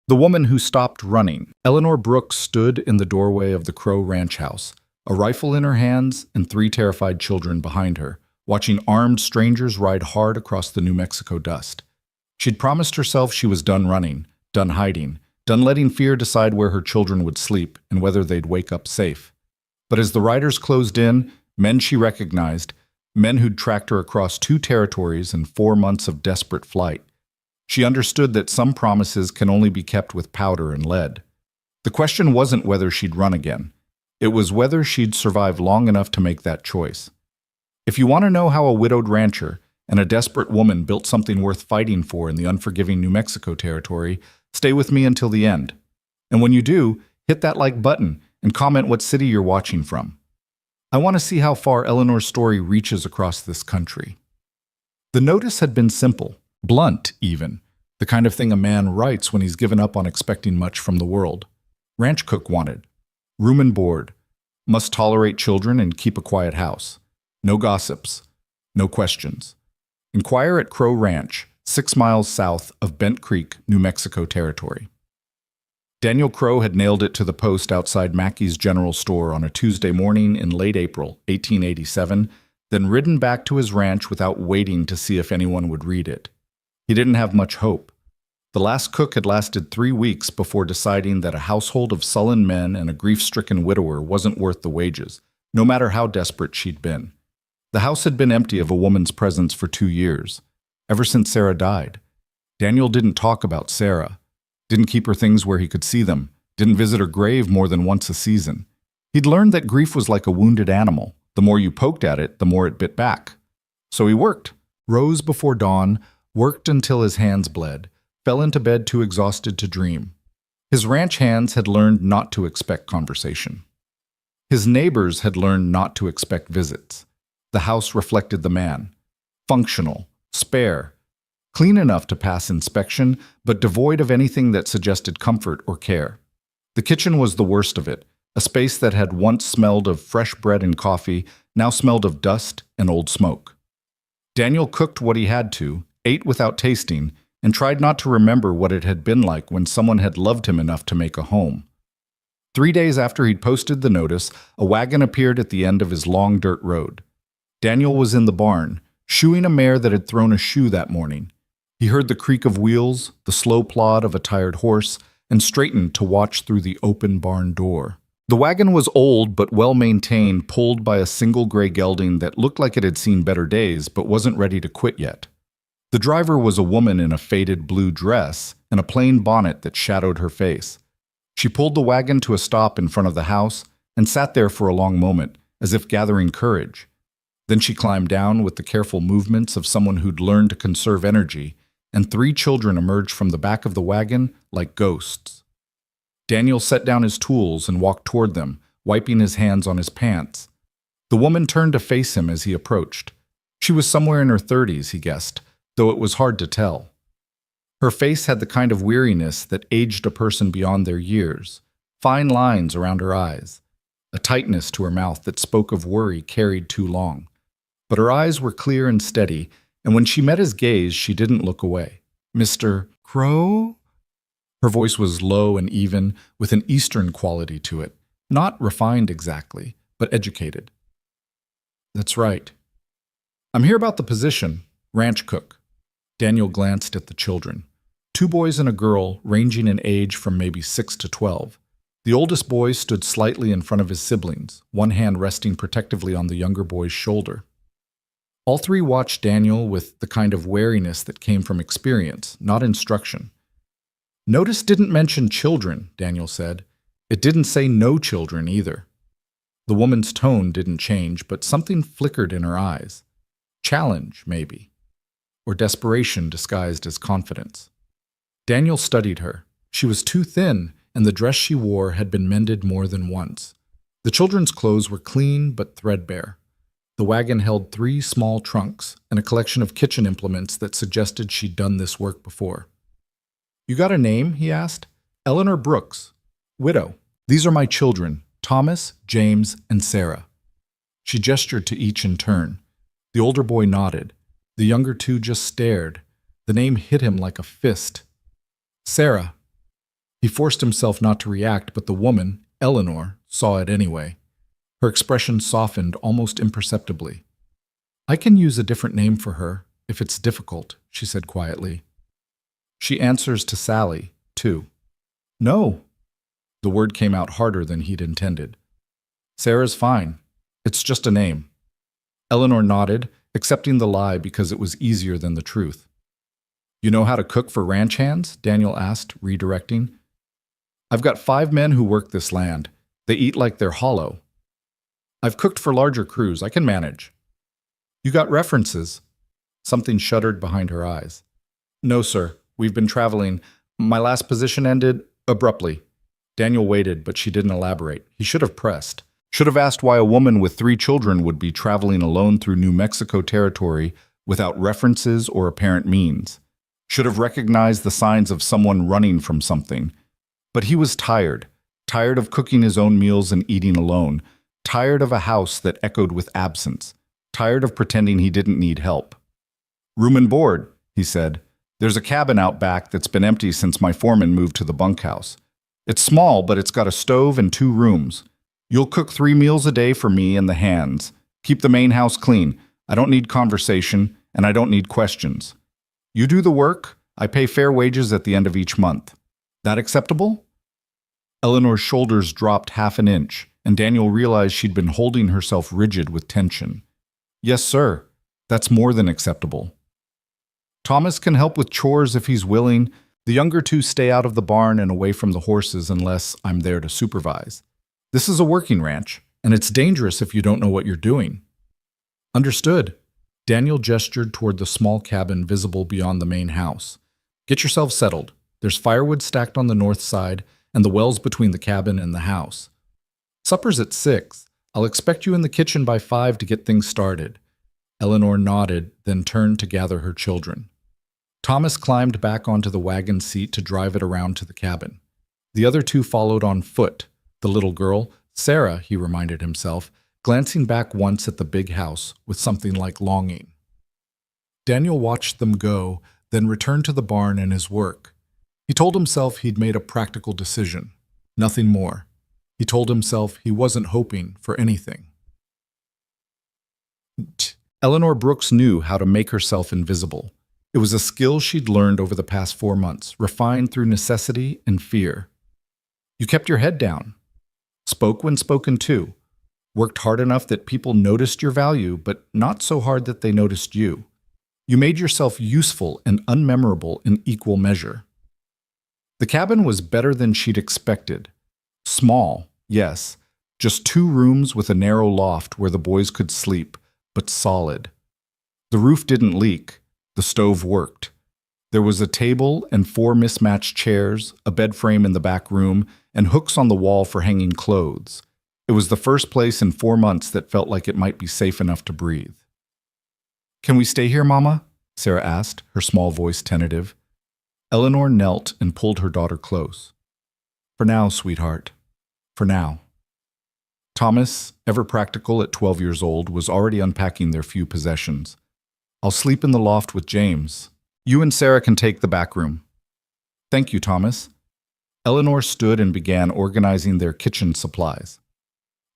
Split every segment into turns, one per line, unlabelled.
The woman who stopped running. Eleanor Brooks stood in the doorway of the Crow Ranch house, a rifle in her hands and three terrified children behind her, watching armed strangers ride hard across the New Mexico dust. She'd promised herself she was done running, done hiding, done letting fear decide where her children would sleep and whether they'd wake up safe. But as the riders closed in, men she recognized, men who'd tracked her across 2 territories and 4 months of desperate flight. She understood that some promises can only be kept with powder and lead. The question wasn't whether she'd run again. It was whether she'd survive long enough to make that choice. If you want to know how a widowed rancher and a desperate woman built something worth fighting for in the unforgiving New Mexico territory, stay with me until the end. And when you do, hit that like button and comment what city you're watching from. I want to see how far Eleanor's story reaches across this country. The notice had been simple. Blunt, even. The kind of thing a man writes when he's given up on expecting much from the world. Ranch cook wanted. Room and board. Must tolerate children and keep a quiet house. No gossips. No questions. Inquire at Crow Ranch, 6 miles south of Bent Creek, New Mexico territory. Daniel Crow had nailed it to the post outside Mackey's General Store on a Tuesday morning in late April, 1887, then ridden back to his ranch without waiting to see if anyone would read it. He didn't have much hope. The last cook had lasted 3 weeks before deciding that a household of sullen men and a grief-stricken widower wasn't worth the wages, no matter how desperate she'd been. The house had been empty of a woman's presence for 2 years, ever since Sarah died. Daniel didn't talk about Sarah, didn't keep her things where he could see them, didn't visit her grave more than once a season. He'd learned that grief was like a wounded animal. The more you poked at it, the more it bit back. So he worked, rose before dawn, worked until his hands bled, fell into bed too exhausted to dream. His ranch hands had learned not to expect conversation. His neighbors had learned not to expect visits. The house reflected the man. Functional, spare, clean enough to pass inspection, but devoid of anything that suggested comfort or care. The kitchen was the worst of it, a space that had once smelled of fresh bread and coffee, now smelled of dust and old smoke. Daniel cooked what he had to, ate without tasting, and tried not to remember what it had been like when someone had loved him enough to make a home. 3 days after he'd posted the notice, a wagon appeared at the end of his long dirt road. Daniel was in the barn, shoeing a mare that had thrown a shoe that morning. He heard the creak of wheels, the slow plod of a tired horse, and straightened to watch through the open barn door. The wagon was old but well-maintained, pulled by a single gray gelding that looked like it had seen better days but wasn't ready to quit yet. The driver was a woman in a faded blue dress and a plain bonnet that shadowed her face. She pulled the wagon to a stop in front of the house and sat there for a long moment, as if gathering courage. Then she climbed down with the careful movements of someone who'd learned to conserve energy, and 3 children emerged from the back of the wagon like ghosts. Daniel set down his tools and walked toward them, wiping his hands on his pants. The woman turned to face him as he approached. She was somewhere in her 30s, he guessed, though it was hard to tell. Her face had the kind of weariness that aged a person beyond their years, fine lines around her eyes, a tightness to her mouth that spoke of worry carried too long. But her eyes were clear and steady, and when she met his gaze, she didn't look away. "Mr. Crow?" Her voice was low and even, with an Eastern quality to it. Not refined exactly, but educated. "That's right. I'm here about the position, ranch cook." Daniel glanced at the children. 2 boys and a girl, ranging in age from maybe 6 to 12. The oldest boy stood slightly in front of his siblings, one hand resting protectively on the younger boy's shoulder. All 3 watched Daniel with the kind of wariness that came from experience, not instruction. "Notice didn't mention children," Daniel said. "It didn't say no children either." The woman's tone didn't change, but something flickered in her eyes. Challenge, maybe. Or desperation disguised as confidence. Daniel studied her. She was too thin, and the dress she wore had been mended more than once. The children's clothes were clean but threadbare. The wagon held 3 small trunks and a collection of kitchen implements that suggested she'd done this work before. "You got a name?" he asked. "Eleanor Brooks, widow. These are my children, Thomas, James, and Sarah." She gestured to each in turn. The older boy nodded. The younger 2 just stared. The name hit him like a fist. "Sarah." He forced himself not to react, but the woman, Eleanor, saw it anyway. Her expression softened almost imperceptibly. "I can use a different name for her, if it's difficult," she said quietly. "She answers to Sally, too." "No." The word came out harder than he'd intended. "Sarah's fine. It's just a name." Eleanor nodded, accepting the lie because it was easier than the truth. "You know how to cook for ranch hands?" Daniel asked, redirecting. "I've got 5 men who work this land. They eat like they're hollow. I've cooked for larger crews. I can manage." "You got references?" Something shuddered behind her eyes. "No, sir. We've been traveling. My last position ended abruptly." Daniel waited, but she didn't elaborate. He should have pressed. Should have asked why a woman with 3 children would be traveling alone through New Mexico territory without references or apparent means. Should have recognized the signs of someone running from something. But he was tired of cooking his own meals and eating alone, tired of a house that echoed with absence, tired of pretending he didn't need help. "Room and board," he said. "There's a cabin out back that's been empty since my foreman moved to the bunkhouse. It's small, but it's got a stove and 2 rooms. You'll cook 3 meals a day for me and the hands. Keep the main house clean. I don't need conversation, and I don't need questions. You do the work, I pay fair wages at the end of each month. That acceptable?" Eleanor's shoulders dropped half an inch, and Daniel realized she'd been holding herself rigid with tension. "Yes, sir. That's more than acceptable." "Thomas can help with chores if he's willing. The younger 2 stay out of the barn and away from the horses unless I'm there to supervise. This is a working ranch, and it's dangerous if you don't know what you're doing." "Understood." Daniel gestured toward the small cabin visible beyond the main house. "Get yourself settled. There's firewood stacked on the north side, and the well's between the cabin and the house. Supper's at 6. I'll expect you in the kitchen by 5 to get things started." Eleanor nodded, then turned to gather her children. Thomas climbed back onto the wagon seat to drive it around to the cabin. The other 2 followed on foot. The little girl, Sarah, he reminded himself, glancing back once at the big house with something like longing. Daniel watched them go, then returned to the barn and his work. He told himself he'd made a practical decision. Nothing more. He told himself he wasn't hoping for anything. Eleanor Brooks knew how to make herself invisible. It was a skill she'd learned over the past 4 months, refined through necessity and fear. You kept your head down. Spoke when spoken to. Worked hard enough that people noticed your value, but not so hard that they noticed you. You made yourself useful and unmemorable in equal measure. The cabin was better than she'd expected. Small, yes, just 2 rooms with a narrow loft where the boys could sleep, but solid. The roof didn't leak. The stove worked. There was a table and 4 mismatched chairs, a bed frame in the back room, and hooks on the wall for hanging clothes. It was the first place in 4 months that felt like it might be safe enough to breathe. "Can we stay here, Mama?" Sarah asked, her small voice tentative. Eleanor knelt and pulled her daughter close. "For now, sweetheart. For now." Thomas, ever practical at 12 years old, was already unpacking their few possessions. "I'll sleep in the loft with James. You and Sarah can take the back room." "Thank you, Thomas." Eleanor stood and began organizing their kitchen supplies.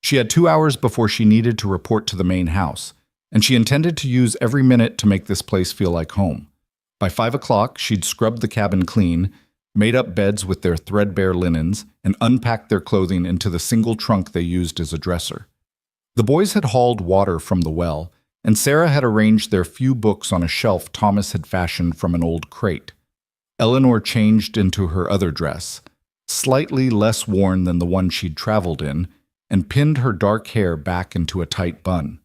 She had 2 hours before she needed to report to the main house, and she intended to use every minute to make this place feel like home. By 5 o'clock, she'd scrubbed the cabin clean, made up beds with their threadbare linens, and unpacked their clothing into the single trunk they used as a dresser. The boys had hauled water from the well, and Sarah had arranged their few books on a shelf Thomas had fashioned from an old crate. Eleanor changed into her other dress, slightly less worn than the one she'd traveled in, and pinned her dark hair back into a tight bun.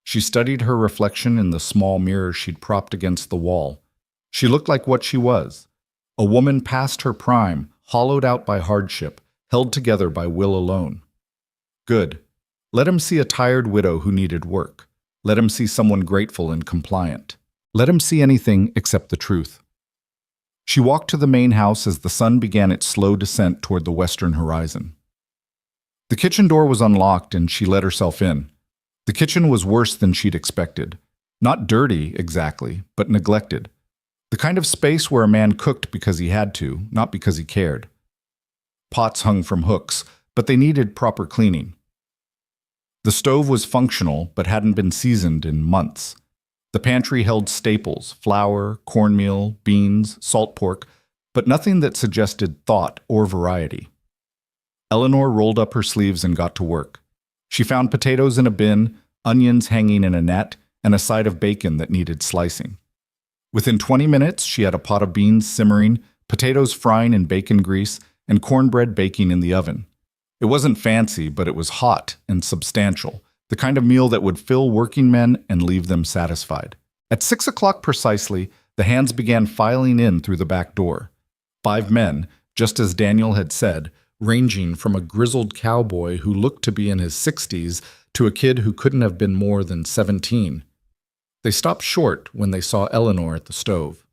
She studied her reflection in the small mirror she'd propped against the wall. She looked like what she was, a woman past her prime, hollowed out by hardship, held together by will alone. Good. Let him see a tired widow who needed work. Let him see someone grateful and compliant. Let him see anything except the truth. She walked to the main house as the sun began its slow descent toward the western horizon. The kitchen door was unlocked and she let herself in. The kitchen was worse than she'd expected. Not dirty, exactly, but neglected. The kind of space where a man cooked because he had to, not because he cared. Pots hung from hooks, but they needed proper cleaning. The stove was functional, but hadn't been seasoned in months. The pantry held staples, flour, cornmeal, beans, salt pork, but nothing that suggested thought or variety. Eleanor rolled up her sleeves and got to work. She found potatoes in a bin, onions hanging in a net, and a side of bacon that needed slicing. Within 20 minutes, she had a pot of beans simmering, potatoes frying in bacon grease, and cornbread baking in the oven. It wasn't fancy, but it was hot and substantial, the kind of meal that would fill working men and leave them satisfied. At 6 o'clock precisely, the hands began filing in through the back door. 5 men, just as Daniel had said, ranging from a grizzled cowboy who looked to be in his 60s to a kid who couldn't have been more than 17. They stopped short when they saw Eleanor at the stove.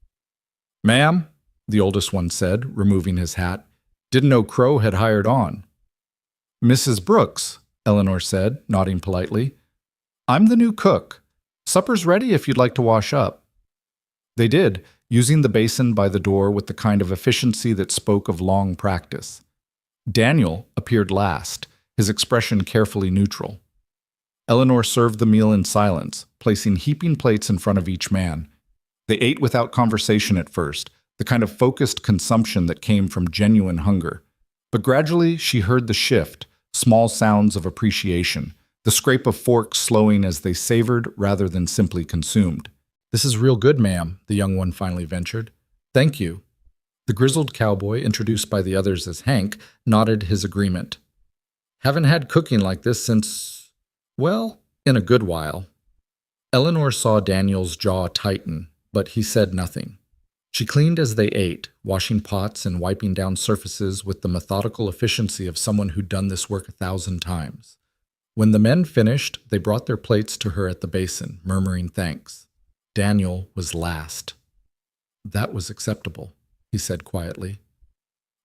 "Ma'am," the oldest one said, removing his hat, "didn't know Crow had hired on." "Mrs. Brooks," Eleanor said, nodding politely. "I'm the new cook. Supper's ready if you'd like to wash up." They did, using the basin by the door with the kind of efficiency that spoke of long practice. Daniel appeared last, his expression carefully neutral. Eleanor served the meal in silence, placing heaping plates in front of each man. They ate without conversation at first, the kind of focused consumption that came from genuine hunger. But gradually she heard the shift, small sounds of appreciation, the scrape of forks slowing as they savored rather than simply consumed. "This is real good, ma'am," the young one finally ventured. "Thank you." The grizzled cowboy, introduced by the others as Hank, nodded his agreement. "Haven't had cooking like this since, well, in a good while." Eleanor saw Daniel's jaw tighten, but he said nothing. She cleaned as they ate, washing pots and wiping down surfaces with the methodical efficiency of someone who'd done this work 1,000 times. When the men finished, they brought their plates to her at the basin, murmuring thanks. Daniel was last. "That was acceptable," he said quietly.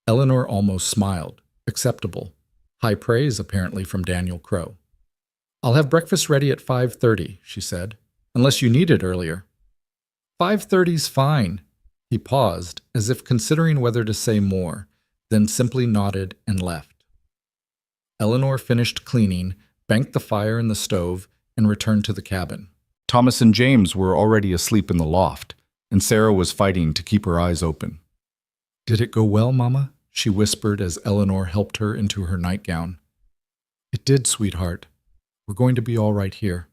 Eleanor almost smiled. Acceptable. High praise, apparently, from Daniel Crow. "I'll have breakfast ready at 5:30, she said, "unless you need it earlier." 5:30's fine." He paused, as if considering whether to say more, then simply nodded and left. Eleanor finished cleaning, banked the fire in the stove, and returned to the cabin. Thomas and James were already asleep in the loft, and Sarah was fighting to keep her eyes open. "Did it go well, Mama?" she whispered as Eleanor helped her into her nightgown. "It did, sweetheart. We're going to be all right here."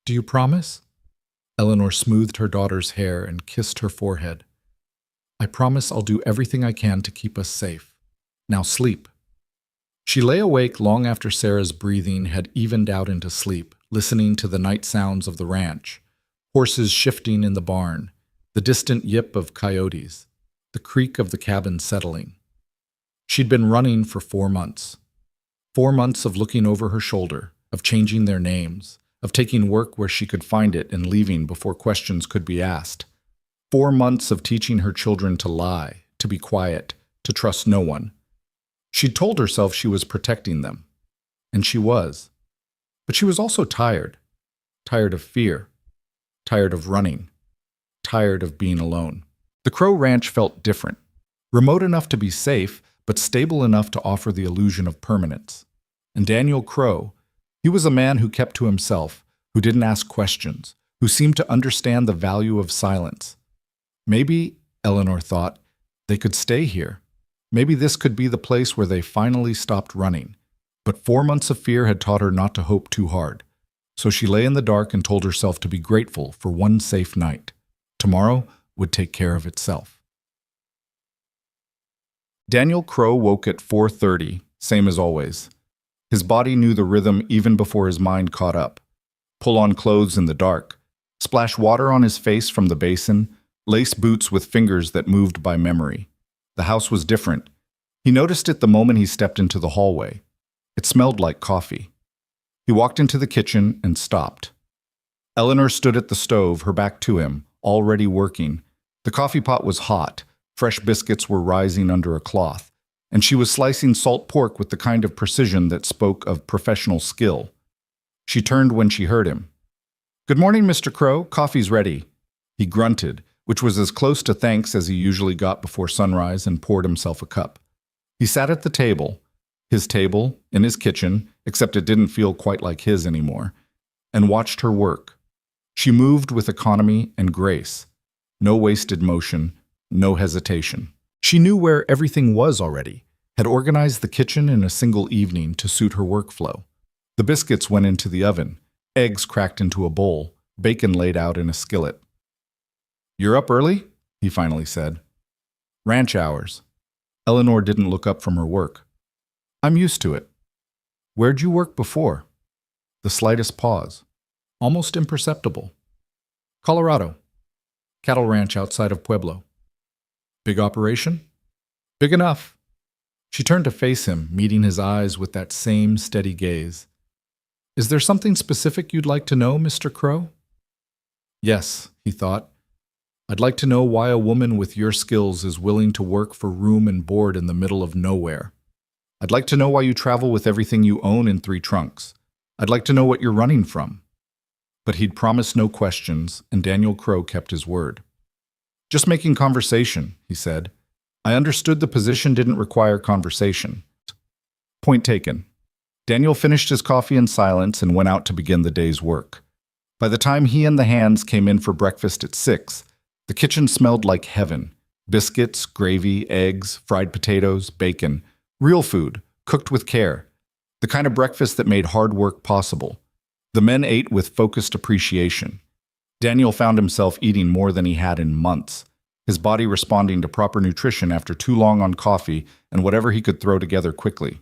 "Do you promise?" Eleanor smoothed her daughter's hair and kissed her forehead. "I promise I'll do everything I can to keep us safe. Now sleep." She lay awake long after Sarah's breathing had evened out into sleep, listening to the night sounds of the ranch, horses shifting in the barn, the distant yip of coyotes, the creak of the cabin settling. She'd been running for 4 months. 4 months of looking over her shoulder, of changing their names, of taking work where she could find it and leaving before questions could be asked. 4 months of teaching her children to lie, to be quiet, to trust no one. She'd told herself she was protecting them, and she was. But she was also tired. Tired of fear. Tired of running. Tired of being alone. The Crow Ranch felt different. Remote enough to be safe, but stable enough to offer the illusion of permanence. And Daniel Crow, he was a man who kept to himself, who didn't ask questions, who seemed to understand the value of silence. Maybe, Eleanor thought, they could stay here. Maybe this could be the place where they finally stopped running. But 4 months of fear had taught her not to hope too hard. So she lay in the dark and told herself to be grateful for one safe night. Tomorrow would take care of itself. Daniel Crow woke at 4:30, same as always. His body knew the rhythm even before his mind caught up. Pull on clothes in the dark, splash water on his face from the basin, lace boots with fingers that moved by memory. The house was different. He noticed it the moment he stepped into the hallway. It smelled like coffee. He walked into the kitchen and stopped. Eleanor stood at the stove, her back to him, already working. The coffee pot was hot. Fresh biscuits were rising under a cloth, and she was slicing salt pork with the kind of precision that spoke of professional skill. She turned when she heard him. "Good morning, Mr. Crow. Coffee's ready." He grunted, which was as close to thanks as he usually got before sunrise, and poured himself a cup. He He sat at the table, his table, in his kitchen, except it didn't feel quite like his anymore, and watched her work. She moved with economy and grace. No wasted motion, no hesitation. She knew where everything was already, had organized the kitchen in a single evening to suit her workflow. The biscuits went into the oven, eggs cracked into a bowl, bacon laid out in a skillet. "You're up early?" he finally said. "Ranch hours." Eleanor didn't look up from her work. "I'm used to it." "Where'd you work before?" The slightest pause, almost imperceptible. "Colorado. Cattle ranch outside of Pueblo." "Big operation?" "Big enough." She turned to face him, meeting his eyes with that same steady gaze. "Is there something specific you'd like to know, Mr. Crow?" "Yes," he thought. "I'd like to know why a woman with your skills is willing to work for room and board in the middle of nowhere. I'd like to know why you travel with everything you own in 3 trunks. I'd like to know what you're running from." But he'd promised no questions, and Daniel Crow kept his word. "Just making conversation," he said. "I understood the position didn't require conversation." Point taken. Daniel finished his coffee in silence and went out to begin the day's work. By the time he and the hands came in for breakfast at 6, the kitchen smelled like heaven. Biscuits, gravy, eggs, fried potatoes, bacon. Real food, cooked with care. The kind of breakfast that made hard work possible. The men ate with focused appreciation. Daniel found himself eating more than he had in months, his body responding to proper nutrition after too long on coffee and whatever he could throw together quickly.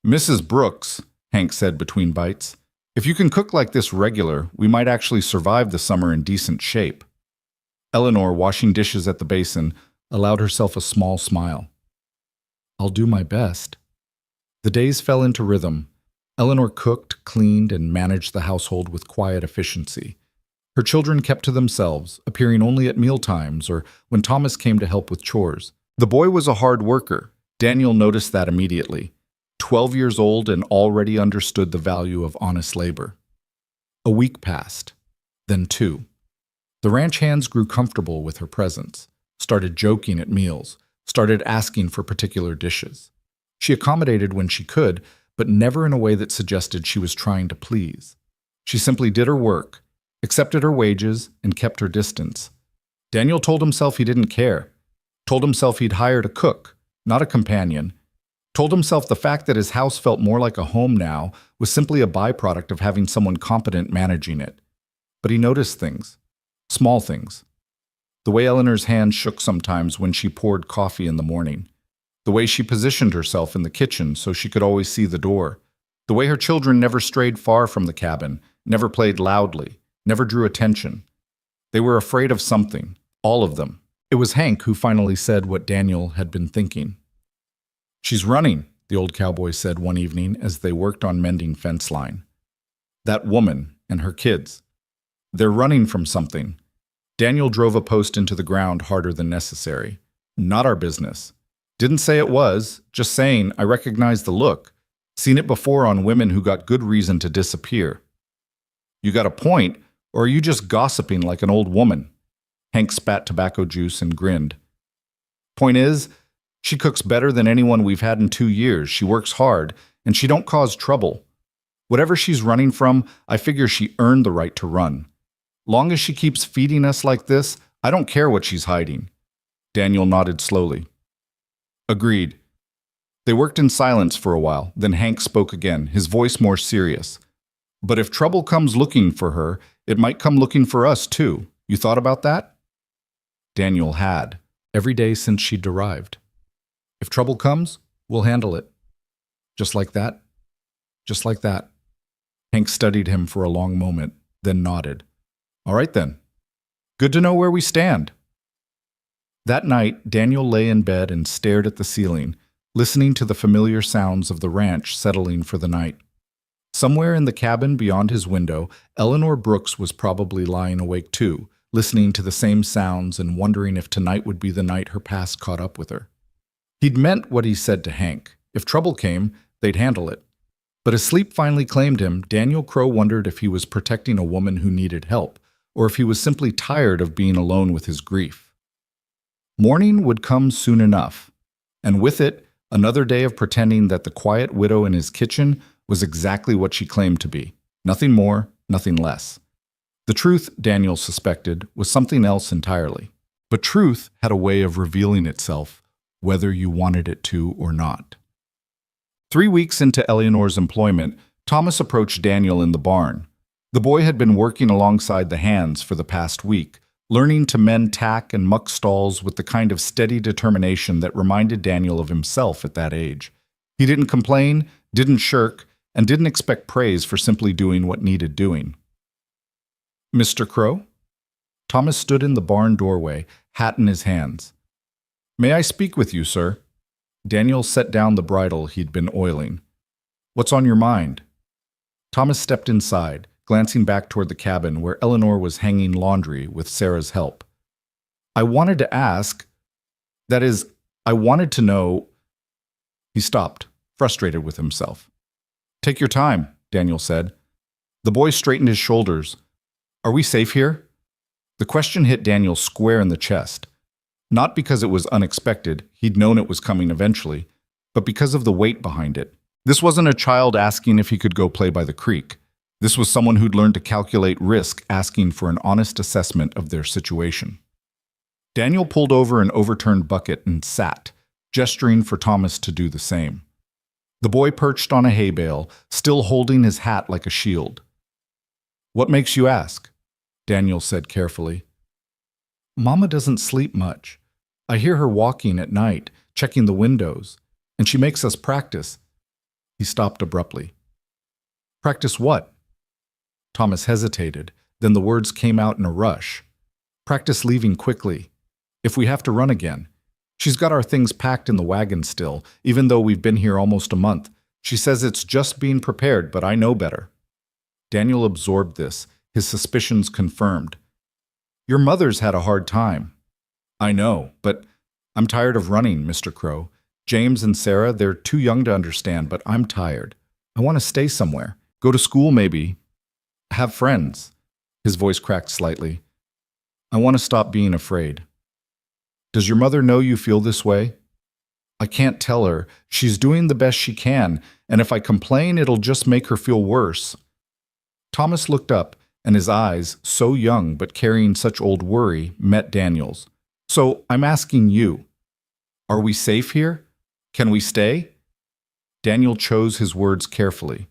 "Mrs. Brooks," Hank said between bites, "if you can cook like this regular, we might actually survive the summer in decent shape." Eleanor, washing dishes at the basin, allowed herself a small smile. "I'll do my best." The days fell into rhythm. Eleanor cooked, cleaned, and managed the household with quiet efficiency. Her children kept to themselves, appearing only at mealtimes or when Thomas came to help with chores. The boy was a hard worker. Daniel noticed that immediately. 12 years old and already understood the value of honest labor. A week passed, then 2. The ranch hands grew comfortable with her presence, started joking at meals, started asking for particular dishes. She accommodated when she could, but never in a way that suggested she was trying to please. She simply did her work, accepted her wages, and kept her distance. Daniel told himself he didn't care, told himself he'd hired a cook, not a companion, told himself the fact that his house felt more like a home now was simply a byproduct of having someone competent managing it. But he noticed things, small things. The way Eleanor's hand shook sometimes when she poured coffee in the morning. The way she positioned herself in the kitchen so she could always see the door. The way her children never strayed far from the cabin, never played loudly, never drew attention. They were afraid of something, all of them. It was Hank who finally said what Daniel had been thinking. "She's running," the old cowboy said one evening as they worked on mending fence line. "That woman and her kids. They're running from something." Daniel drove a post into the ground harder than necessary. "Not our business." Didn't say it was, just saying I recognize the look. Seen it before on women who got good reason to disappear. "You got a point, or are you just gossiping like an old woman?" Hank spat tobacco juice and grinned. "Point is, she cooks better than anyone we've had in 2 years. She works hard, and she don't cause trouble. Whatever she's running from, I figure she earned the right to run. Long as she keeps feeding us like this, I don't care what she's hiding." Daniel nodded slowly. "Agreed." They worked in silence for a while, then Hank spoke again, his voice more serious. "But if trouble comes looking for her, it might come looking for us too. You thought about that?" Daniel had, every day since she'd arrived. "If trouble comes, we'll handle it." "Just like that?" "Just like that." Hank studied him for a long moment, then nodded. "All right then. Good to know where we stand." That night, Daniel lay in bed and stared at the ceiling, listening to the familiar sounds of the ranch settling for the night. Somewhere in the cabin beyond his window, Eleanor Brooks was probably lying awake too, listening to the same sounds and wondering if tonight would be the night her past caught up with her. He'd meant what he said to Hank. If trouble came, they'd handle it. But as sleep finally claimed him, Daniel Crow wondered if he was protecting a woman who needed help, or if he was simply tired of being alone with his grief. Morning would come soon enough, and with it, Another day of pretending that the quiet widow in his kitchen was exactly what she claimed to be. Nothing more, nothing less. The truth, Daniel suspected, was something else entirely. But truth had a way of revealing itself, whether you wanted it to or not. 3 weeks into Eleanor's employment, Thomas approached Daniel in the barn. The boy had been working alongside the hands for the past week, learning to mend tack and muck stalls with the kind of steady determination that reminded Daniel of himself at that age. He didn't complain, didn't shirk, and didn't expect praise for simply doing what needed doing. "Mr. Crow?" Thomas stood in the barn doorway, hat in his hands. "May I speak with you, sir?" Daniel set down the bridle he'd been oiling. "What's on your mind?" Thomas stepped inside, glancing back toward the cabin where Eleanor was hanging laundry with Sarah's help. "I wanted to ask, that is, I wanted to know—" He stopped, frustrated with himself. "Take your time," Daniel said. The boy straightened his shoulders. "Are we safe here?" The question hit Daniel square in the chest. Not because it was unexpected, he'd known it was coming eventually, but because of the weight behind it. This wasn't a child asking if he could go play by the creek. This was someone who'd learned to calculate risk, asking for an honest assessment of their situation. Daniel pulled over an overturned bucket and sat, gesturing for Thomas to do the same. The boy perched on a hay bale, still holding his hat like a shield. "What makes you ask?" Daniel said carefully. "Mama doesn't sleep much. I hear her walking at night, checking the windows, and she makes us practice." He stopped abruptly. "Practice what?" Thomas hesitated, then the words came out in a rush. "Practice leaving quickly. If we have to run again. She's got our things packed in the wagon still, even though we've been here almost a month. She says it's just being prepared, but I know better." Daniel absorbed this, his suspicions confirmed. "Your mother's had a hard time." "I know, but I'm tired of running, Mr. Crow. James and Sarah, they're too young to understand, but I'm tired. I want to stay somewhere. Go to school, maybe. Have friends." His voice cracked slightly. "I want to stop being afraid." "Does your mother know you feel this way?" "I can't tell her. She's doing the best she can, and if I complain, it'll just make her feel worse." Thomas looked up, and his eyes, so young but carrying such old worry, met Daniel's. "So I'm asking you, are we safe here? Can we stay?" Daniel chose his words carefully.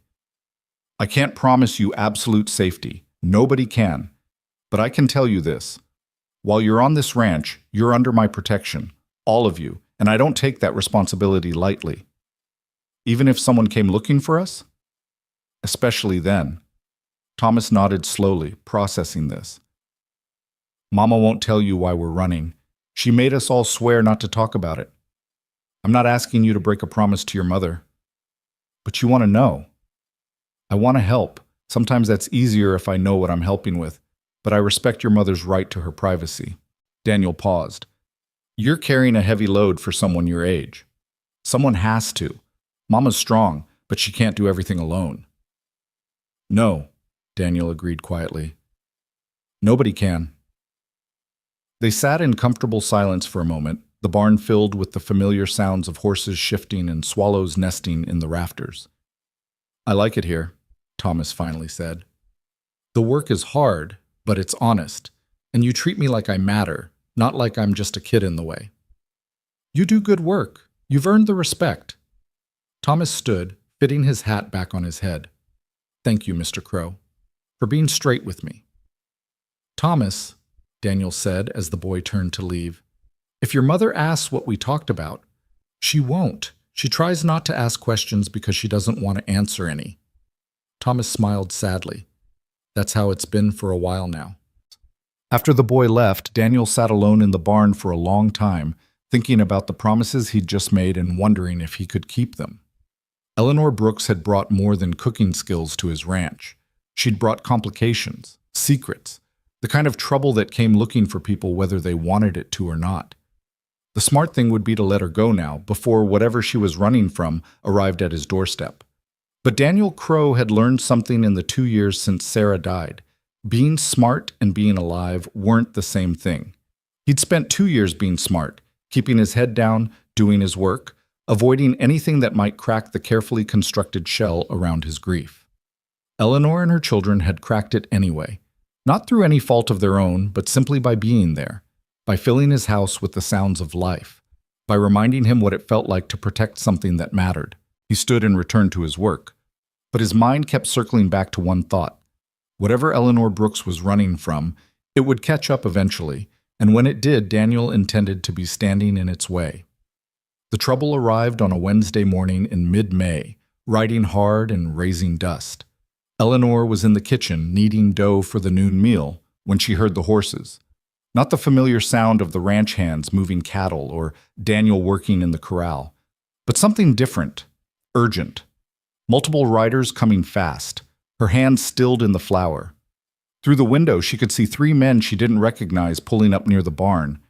"I can't promise you absolute safety. Nobody can. But I can tell you this. While you're on this ranch, you're under my protection, all of you, and I don't take that responsibility lightly. Even if someone came looking for us? Especially then." Thomas nodded slowly, processing this. "Mama won't tell you why we're running. She made us all swear not to talk about it. I'm not asking you to break a promise to your mother. But you want to know. I want to help. Sometimes that's easier if I know what I'm helping with, but I respect your mother's right to her privacy." Daniel paused. "You're carrying a heavy load for someone your age. Someone has to. Mama's strong, but she can't do everything alone." "No," Daniel agreed quietly. "Nobody can." They sat in comfortable silence for a moment, the barn filled with the familiar sounds of horses shifting and swallows nesting in the rafters. "I like it here," Thomas finally said. "The work is hard, but it's honest, and you treat me like I matter, not like I'm just a kid in the way. You do good work. You've earned the respect." Thomas stood, fitting his hat back on his head. "Thank you, Mr. Crow, for being straight with me." "Thomas," Daniel said as the boy turned to leave, "if your mother asks what we talked about, she won't. She tries not to ask questions because she doesn't want to answer any." Thomas smiled sadly. That's how it's been for a while now. After the boy left, Daniel sat alone in the barn for a long time, thinking about the promises he'd just made and wondering if he could keep them. Eleanor Brooks had brought more than cooking skills to his ranch. She'd brought complications, secrets, the kind of trouble that came looking for people whether they wanted it to or not. The smart thing would be to let her go now, before whatever she was running from arrived at his doorstep. But Daniel Crow had learned something in the 2 years since Sarah died. Being smart and being alive weren't the same thing. He'd spent 2 years being smart, keeping his head down, doing his work, avoiding anything that might crack the carefully constructed shell around his grief. Eleanor and her children had cracked it anyway, not through any fault of their own, but simply by being there, by filling his house with the sounds of life, by reminding him what it felt like to protect something that mattered. He stood and returned to his work, but his mind kept circling back to one thought. Whatever Eleanor Brooks was running from, it would catch up eventually, and when it did, Daniel intended to be standing in its way. The trouble arrived on a Wednesday morning in mid-May, riding hard and raising dust. Eleanor was in the kitchen kneading dough for the noon meal when she heard the horses. Not the familiar sound of the ranch hands moving cattle or Daniel working in the corral, but something different, urgent. Multiple riders coming fast, her hands stilled in the flour. Through the window, she could see 3 men she didn't recognize pulling up near the barn.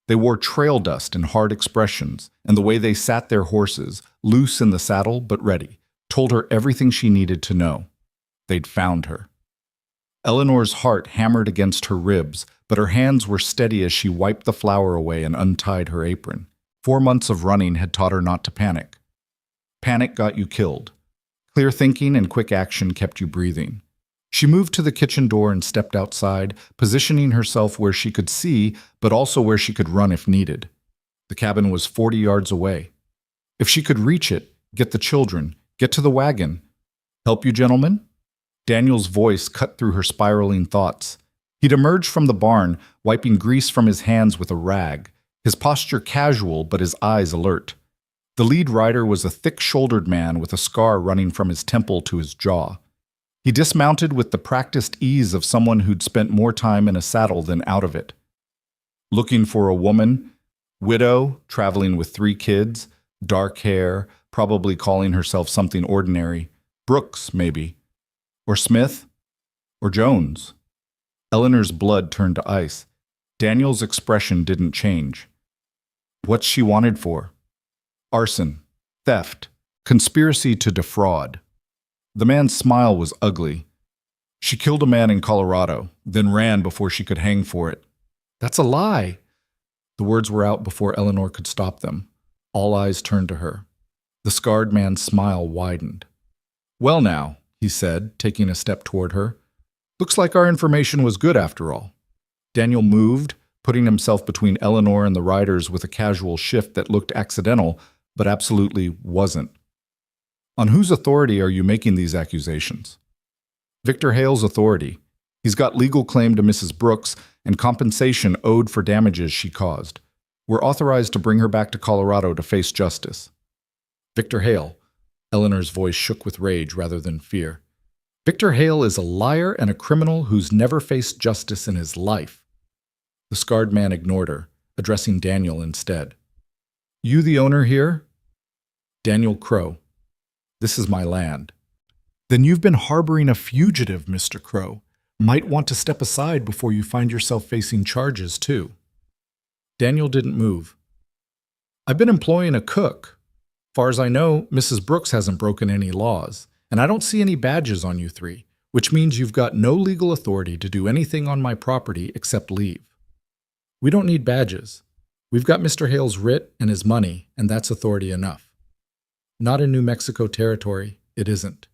They wore trail dust and hard expressions, and the way they sat their horses, loose in the saddle but ready, told her everything she needed to know. They'd found her. Eleanor's heart hammered against her ribs, but her hands were steady as she wiped the flour away and untied her apron. 4 months of running had taught her not to panic. Panic got you killed. Clear thinking and quick action kept you breathing. She moved to the kitchen door and stepped outside, positioning herself where she could see, but also where she could run if needed. The cabin was 40 yards away. If she could reach it, get the children, get to the wagon. Help you, gentlemen? Daniel's voice cut through her spiraling thoughts. He'd emerged from the barn, wiping grease from his hands with a rag, his posture casual but his eyes alert. The lead rider was a thick-shouldered man with a scar running from his temple to his jaw. He dismounted with the practiced ease of someone who'd spent more time in a saddle than out of it. Looking for a woman, widow, traveling with 3 kids, dark hair, probably calling herself something ordinary. Brooks, maybe. Or Smith? Or Jones? Eleanor's blood turned to ice. Daniel's expression didn't change. What's she wanted for? Arson, theft, conspiracy to defraud. The man's smile was ugly. She killed a man in Colorado, then ran before she could hang for it. That's a lie. The words were out before Eleanor could stop them. All eyes turned to her. The scarred man's smile widened. Well now, he said, taking a step toward her. Looks like our information was good after all. Daniel moved, putting himself between Eleanor and the riders with a casual shift that looked accidental, but absolutely wasn't. On whose authority are you making these accusations? Victor Hale's authority. He's got legal claim to Mrs. Brooks and compensation owed for damages she caused. We're authorized to bring her back to Colorado to face justice. Victor Hale. Eleanor's voice shook with rage rather than fear. Victor Hale is a liar and a criminal who's never faced justice in his life. The scarred man ignored her, addressing Daniel instead. You the owner here? Daniel Crow. This is my land. Then you've been harboring a fugitive, Mr. Crow. Might want to step aside before you find yourself facing charges, too. Daniel didn't move. I've been employing a cook. Far as I know, Mrs. Brooks hasn't broken any laws, and I don't see any badges on you 3, which means you've got no legal authority to do anything on my property except leave. We don't need badges. We've got Mr. Hale's writ and his money, and that's authority enough. Not in New Mexico territory, it isn't.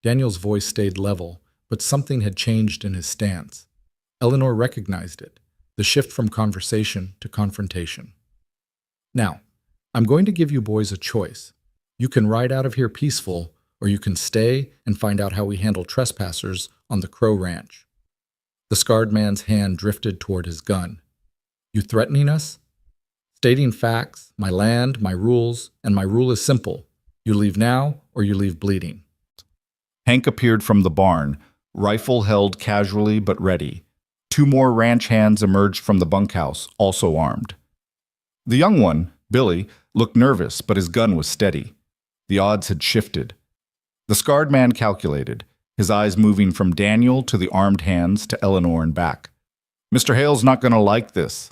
Daniel's voice stayed level, but something had changed in his stance. Eleanor recognized it, the shift from conversation to confrontation. Now, I'm going to give you boys a choice. You can ride out of here peaceful, or you can stay and find out how we handle trespassers on the Crow Ranch. The scarred man's hand drifted toward his gun. You threatening us? Stating facts, my land, my rules, and my rule is simple. You leave now, or you leave bleeding. Hank appeared from the barn, rifle held casually but ready. 2 more ranch hands emerged from the bunkhouse, also armed. The young one, Billy, looked nervous, but his gun was steady. The odds had shifted. The scarred man calculated, his eyes moving from Daniel to the armed hands to Eleanor and back. Mr. Hale's not going to like this.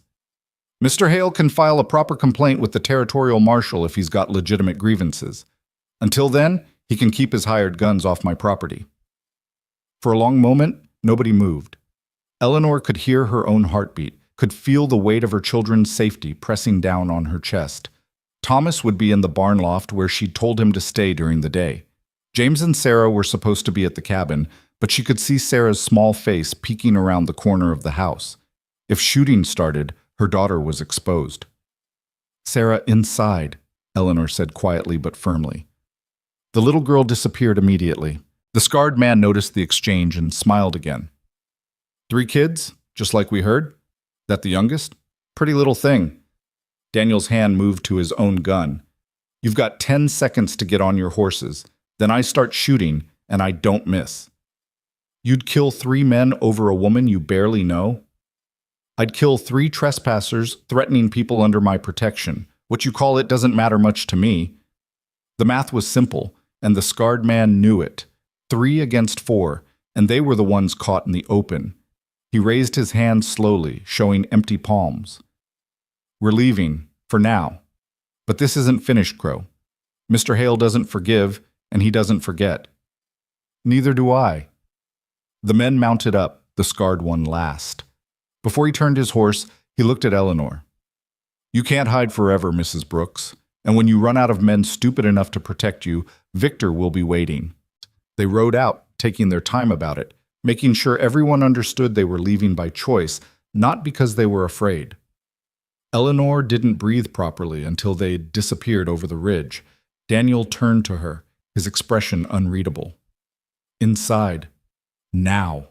Mr. Hale can file a proper complaint with the territorial marshal if he's got legitimate grievances. Until then, he can keep his hired guns off my property. For a long moment, nobody moved. Eleanor could hear her own heartbeat, could feel the weight of her children's safety pressing down on her chest. Thomas would be in the barn loft where she'd told him to stay during the day. James and Sarah were supposed to be at the cabin, but she could see Sarah's small face peeking around the corner of the house. If shooting started, her daughter was exposed. "Sarah, inside," Eleanor said quietly but firmly. The little girl disappeared immediately. The scarred man noticed the exchange and smiled again. "3 kids, just like we heard? That the youngest? Pretty little thing." Daniel's hand moved to his own gun. "You've got 10 seconds to get on your horses. Then I start shooting, and I don't miss." "You'd kill 3 men over a woman you barely know?" "I'd kill 3 trespassers threatening people under my protection. What you call it doesn't matter much to me." The math was simple, and the scarred man knew it. 3 against 4, and they were the ones caught in the open. He raised his hand slowly, showing empty palms. "We're leaving, for now. But this isn't finished, Crow. Mr. Hale doesn't forgive, and he doesn't forget. Neither do I." The men mounted up, the scarred one last. Before he turned his horse, he looked at Eleanor. "You can't hide forever, Mrs. Brooks, and when you run out of men stupid enough to protect you, Victor will be waiting." They rode out, taking their time about it, making sure everyone understood they were leaving by choice, not because they were afraid. Eleanor didn't breathe properly until they disappeared over the ridge. Daniel turned to her, his expression unreadable. "Inside. Now."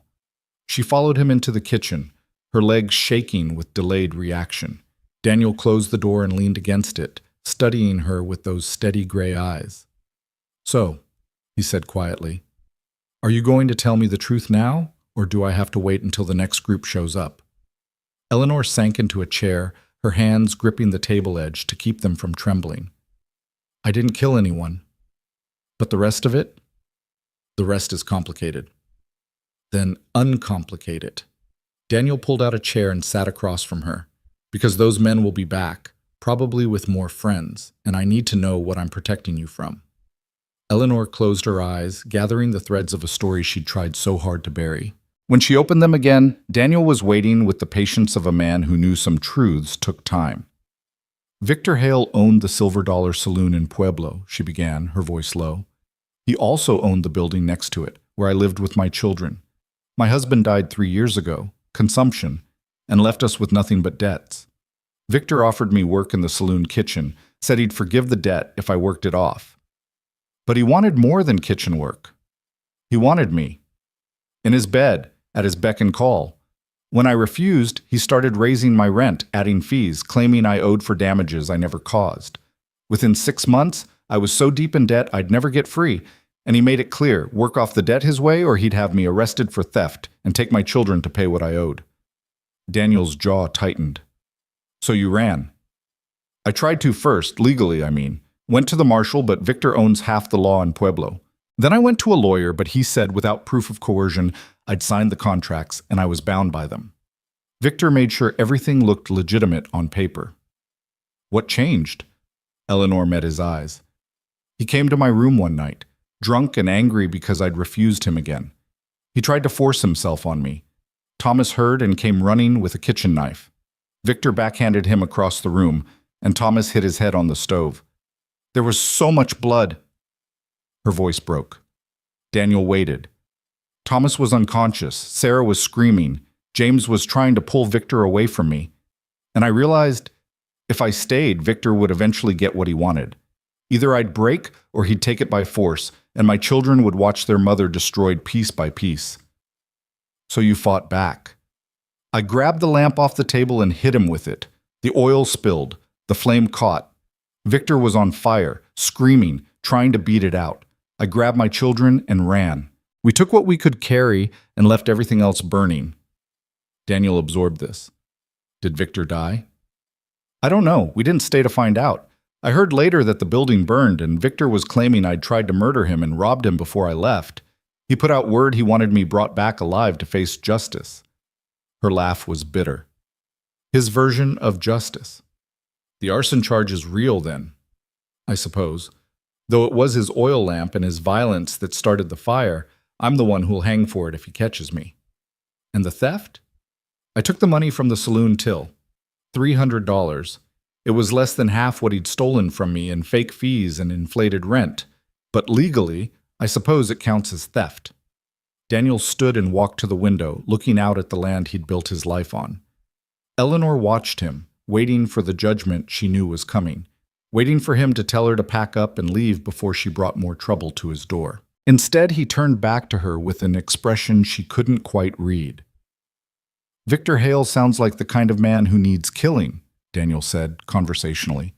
She followed him into the kitchen, her legs shaking with delayed reaction. Daniel closed the door and leaned against it, studying her with those steady gray eyes. "So," he said quietly, "are you going to tell me the truth now, or do I have to wait until the next group shows up?" Eleanor sank into a chair, her hands gripping the table edge to keep them from trembling. "I didn't kill anyone. But the rest of it? The rest is complicated." "Then uncomplicate it." Daniel pulled out a chair and sat across from her. "Because those men will be back, probably with more friends, and I need to know what I'm protecting you from." Eleanor closed her eyes, gathering the threads of a story she'd tried so hard to bury. When she opened them again, Daniel was waiting with the patience of a man who knew some truths took time. "Victor Hale owned the Silver Dollar Saloon in Pueblo," she began, her voice low. "He also owned the building next to it, where I lived with my children. My husband died 3 years ago, consumption, and left us with nothing but debts. Victor offered me work in the saloon kitchen, said he'd forgive the debt if I worked it off. But he wanted more than kitchen work. He wanted me. In his bed, at his beck and call. When I refused, he started raising my rent, adding fees, claiming I owed for damages I never caused. Within 6 months, I was so deep in debt I'd never get free, and he made it clear, work off the debt his way or he'd have me arrested for theft and take my children to pay what I owed." Daniel's jaw tightened. "So you ran?" "I tried to first, legally, I mean. Went to the marshal, but Victor owns half the law in Pueblo. Then I went to a lawyer, but he said without proof of coercion, I'd signed the contracts and I was bound by them. Victor made sure everything looked legitimate on paper." "What changed?" Eleanor met his eyes. "He came to my room one night, drunk and angry because I'd refused him again. He tried to force himself on me. Thomas heard and came running with a kitchen knife. Victor backhanded him across the room, and Thomas hit his head on the stove. There was so much blood." Her voice broke. Daniel waited. Thomas was unconscious. Sarah was screaming. James was trying to pull Victor away from me. And I realized if I stayed, Victor would eventually get what he wanted. Either I'd break or he'd take it by force, and my children would watch their mother destroyed piece by piece. "So you fought back." I grabbed the lamp off the table and hit him with it. The oil spilled. The flame caught. Victor was on fire, screaming, trying to beat it out. I grabbed my children and ran. We took what we could carry and left everything else burning. Daniel absorbed this. Did Victor die? I don't know. We didn't stay to find out. I heard later that the building burned and Victor was claiming I'd tried to murder him and robbed him before I left. He put out word he wanted me brought back alive to face justice. Her laugh was bitter. His version of justice. The arson charge is real then, I suppose. Though it was his oil lamp and his violence that started the fire, I'm the one who'll hang for it if he catches me. And the theft? I took the money from the saloon till. $300. It was less than half what he'd stolen from me in fake fees and inflated rent. But legally, I suppose it counts as theft. Daniel stood and walked to the window, looking out at the land he'd built his life on. Eleanor watched him, waiting for the judgment she knew was coming, waiting for him to tell her to pack up and leave before she brought more trouble to his door. Instead, he turned back to her with an expression she couldn't quite read. "Victor Hale sounds like the kind of man who needs killing," Daniel said conversationally.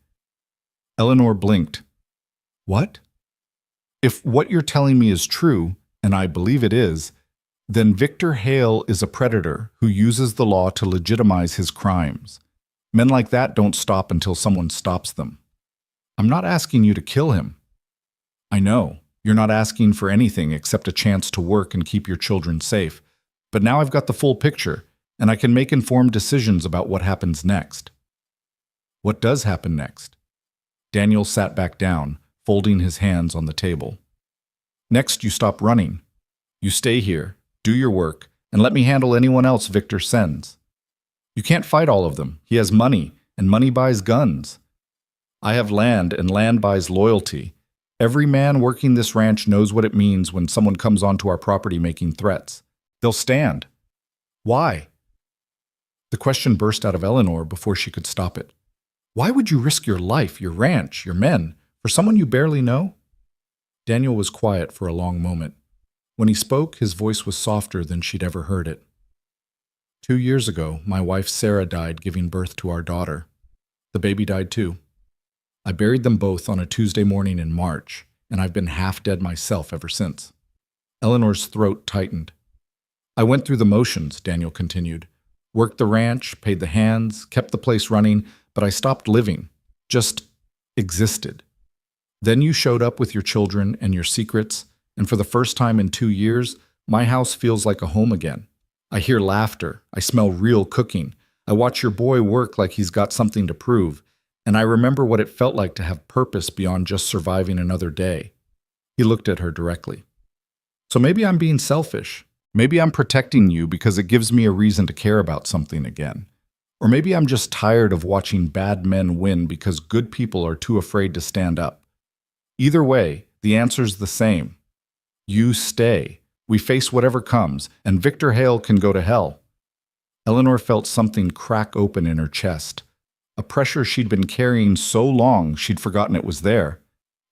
Eleanor blinked. "What?" "If what you're telling me is true, and I believe it is, then Victor Hale is a predator who uses the law to legitimize his crimes. Men like that don't stop until someone stops them. I'm not asking you to kill him. I know, you're not asking for anything except a chance to work and keep your children safe. But now I've got the full picture, and I can make informed decisions about what happens next." "What does happen next?" Daniel sat back down, folding his hands on the table. "Next, you stop running. You stay here, do your work, and let me handle anyone else Victor sends. You can't fight all of them. He has money, and money buys guns. I have land, and land buys loyalty. Every man working this ranch knows what it means when someone comes onto our property making threats. They'll stand. Why?" The question burst out of Eleanor before she could stop it. "Why would you risk your life, your ranch, your men, for someone you barely know?" Daniel was quiet for a long moment. When he spoke, his voice was softer than she'd ever heard it. 2 years ago, my wife Sarah died giving birth to our daughter. The baby died too. I buried them both on a Tuesday morning in March, and I've been half dead myself ever since." Eleanor's throat tightened. "I went through the motions," Daniel continued. "Worked the ranch, paid the hands, kept the place running, but I stopped living. Just existed. Then you showed up with your children and your secrets, and for the first time in 2 years, my house feels like a home again. I hear laughter. I smell real cooking. I watch your boy work like he's got something to prove, and I remember what it felt like to have purpose beyond just surviving another day." He looked at her directly. "So maybe I'm being selfish. Maybe I'm protecting you because it gives me a reason to care about something again. Or maybe I'm just tired of watching bad men win because good people are too afraid to stand up. Either way, the answer's the same. You stay. We face whatever comes, and Victor Hale can go to hell." Eleanor felt something crack open in her chest. A pressure she'd been carrying so long she'd forgotten it was there.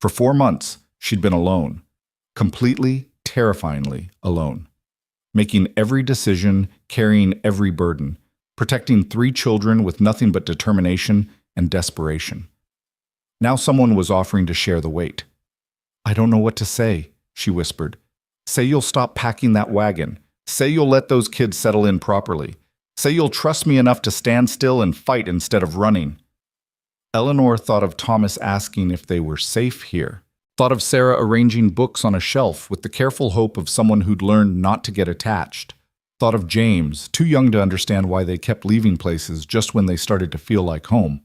For 4 months, she'd been alone. Completely, terrifyingly alone. Making every decision, carrying every burden. Protecting 3 children with nothing but determination and desperation. Now someone was offering to share the weight. "I don't know what to say," she whispered. "Say you'll stop packing that wagon. Say you'll let those kids settle in properly. Say you'll trust me enough to stand still and fight instead of running." Eleanor thought of Thomas asking if they were safe here. Thought of Sarah arranging books on a shelf with the careful hope of someone who'd learned not to get attached. Thought of James, too young to understand why they kept leaving places just when they started to feel like home.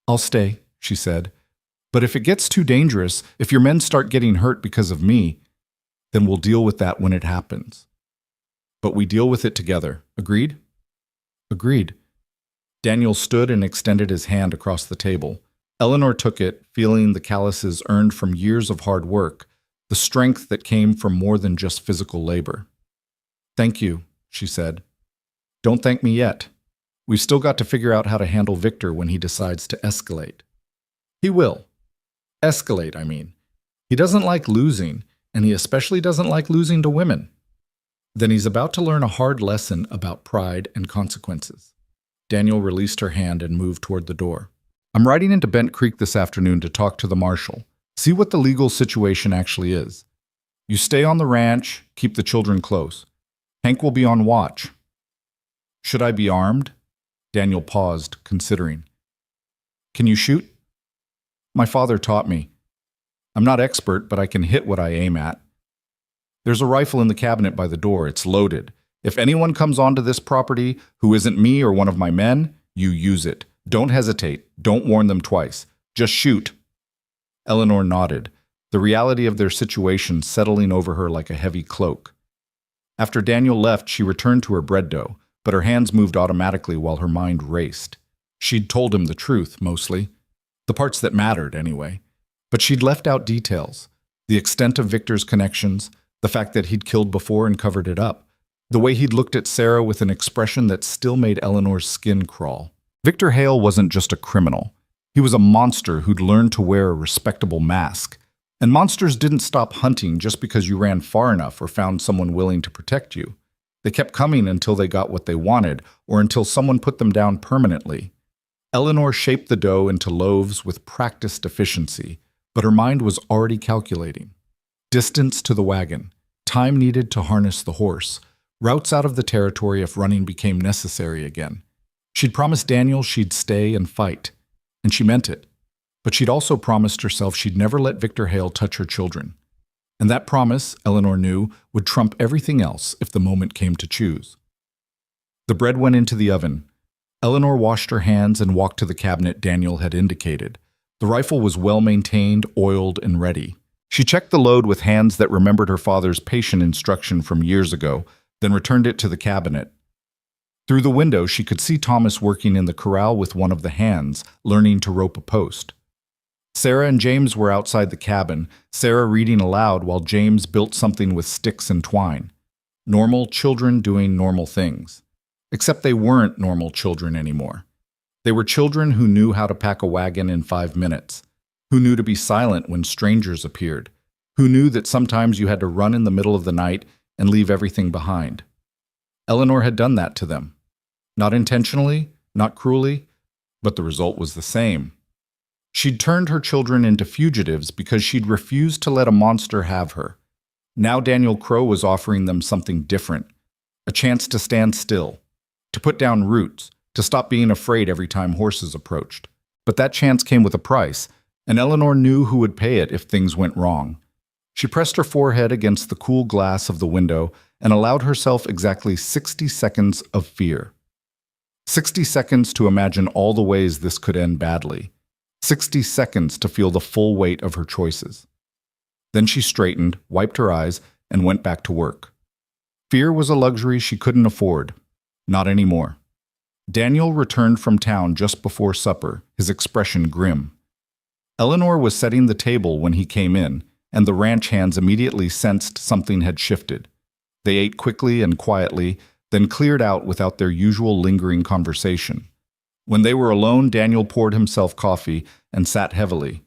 "I'll stay," she said. "But if it gets too dangerous, if your men start getting hurt because of me, then we'll deal with that when it happens. But we deal with it together. Agreed?" "Agreed." Daniel stood and extended his hand across the table. Eleanor took it, feeling the calluses earned from years of hard work, the strength that came from more than just physical labor. "Thank you," she said. "Don't thank me yet. We've still got to figure out how to handle Victor when he decides to escalate." "He will. Escalate, I mean. He doesn't like losing, and he especially doesn't like losing to women. Then he's about to learn a hard lesson about pride and consequences." Daniel released her hand and moved toward the door. "I'm riding into Bent Creek this afternoon to talk to the marshal. See what the legal situation actually is. You stay on the ranch, keep the children close. Hank will be on watch." "Should I be armed?" Daniel paused, considering. "Can you shoot?" "My father taught me. I'm not expert, but I can hit what I aim at. There's a rifle in the cabinet by the door. It's loaded. If anyone comes onto this property who isn't me or one of my men, you use it. Don't hesitate. Don't warn them twice. Just shoot." Eleanor nodded, the reality of their situation settling over her like a heavy cloak. After Daniel left, she returned to her bread dough, but her hands moved automatically while her mind raced. She'd told him the truth, mostly. The parts that mattered, anyway. But she'd left out details. The extent of Victor's connections, the fact that he'd killed before and covered it up, the way he'd looked at Sarah with an expression that still made Eleanor's skin crawl. Victor Hale wasn't just a criminal. He was a monster who'd learned to wear a respectable mask. And monsters didn't stop hunting just because you ran far enough or found someone willing to protect you. They kept coming until they got what they wanted or until someone put them down permanently. Eleanor shaped the dough into loaves with practiced efficiency, but her mind was already calculating. Distance to the wagon, time needed to harness the horse, routes out of the territory if running became necessary again. She'd promised Daniel she'd stay and fight, and she meant it. But she'd also promised herself she'd never let Victor Hale touch her children. And that promise, Eleanor knew, would trump everything else if the moment came to choose. The bread went into the oven. Eleanor washed her hands and walked to the cabinet Daniel had indicated. The rifle was well-maintained, oiled, and ready. She checked the load with hands that remembered her father's patient instruction from years ago, then returned it to the cabinet. Through the window, she could see Thomas working in the corral with one of the hands, learning to rope a post. Sarah and James were outside the cabin, Sarah reading aloud while James built something with sticks and twine. Normal children doing normal things. Except they weren't normal children anymore. They were children who knew how to pack a wagon in 5 minutes, who knew to be silent when strangers appeared, who knew that sometimes you had to run in the middle of the night and leave everything behind. Eleanor had done that to them. Not intentionally, not cruelly, but the result was the same. She'd turned her children into fugitives because she'd refused to let a monster have her. Now Daniel Crow was offering them something different, a chance to stand still, to put down roots, to stop being afraid every time horses approached. But that chance came with a price, and Eleanor knew who would pay it if things went wrong. She pressed her forehead against the cool glass of the window and allowed herself exactly 60 seconds of fear. 60 seconds to imagine all the ways this could end badly. 60 seconds to feel the full weight of her choices. Then she straightened, wiped her eyes, and went back to work. Fear was a luxury she couldn't afford. Not anymore. Daniel returned from town just before supper, his expression grim. Eleanor was setting the table when he came in, and the ranch hands immediately sensed something had shifted. They ate quickly and quietly, then cleared out without their usual lingering conversation. When they were alone, Daniel poured himself coffee and sat heavily.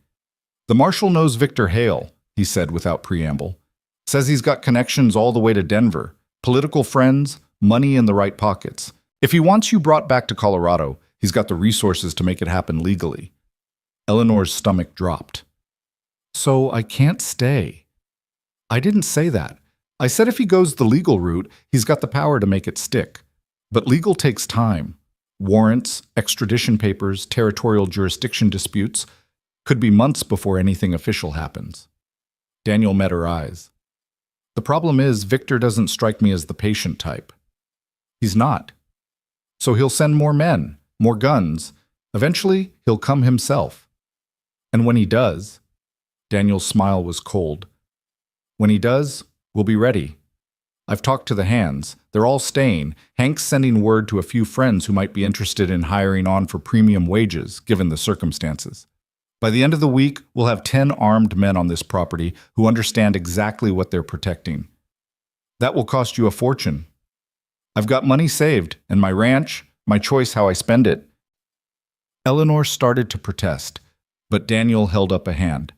"The marshal knows Victor Hale," he said without preamble. "Says he's got connections all the way to Denver, political friends, money in the right pockets. If he wants you brought back to Colorado, he's got the resources to make it happen legally." Eleanor's stomach dropped. "So I can't stay." "I didn't say that. I said if he goes the legal route, he's got the power to make it stick. But legal takes time. Warrants, extradition papers, territorial jurisdiction disputes. Could be months before anything official happens." Daniel met her eyes. "The problem is, Victor doesn't strike me as the patient type." "He's not. So he'll send more men, more guns. Eventually, he'll come himself. And when he does," Daniel's smile was cold, "when he does, we'll be ready. I've talked to the hands. They're all staying. Hank's sending word to a few friends who might be interested in hiring on for premium wages, given the circumstances. By the end of the week, we'll have 10 armed men on this property who understand exactly what they're protecting. That will cost you a fortune. I've got money saved, and my ranch, my choice how I spend it." Eleanor started to protest, but Daniel held up a hand.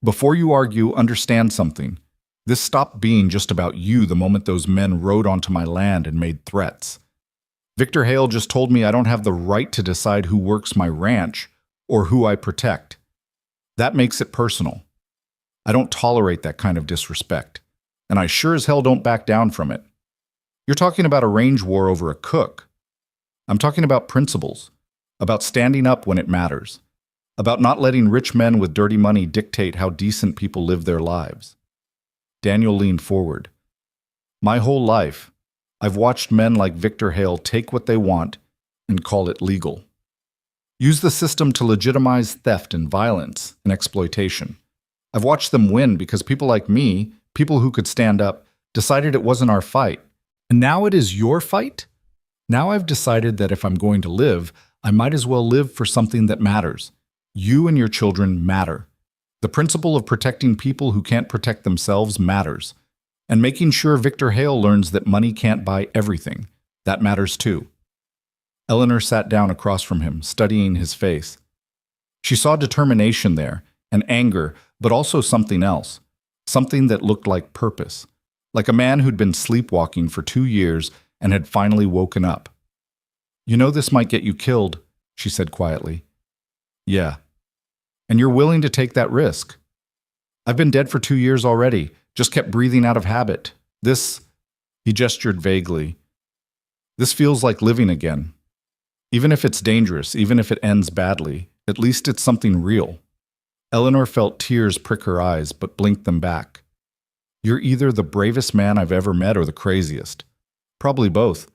"Before you argue, understand something. This stopped being just about you the moment those men rode onto my land and made threats. Victor Hale just told me I don't have the right to decide who works my ranch or who I protect. That makes it personal. I don't tolerate that kind of disrespect, and I sure as hell don't back down from it. You're talking about a range war over a cook. I'm talking about principles, about standing up when it matters, about not letting rich men with dirty money dictate how decent people live their lives." Daniel leaned forward. "My whole life, I've watched men like Victor Hale take what they want and call it legal. Use the system to legitimize theft and violence and exploitation. I've watched them win because people like me, people who could stand up, decided it wasn't our fight. And now it is your fight? Now I've decided that if I'm going to live, I might as well live for something that matters. You and your children matter. The principle of protecting people who can't protect themselves matters. And making sure Victor Hale learns that money can't buy everything. That matters too. Eleanor sat down across from him, studying his face. She saw determination there, and anger, but also something else. Something that looked like purpose. Like a man who'd been sleepwalking for 2 years and had finally woken up. You know this might get you killed, she said quietly. Yeah. And you're willing to take that risk. I've been dead for 2 years already, just kept breathing out of habit. He gestured vaguely. This feels like living again. Even if it's dangerous, even if it ends badly, at least it's something real. Eleanor felt tears prick her eyes, but blinked them back. You're either the bravest man I've ever met or the craziest. Probably both.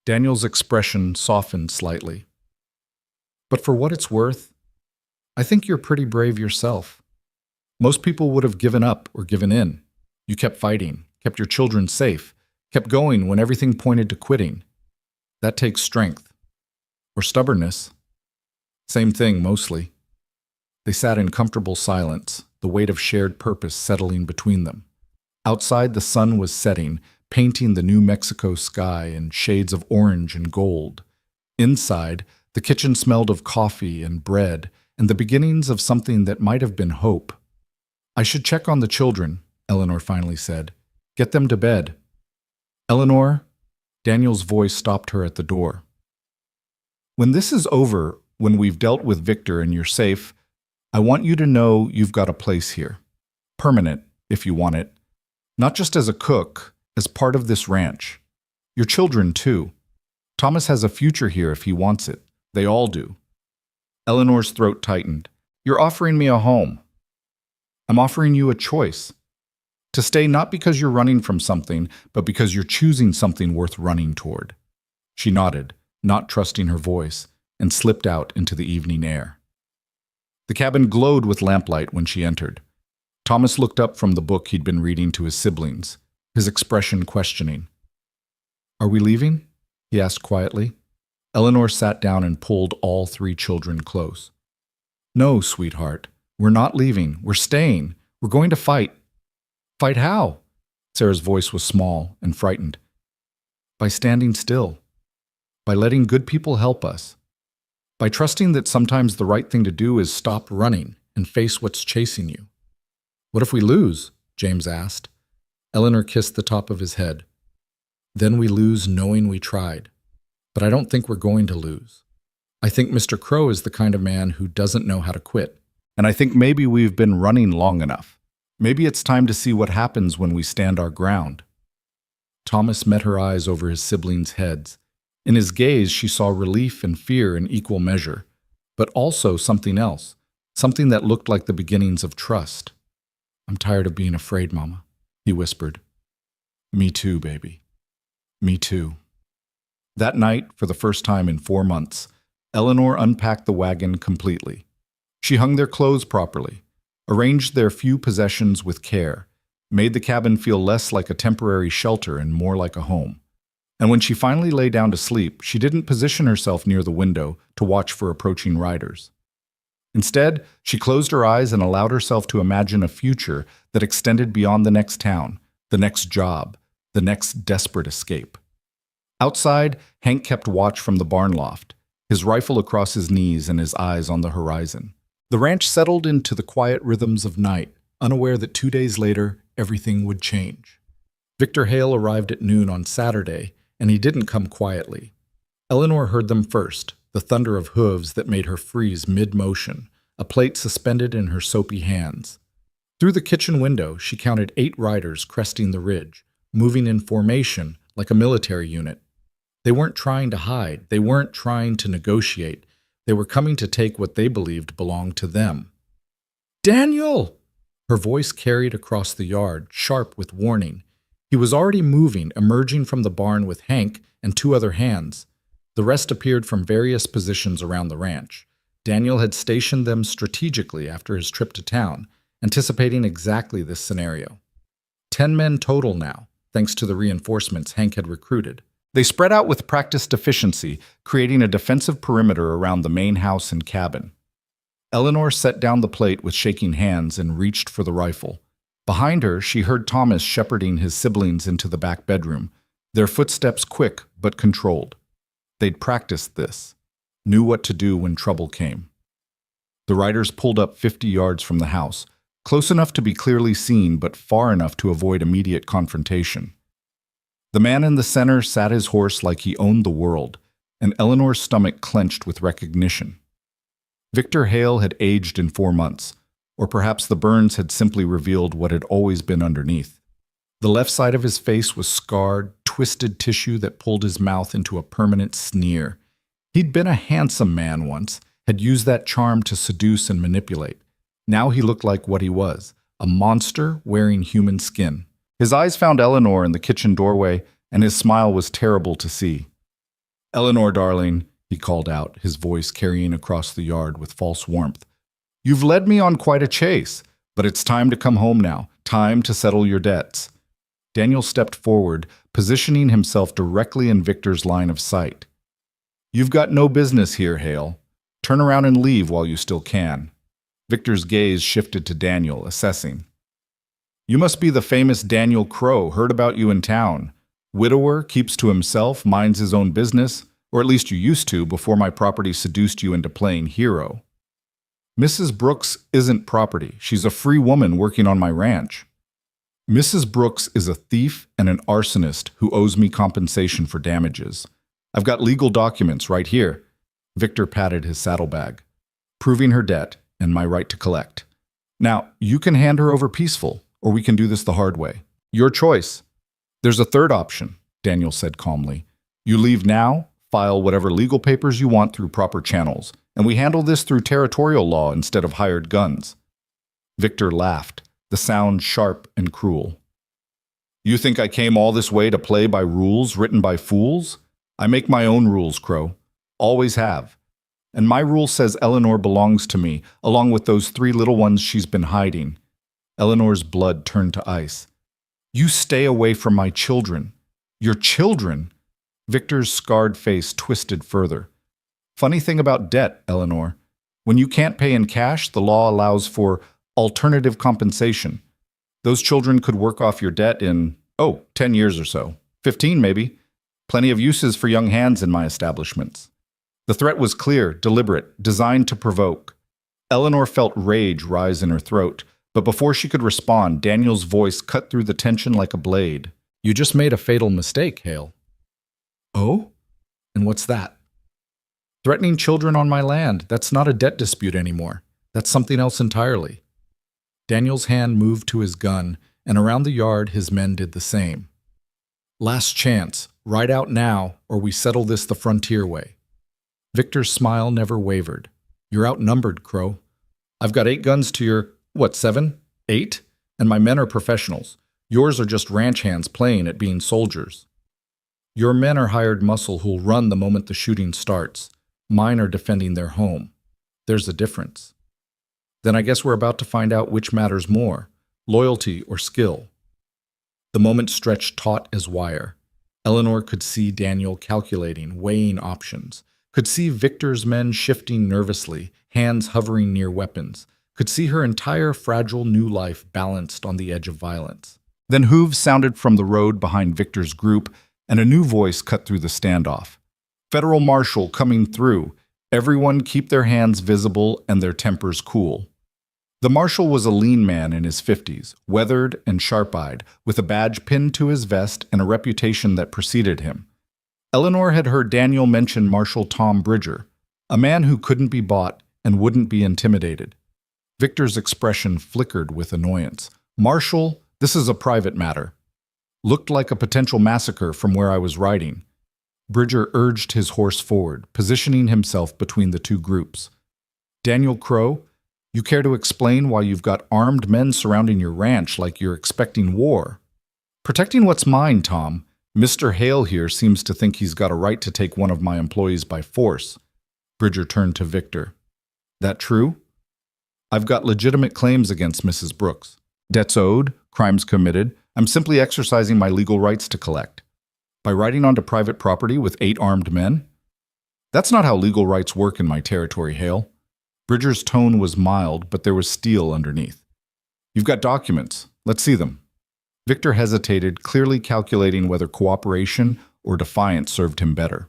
Daniel's expression softened slightly. But for what it's worth, I think you're pretty brave yourself. Most people would have given up or given in. You kept fighting, kept your children safe, kept going when everything pointed to quitting. That takes strength. Or stubbornness. Same thing, mostly. They sat in comfortable silence, the weight of shared purpose settling between them. Outside, the sun was setting, painting the New Mexico sky in shades of orange and gold. Inside, the kitchen smelled of coffee and bread and the beginnings of something that might have been hope. I should check on the children, Eleanor finally said. Get them to bed. Eleanor, Daniel's voice stopped her at the door. When this is over, when we've dealt with Victor and you're safe, I want you to know you've got a place here. Permanent, if you want it. Not just as a cook, as part of this ranch. Your children, too. Thomas has a future here if he wants it. They all do. Eleanor's throat tightened. You're offering me a home. I'm offering you a choice. To stay not because you're running from something, but because you're choosing something worth running toward. She nodded, not trusting her voice, and slipped out into the evening air. The cabin glowed with lamplight when she entered. Thomas looked up from the book he'd been reading to his siblings, his expression questioning. Are we leaving? He asked quietly. Eleanor sat down and pulled all 3 children close. No, sweetheart, we're not leaving. We're staying. We're going to fight. Fight how? Sarah's voice was small and frightened. By standing still. By letting good people help us. By trusting that sometimes the right thing to do is stop running and face what's chasing you. What if we lose? James asked. Eleanor kissed the top of his head. Then we lose knowing we tried. But I don't think we're going to lose. I think Mr. Crow is the kind of man who doesn't know how to quit. And I think maybe we've been running long enough. Maybe it's time to see what happens when we stand our ground. Thomas met her eyes over his siblings' heads. In his gaze, she saw relief and fear in equal measure, but also something else, something that looked like the beginnings of trust. I'm tired of being afraid, Mama, he whispered. Me too, baby. Me too. That night, for the first time in 4 months, Eleanor unpacked the wagon completely. She hung their clothes properly, arranged their few possessions with care, made the cabin feel less like a temporary shelter and more like a home. And when she finally lay down to sleep, she didn't position herself near the window to watch for approaching riders. Instead, she closed her eyes and allowed herself to imagine a future that extended beyond the next town, the next job, the next desperate escape. Outside, Hank kept watch from the barn loft, his rifle across his knees and his eyes on the horizon. The ranch settled into the quiet rhythms of night, unaware that 2 days later, everything would change. Victor Hale arrived at noon on Saturday, and he didn't come quietly. Eleanor heard them first, the thunder of hooves that made her freeze mid-motion, a plate suspended in her soapy hands. Through the kitchen window, she counted 8 riders cresting the ridge, moving in formation like a military unit. They weren't trying to hide. They weren't trying to negotiate. They were coming to take what they believed belonged to them. Daniel! Her voice carried across the yard, sharp with warning. He was already moving, emerging from the barn with Hank and 2 other hands. The rest appeared from various positions around the ranch. Daniel had stationed them strategically after his trip to town, anticipating exactly this scenario. 10 men total now, thanks to the reinforcements Hank had recruited. They spread out with practiced efficiency, creating a defensive perimeter around the main house and cabin. Eleanor set down the plate with shaking hands and reached for the rifle. Behind her, she heard Thomas shepherding his siblings into the back bedroom, their footsteps quick but controlled. They'd practiced this, knew what to do when trouble came. The riders pulled up 50 yards from the house, close enough to be clearly seen but far enough to avoid immediate confrontation. The man in the center sat his horse like he owned the world, and Eleanor's stomach clenched with recognition. Victor Hale had aged in 4 months, or perhaps the burns had simply revealed what had always been underneath. The left side of his face was scarred, twisted tissue that pulled his mouth into a permanent sneer. He'd been a handsome man once, had used that charm to seduce and manipulate. Now he looked like what he was, a monster wearing human skin. His eyes found Eleanor in the kitchen doorway, and his smile was terrible to see. "Eleanor, darling," he called out, his voice carrying across the yard with false warmth. "You've led me on quite a chase, but it's time to come home now, time to settle your debts." Daniel stepped forward, positioning himself directly in Victor's line of sight. "You've got no business here, Hale. Turn around and leave while you still can." Victor's gaze shifted to Daniel, assessing. "You must be the famous Daniel Crow, heard about you in town. Widower, keeps to himself, minds his own business, or at least you used to before my property seduced you into playing hero." "Mrs. Brooks isn't property. She's a free woman working on my ranch." "Mrs. Brooks is a thief and an arsonist who owes me compensation for damages. I've got legal documents right here." Victor patted his saddlebag, "proving her debt and my right to collect. Now, you can hand her over peaceful, or we can do this the hard way. Your choice." "There's a third option," Daniel said calmly. "You leave now, file whatever legal papers you want through proper channels, and we handle this through territorial law instead of hired guns." Victor laughed, the sound sharp and cruel. "You think I came all this way to play by rules written by fools? I make my own rules, Crow. Always have. And my rule says Eleanor belongs to me, along with those 3 little ones she's been hiding." Eleanor's blood turned to ice. "You stay away from my children." "Your children?" Victor's scarred face twisted further. "Funny thing about debt, Eleanor. When you can't pay in cash, the law allows for alternative compensation. Those children could work off your debt in, 10 years or so. 15 maybe. Plenty of uses for young hands in my establishments." The threat was clear, deliberate, designed to provoke. Eleanor felt rage rise in her throat, but before she could respond, Daniel's voice cut through the tension like a blade. "You just made a fatal mistake, Hale." "Oh? And what's that?" "Threatening children on my land. That's not a debt dispute anymore. That's something else entirely." Daniel's hand moved to his gun, and around the yard his men did the same. "Last chance. Ride out now, or we settle this the frontier way." Victor's smile never wavered. "You're outnumbered, Crow. I've got 8 guns to your, 7? 8? And my men are professionals. Yours are just ranch hands playing at being soldiers. Your men are hired muscle who'll run the moment the shooting starts. Mine are defending their home. There's a difference." "Then I guess we're about to find out which matters more, loyalty or skill." The moment stretched taut as wire. Eleanor could see Daniel calculating, weighing options, could see Victor's men shifting nervously, hands hovering near weapons, could see her entire fragile new life balanced on the edge of violence. Then hooves sounded from the road behind Victor's group, and a new voice cut through the standoff. "Federal Marshal coming through. Everyone keep their hands visible and their tempers cool." The marshal was a lean man in his 50s, weathered and sharp-eyed, with a badge pinned to his vest and a reputation that preceded him. Eleanor had heard Daniel mention Marshal Tom Bridger, a man who couldn't be bought and wouldn't be intimidated. Victor's expression flickered with annoyance. "Marshal, this is a private matter. Looked like a potential massacre from where I was riding." Bridger urged his horse forward, positioning himself between the 2 groups. "Daniel Crow, you care to explain why you've got armed men surrounding your ranch like you're expecting war?" "Protecting what's mine, Tom. Mr. Hale here seems to think he's got a right to take one of my employees by force." Bridger turned to Victor. "That true?" "I've got legitimate claims against Mrs. Brooks. Debts owed, crimes committed. I'm simply exercising my legal rights to collect." By riding onto private property with 8 armed men? That's not how legal rights work in my territory, Hale. Bridger's tone was mild, but there was steel underneath. You've got documents. Let's see them. Victor hesitated, clearly calculating whether cooperation or defiance served him better.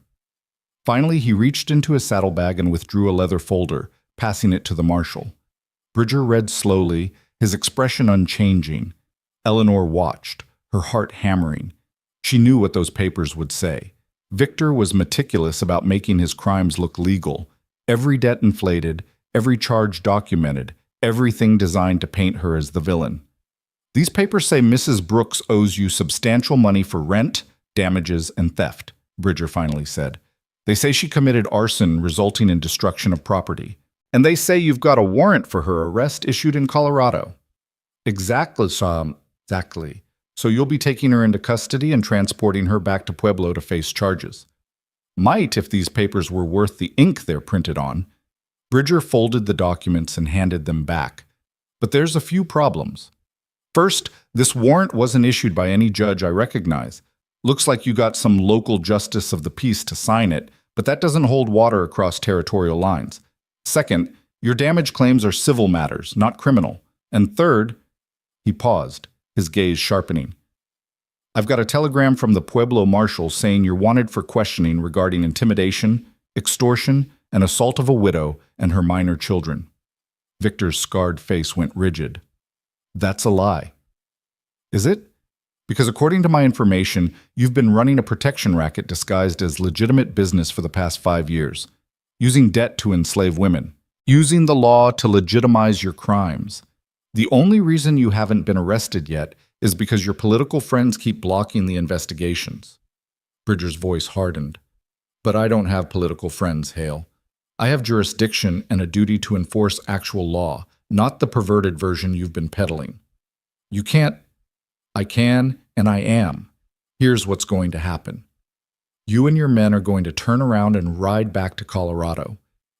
Finally, he reached into his saddlebag and withdrew a leather folder, passing it to the marshal. Bridger read slowly, his expression unchanging. Eleanor watched, her heart hammering. She knew what those papers would say. Victor was meticulous about making his crimes look legal. Every debt inflated, every charge documented, everything designed to paint her as the villain. These papers say Mrs. Brooks owes you substantial money for rent, damages, and theft, Bridger finally said. They say she committed arson resulting in destruction of property. And they say you've got a warrant for her arrest issued in Colorado. Exactly. So you'll be taking her into custody and transporting her back to Pueblo to face charges. Might if these papers were worth the ink they're printed on. Bridger folded the documents and handed them back. But there's a few problems. First, this warrant wasn't issued by any judge I recognize. Looks like you got some local justice of the peace to sign it, but that doesn't hold water across territorial lines. Second, your damage claims are civil matters, not criminal. And third, he paused, his gaze sharpening. I've got a telegram from the Pueblo marshal saying you're wanted for questioning regarding intimidation, extortion, and assault of a widow and her minor children. Victor's scarred face went rigid. That's a lie. Is it? Because according to my information, you've been running a protection racket disguised as legitimate business for the past 5 years, using debt to enslave women, using the law to legitimize your crimes. The only reason you haven't been arrested yet is because your political friends keep blocking the investigations. Bridger's voice hardened. But I don't have political friends, Hale. I have jurisdiction and a duty to enforce actual law, not the perverted version you've been peddling. You can't. I can, and I am. Here's what's going to happen. You and your men are going to turn around and ride back to Colorado.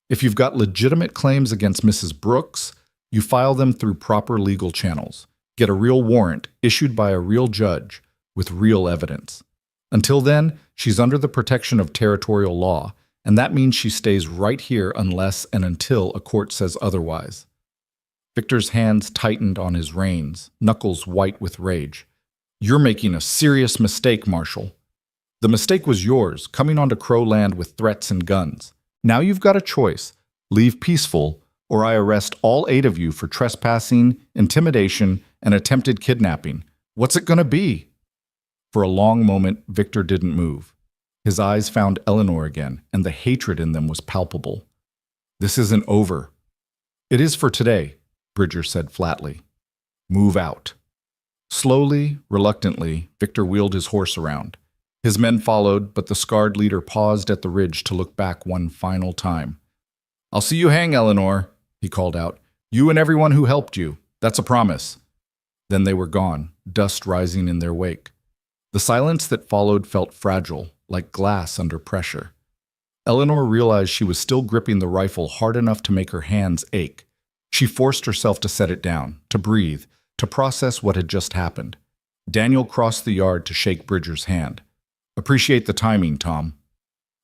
If you've got legitimate claims against Mrs. Brooks, you file them through proper legal channels. Get a real warrant issued by a real judge with real evidence. Until then, she's under the protection of territorial law, and that means she stays right here unless and until a court says otherwise. Victor's hands tightened on his reins, knuckles white with rage. You're making a serious mistake, Marshal. The mistake was yours, coming onto Crow land with threats and guns. Now you've got a choice. Leave peaceful, or I arrest all 8 of you for trespassing, intimidation, and attempted kidnapping. What's it gonna be? For a long moment, Victor didn't move. His eyes found Eleanor again, and the hatred in them was palpable. This isn't over. It is for today, Bridger said flatly. Move out. Slowly, reluctantly, Victor wheeled his horse around. His men followed, but the scarred leader paused at the ridge to look back one final time. I'll see you hang, Eleanor, he called out. You and everyone who helped you. That's a promise. Then they were gone, dust rising in their wake. The silence that followed felt fragile, like glass under pressure. Eleanor realized she was still gripping the rifle hard enough to make her hands ache. She forced herself to set it down, to breathe, to process what had just happened. Daniel crossed the yard to shake Bridger's hand. Appreciate the timing, Tom.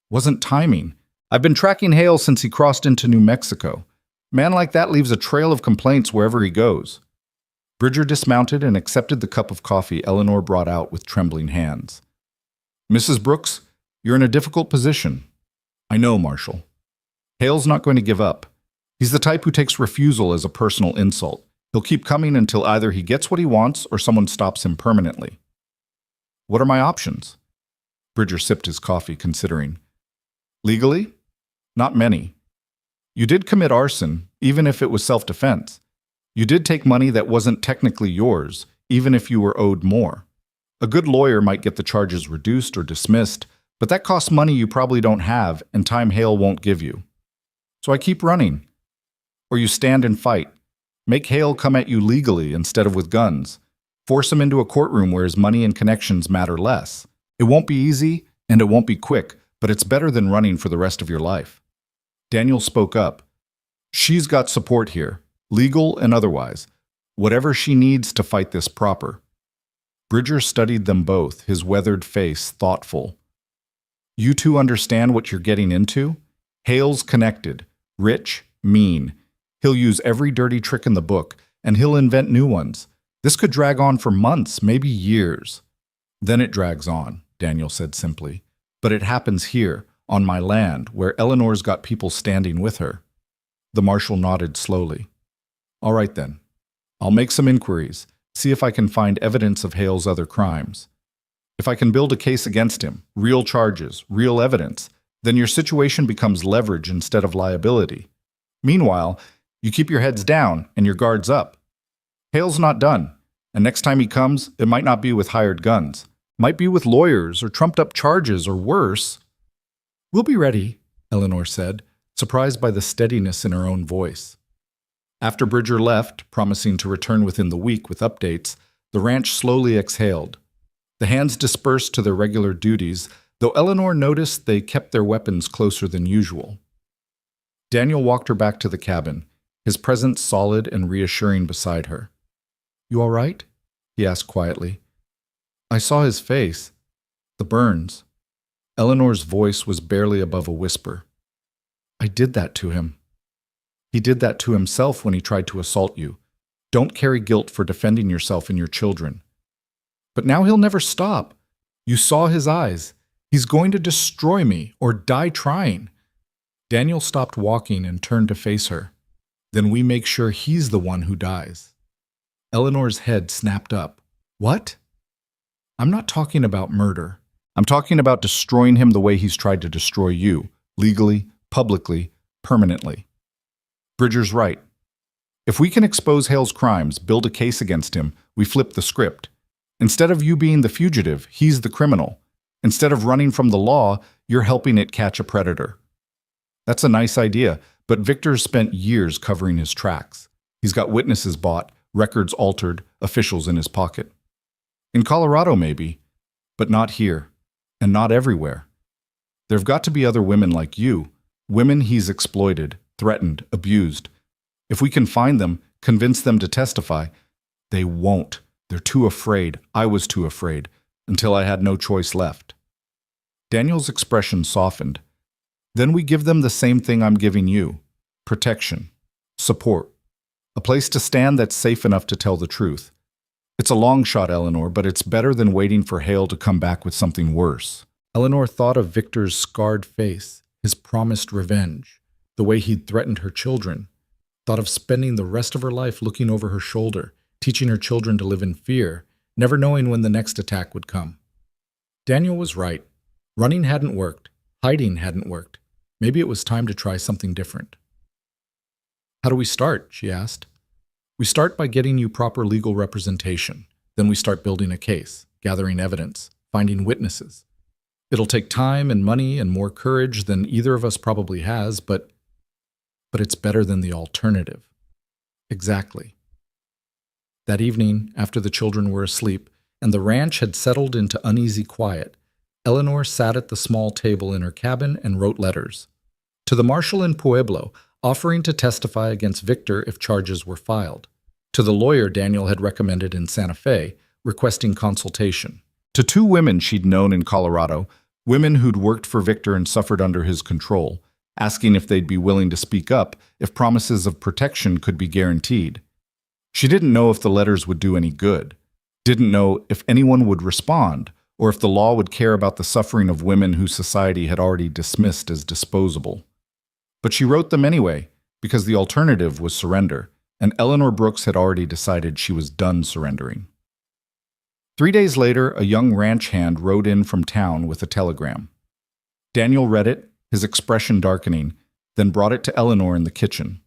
Wasn't timing. I've been tracking Hale since he crossed into New Mexico. Man like that leaves a trail of complaints wherever he goes. Bridger dismounted and accepted the cup of coffee Eleanor brought out with trembling hands. Mrs. Brooks, you're in a difficult position. I know, Marshal. Hale's not going to give up. He's the type who takes refusal as a personal insult. He'll keep coming until either he gets what he wants or someone stops him permanently. What are my options? Bridger sipped his coffee, considering. Legally? Not many. You did commit arson, even if it was self-defense. You did take money that wasn't technically yours, even if you were owed more. A good lawyer might get the charges reduced or dismissed, but that costs money you probably don't have and time Hale won't give you. So I keep running. Or you stand and fight. Make Hale come at you legally instead of with guns. Force him into a courtroom where his money and connections matter less. It won't be easy, and it won't be quick, but it's better than running for the rest of your life. Daniel spoke up. She's got support here, legal and otherwise. Whatever she needs to fight this proper. Bridger studied them both, his weathered face thoughtful. You two understand what you're getting into? Hale's connected, rich, mean. He'll use every dirty trick in the book, and he'll invent new ones. This could drag on for months, maybe years. Then it drags on, Daniel said simply. But it happens here, on my land, where Eleanor's got people standing with her. The marshal nodded slowly. All right then. I'll make some inquiries, see if I can find evidence of Hale's other crimes. If I can build a case against him, real charges, real evidence, then your situation becomes leverage instead of liability. Meanwhile, you keep your heads down and your guards up. Hale's not done, and next time he comes, it might not be with hired guns. Might be with lawyers or trumped-up charges or worse. We'll be ready, Eleanor said, surprised by the steadiness in her own voice. After Bridger left, promising to return within the week with updates, the ranch slowly exhaled. The hands dispersed to their regular duties, though Eleanor noticed they kept their weapons closer than usual. Daniel walked her back to the cabin, his presence solid and reassuring beside her. You all right? He asked quietly. I saw his face. The burns. Eleanor's voice was barely above a whisper. I did that to him. He did that to himself when he tried to assault you. Don't carry guilt for defending yourself and your children. But now he'll never stop. You saw his eyes. He's going to destroy me or die trying. Daniel stopped walking and turned to face her. Then we make sure he's the one who dies. Eleanor's head snapped up. What? I'm not talking about murder. I'm talking about destroying him the way he's tried to destroy you, legally, publicly, permanently. Bridger's right. If we can expose Hale's crimes, build a case against him, we flip the script. Instead of you being the fugitive, he's the criminal. Instead of running from the law, you're helping it catch a predator. That's a nice idea, but Victor's spent years covering his tracks. He's got witnesses bought, records altered, officials in his pocket. In Colorado, maybe, but not here, and not everywhere. There've got to be other women like you, women he's exploited, threatened, abused. If we can find them, convince them to testify, they won't. They're too afraid. I was too afraid, until I had no choice left. Daniel's expression softened. Then we give them the same thing I'm giving you. Protection. Support. A place to stand that's safe enough to tell the truth. It's a long shot, Eleanor, but it's better than waiting for Hale to come back with something worse. Eleanor thought of Victor's scarred face, his promised revenge, the way he'd threatened her children. Thought of spending the rest of her life looking over her shoulder, teaching her children to live in fear, never knowing when the next attack would come. Daniel was right. Running hadn't worked. Hiding hadn't worked. Maybe it was time to try something different. How do we start? She asked. We start by getting you proper legal representation. Then we start building a case, gathering evidence, finding witnesses. It'll take time and money and more courage than either of us probably has, but it's better than the alternative. Exactly. That evening, after the children were asleep and the ranch had settled into uneasy quiet, Eleanor sat at the small table in her cabin and wrote letters. To the marshal in Pueblo, offering to testify against Victor if charges were filed. To the lawyer Daniel had recommended in Santa Fe, requesting consultation. To two women she'd known in Colorado, women who'd worked for Victor and suffered under his control, asking if they'd be willing to speak up if promises of protection could be guaranteed. She didn't know if the letters would do any good, didn't know if anyone would respond, or if the law would care about the suffering of women whose society had already dismissed as disposable. But she wrote them anyway, because the alternative was surrender, and Eleanor Brooks had already decided she was done surrendering. 3 days later, a young ranch hand rode in from town with a telegram. Daniel read it, his expression darkening, then brought it to Eleanor in the kitchen.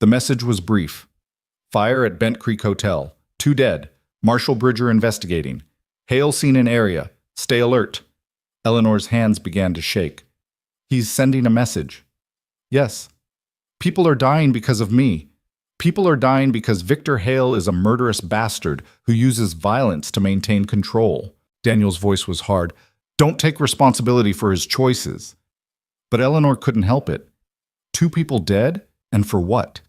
The message was brief. Fire at Bent Creek Hotel. 2 dead. Marshal Bridger investigating. Hale seen in area. Stay alert. Eleanor's hands began to shake. He's sending a message. Yes. People are dying because of me. People are dying because Victor Hale is a murderous bastard who uses violence to maintain control. Daniel's voice was hard. Don't take responsibility for his choices. But Eleanor couldn't help it. 2 people dead? And for what?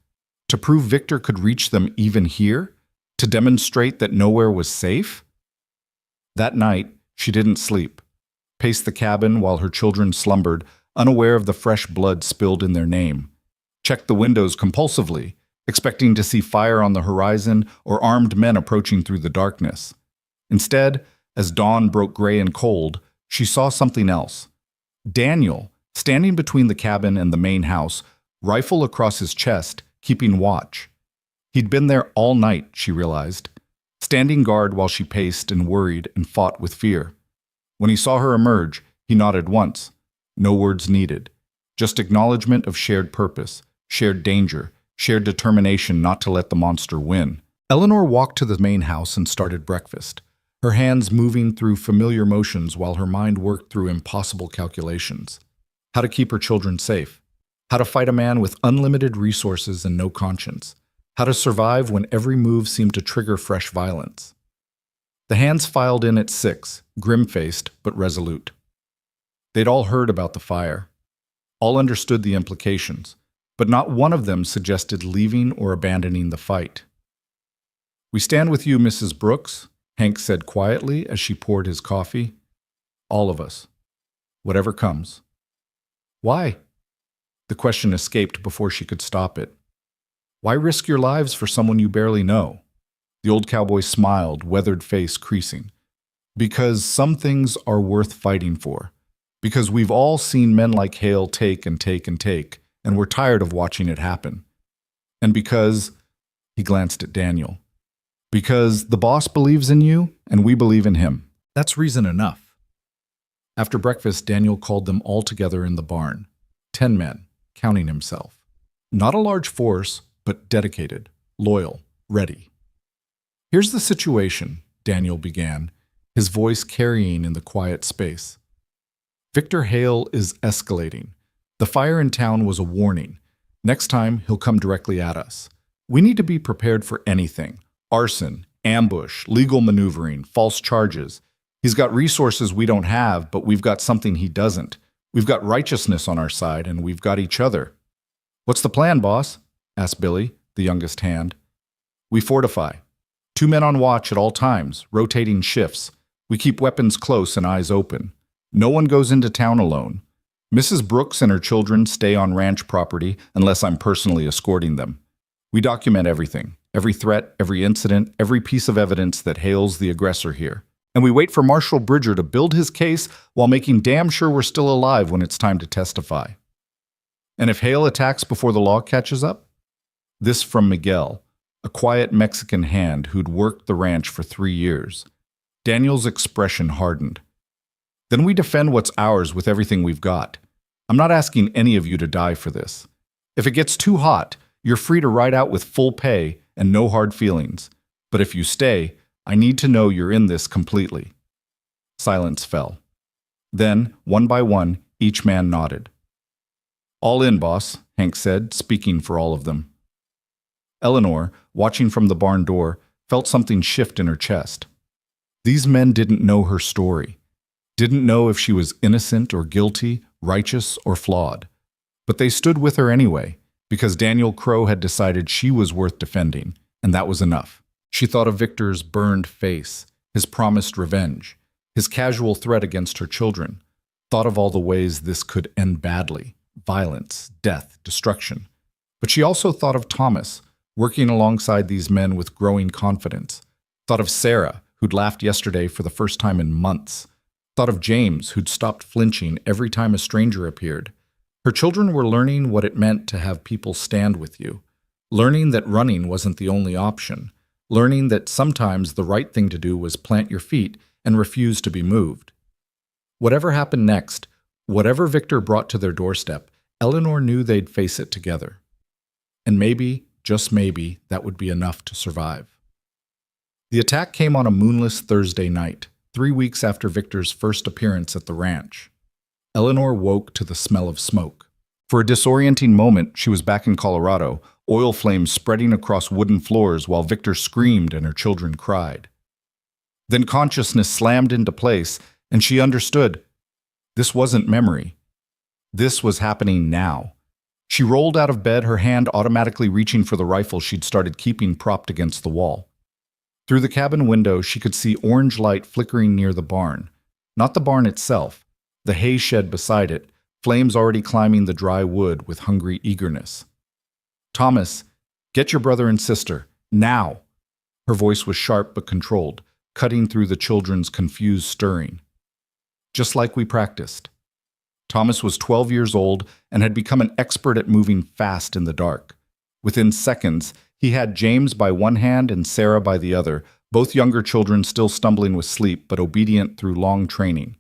To prove Victor could reach them even here? To demonstrate that nowhere was safe? That night, she didn't sleep, paced the cabin while her children slumbered, unaware of the fresh blood spilled in their name, checked the windows compulsively, expecting to see fire on the horizon or armed men approaching through the darkness. Instead, as dawn broke gray and cold, she saw something else. Daniel, standing between the cabin and the main house, rifle across his chest, keeping watch. He'd been there all night, she realized, standing guard while she paced and worried and fought with fear. When he saw her emerge, he nodded once. No words needed. Just acknowledgement of shared purpose, shared danger, shared determination not to let the monster win. Eleanor walked to the main house and started breakfast, her hands moving through familiar motions while her mind worked through impossible calculations. How to keep her children safe. How to fight a man with unlimited resources and no conscience. How to survive when every move seemed to trigger fresh violence. The hands filed in at 6, grim-faced but resolute. They'd all heard about the fire. All understood the implications, but not one of them suggested leaving or abandoning the fight. "We stand with you, Mrs. Brooks," Hank said quietly as she poured his coffee. "All of us. Whatever comes." "Why?" The question escaped before she could stop it. "Why risk your lives for someone you barely know?" The old cowboy smiled, weathered face creasing. "Because some things are worth fighting for. Because we've all seen men like Hale take and take and take, and we're tired of watching it happen. And because," he glanced at Daniel, "because the boss believes in you, and we believe in him. That's reason enough." After breakfast, Daniel called them all together in the barn. 10 men, counting himself. Not a large force, but dedicated, loyal, ready. "Here's the situation," Daniel began, his voice carrying in the quiet space. "Victor Hale is escalating. The fire in town was a warning. Next time, he'll come directly at us. We need to be prepared for anything. Arson, ambush, legal maneuvering, false charges. He's got resources we don't have, but we've got something he doesn't. We've got righteousness on our side, and we've got each other." "What's the plan, boss?" asked Billy, the youngest hand. "We fortify. 2 men on watch at all times, rotating shifts. We keep weapons close and eyes open. No one goes into town alone. Mrs. Brooks and her children stay on ranch property unless I'm personally escorting them. We document everything, every threat, every incident, every piece of evidence that Hale's the aggressor here. And we wait for Marshal Bridger to build his case while making damn sure we're still alive when it's time to testify. And if Hale attacks before the law catches up?" This from Miguel, a quiet Mexican hand who'd worked the ranch for 3 years. Daniel's expression hardened. "Then we defend what's ours with everything we've got. I'm not asking any of you to die for this. If it gets too hot, you're free to ride out with full pay and no hard feelings. But if you stay, I need to know you're in this completely." Silence fell. Then, one by one, each man nodded. "All in, boss," Hank said, speaking for all of them. Eleanor, watching from the barn door, felt something shift in her chest. These men didn't know her story, didn't know if she was innocent or guilty, righteous or flawed. But they stood with her anyway, because Daniel Crow had decided she was worth defending, and that was enough. She thought of Victor's burned face, his promised revenge, his casual threat against her children, thought of all the ways this could end badly, violence, death, destruction. But she also thought of Thomas, working alongside these men with growing confidence, thought of Sarah, who'd laughed yesterday for the first time in months, thought of James, who'd stopped flinching every time a stranger appeared. Her children were learning what it meant to have people stand with you, learning that running wasn't the only option, learning that sometimes the right thing to do was plant your feet and refuse to be moved. Whatever happened next, whatever Victor brought to their doorstep, Eleanor knew they'd face it together. And maybe, just maybe, that would be enough to survive. The attack came on a moonless Thursday night, 3 weeks after Victor's first appearance at the ranch. Eleanor woke to the smell of smoke. For a disorienting moment, she was back in Colorado, oil flames spreading across wooden floors while Victor screamed and her children cried. Then consciousness slammed into place, and she understood. This wasn't memory. This was happening now. She rolled out of bed, her hand automatically reaching for the rifle she'd started keeping propped against the wall. Through the cabin window, she could see orange light flickering near the barn. Not the barn itself, the hay shed beside it, flames already climbing the dry wood with hungry eagerness. "Thomas, get your brother and sister, now!" Her voice was sharp but controlled, cutting through the children's confused stirring. Just like we practiced. Thomas was 12 years old and had become an expert at moving fast in the dark. Within seconds, he had James by one hand and Sarah by the other, both younger children still stumbling with sleep but obedient through long training.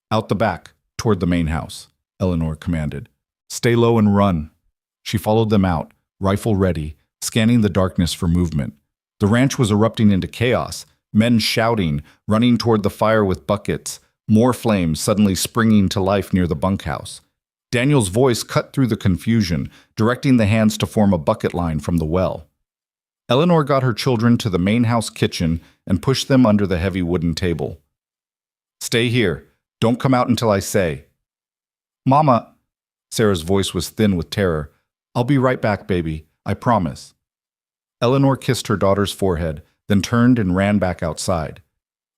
"Out the back, toward the main house," Eleanor commanded. "Stay low and run." She followed them out, rifle ready, scanning the darkness for movement. The ranch was erupting into chaos, men shouting, running toward the fire with buckets, more flames suddenly springing to life near the bunkhouse. Daniel's voice cut through the confusion, directing the hands to form a bucket line from the well. Eleanor got her children to the main house kitchen and pushed them under the heavy wooden table. "Stay here. Don't come out until I say." "Mama," Sarah's voice was thin with terror. "I'll be right back, baby. I promise." Eleanor kissed her daughter's forehead, then turned and ran back outside.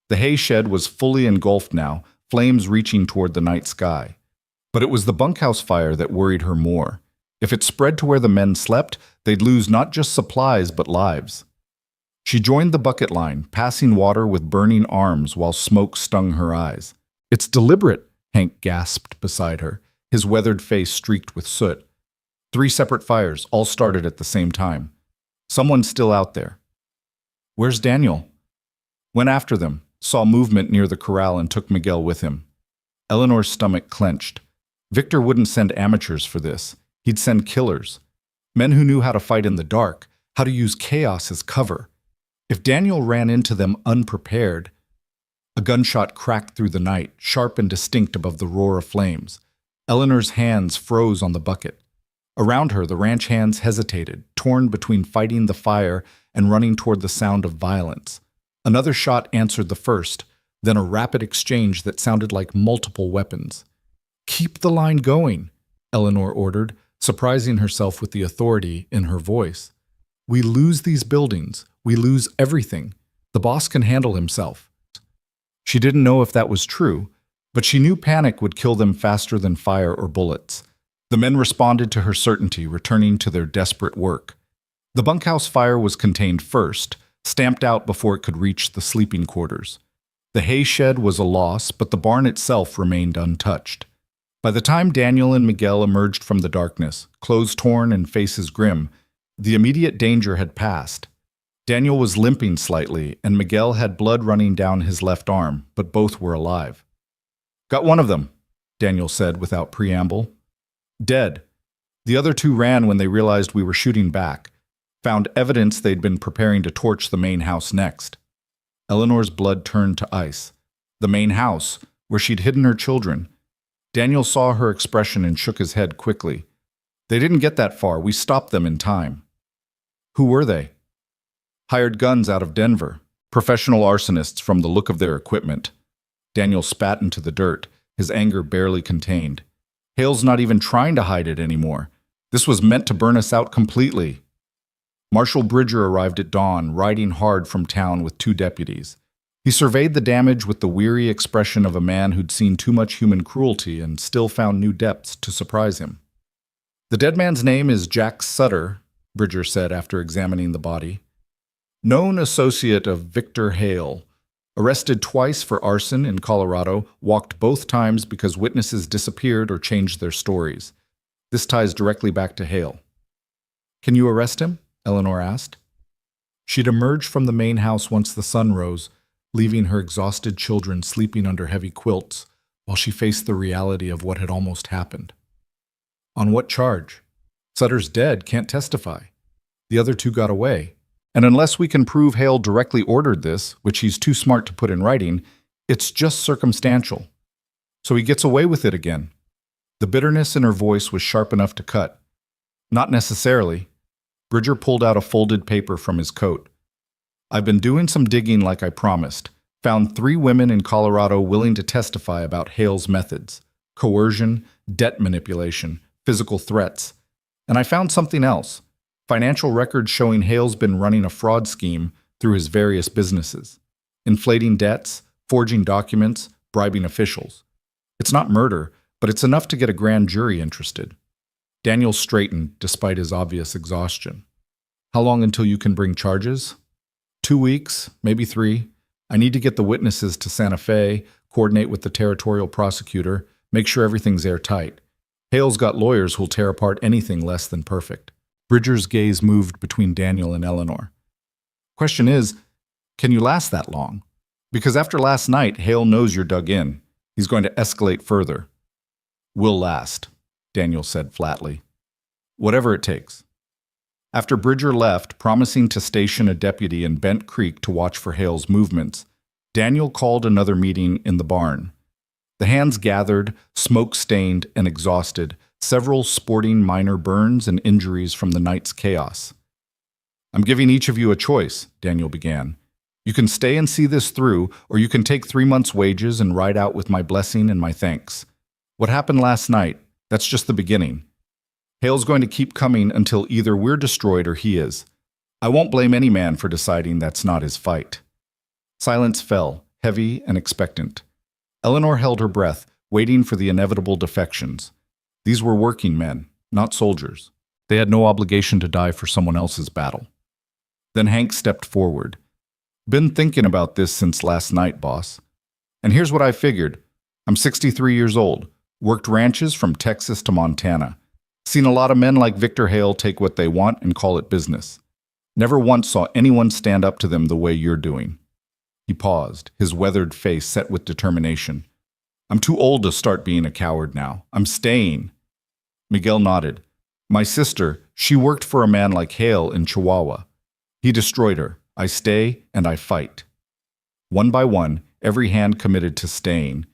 The hay shed was fully engulfed now, flames reaching toward the night sky. But it was the bunkhouse fire that worried her more. If it spread to where the men slept, they'd lose not just supplies but lives. She joined the bucket line, passing water with burning arms while smoke stung her eyes. "It's deliberate," Hank gasped beside her, his weathered face streaked with soot. 3 separate fires, all started at the same time. Someone's still out there. "Where's Daniel?" "Went after them, saw movement near the corral and took Miguel with him." Eleanor's stomach clenched. Victor wouldn't send amateurs for this. He'd send killers. Men who knew how to fight in the dark, how to use chaos as cover. If Daniel ran into them unprepared... A gunshot cracked through the night, sharp and distinct above the roar of flames. Eleanor's hands froze on the bucket. Around her, the ranch hands hesitated, torn between fighting the fire and running toward the sound of violence. Another shot answered the first, then a rapid exchange that sounded like multiple weapons. "Keep the line going," Eleanor ordered, surprising herself with the authority in her voice. "We lose these buildings. We lose everything. The boss can handle himself." She didn't know if that was true, but she knew panic would kill them faster than fire or bullets. The men responded to her certainty, returning to their desperate work. The bunkhouse fire was contained first, stamped out before it could reach the sleeping quarters. The hay shed was a loss, but the barn itself remained untouched. By the time Daniel and Miguel emerged from the darkness, clothes torn and faces grim, the immediate danger had passed. Daniel was limping slightly, and Miguel had blood running down his left arm, but both were alive. "Got one of them," Daniel said without preamble. "Dead. The other 2 ran when they realized we were shooting back. Found evidence they'd been preparing to torch the main house next." Eleanor's blood turned to ice. The main house, where she'd hidden her children. Daniel saw her expression and shook his head quickly. "They didn't get that far. We stopped them in time." "Who were they?" "Hired guns out of Denver. Professional arsonists from the look of their equipment." Daniel spat into the dirt, his anger barely contained. "Hale's not even trying to hide it anymore. This was meant to burn us out completely." Marshal Bridger arrived at dawn, riding hard from town with 2 deputies. He surveyed the damage with the weary expression of a man who'd seen too much human cruelty and still found new depths to surprise him. "The dead man's name is Jack Sutter," Bridger said after examining the body. "Known associate of Victor Hale. Arrested twice for arson in Colorado, walked both times because witnesses disappeared or changed their stories. This ties directly back to Hale." "Can you arrest him?" Eleanor asked. She'd emerged from the main house once the sun rose, leaving her exhausted children sleeping under heavy quilts while she faced the reality of what had almost happened. "On what charge? Sutter's dead, can't testify. The other 2 got away. And unless we can prove Hale directly ordered this, which he's too smart to put in writing, it's just circumstantial. So he gets away with it again." The bitterness in her voice was sharp enough to cut. "Not necessarily." Bridger pulled out a folded paper from his coat. "I've been doing some digging like I promised. Found 3 women in Colorado willing to testify about Hale's methods. Coercion, debt manipulation, physical threats. And I found something else. Financial records showing Hale's been running a fraud scheme, through his various businesses, inflating debts, forging documents, bribing officials. It's not murder, but it's enough to get a grand jury interested. Daniel straightened despite his obvious exhaustion. How long until you can bring charges? 2 weeks, maybe 3. I need to get the witnesses to Santa Fe, coordinate with the territorial prosecutor, make sure everything's airtight. Hale's got lawyers who'll tear apart anything less than perfect. Bridger's gaze moved between Daniel and Eleanor. Question is, can you last that long? Because after last night, Hale knows you're dug in. He's going to escalate further. We'll last, Daniel said flatly. Whatever it takes. After Bridger left, promising to station a deputy in Bent Creek to watch for Hale's movements, Daniel called another meeting in the barn. The hands gathered, smoke-stained and exhausted, several sporting minor burns and injuries from the night's chaos. I'm giving each of you a choice, Daniel began. You can stay and see this through, or you can take 3 months' wages and ride out with my blessing and my thanks. What happened last night, that's just the beginning. Hale's going to keep coming until either we're destroyed or he is. I won't blame any man for deciding that's not his fight. Silence fell, heavy and expectant. Eleanor held her breath, waiting for the inevitable defections. These were working men, not soldiers. They had no obligation to die for someone else's battle. Then Hank stepped forward. Been thinking about this since last night, boss. And here's what I figured. I'm 63 years old, worked ranches from Texas to Montana. Seen a lot of men like Victor Hale take what they want and call it business. Never once saw anyone stand up to them the way you're doing. He paused, his weathered face set with determination. I'm too old to start being a coward now. I'm staying. Miguel nodded. My sister, she worked for a man like Hale in Chihuahua. He destroyed her. I stay and I fight. One by one, every hand committed to staying.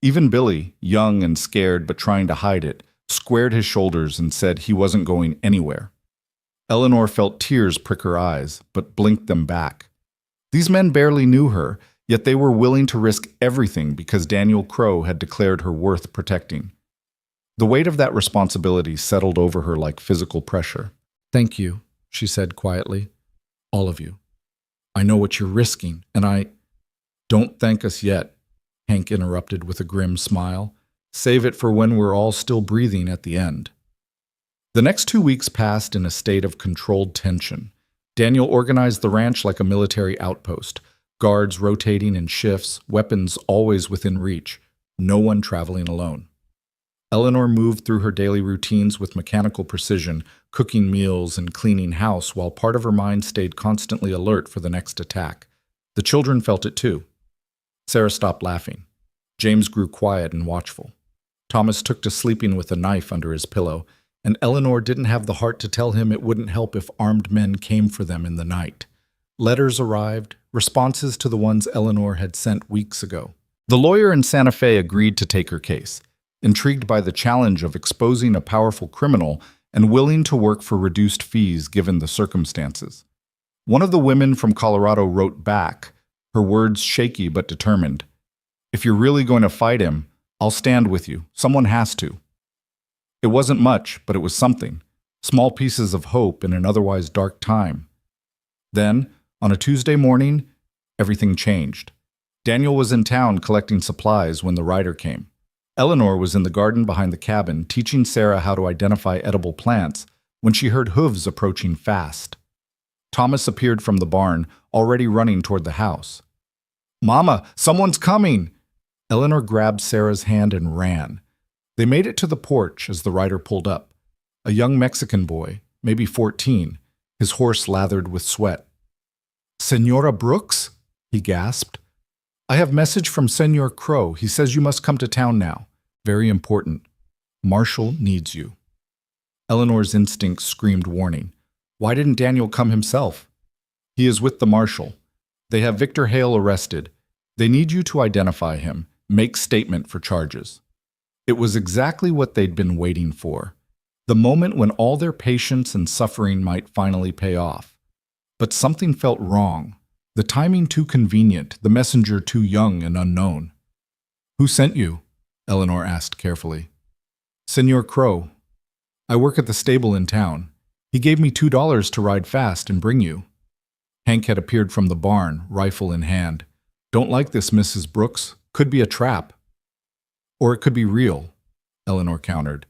Even Billy, young and scared but trying to hide it, squared his shoulders and said he wasn't going anywhere. Eleanor felt tears prick her eyes, but blinked them back. These men barely knew her, yet they were willing to risk everything because Daniel Crow had declared her worth protecting. The weight of that responsibility settled over her like physical pressure. Thank you, she said quietly. All of you. I know what you're risking, and I— Don't thank us yet, Hank interrupted with a grim smile. Save it for when we're all still breathing at the end. The next 2 weeks passed in a state of controlled tension. Daniel organized the ranch like a military outpost, guards rotating in shifts, weapons always within reach, no one traveling alone. Eleanor moved through her daily routines with mechanical precision, cooking meals and cleaning house while part of her mind stayed constantly alert for the next attack. The children felt it too. Sarah stopped laughing. James grew quiet and watchful. Thomas took to sleeping with a knife under his pillow, and Eleanor didn't have the heart to tell him it wouldn't help if armed men came for them in the night. Letters arrived, responses to the ones Eleanor had sent weeks ago. The lawyer in Santa Fe agreed to take her case, intrigued by the challenge of exposing a powerful criminal and willing to work for reduced fees given the circumstances. One of the women from Colorado wrote back, her words shaky but determined. If you're really going to fight him, I'll stand with you. Someone has to. It wasn't much, but it was something. Small pieces of hope in an otherwise dark time. Then, on a Tuesday morning, everything changed. Daniel was in town collecting supplies when the rider came. Eleanor was in the garden behind the cabin, teaching Sarah how to identify edible plants, when she heard hooves approaching fast. Thomas appeared from the barn, already running toward the house. Mama, someone's coming! Eleanor grabbed Sarah's hand and ran. They made it to the porch as the rider pulled up. A young Mexican boy, maybe 14, his horse lathered with sweat. Senora Brooks? He gasped. I have message from Senor Crow. He says you must come to town now. Very important. Marshall needs you. Eleanor's instincts screamed warning. Why didn't Daniel come himself? He is with the marshal. They have Victor Hale arrested. They need you to identify him, make statement for charges. It was exactly what they'd been waiting for. The moment when all their patience and suffering might finally pay off. But something felt wrong. The timing too convenient, the messenger too young and unknown. Who sent you? Eleanor asked carefully. Senor Crow. I work at the stable in town. He gave me $2 to ride fast and bring you. Hank had appeared from the barn, rifle in hand. "Don't like this, Mrs. Brooks. Could be a trap." "Or it could be real," Eleanor countered.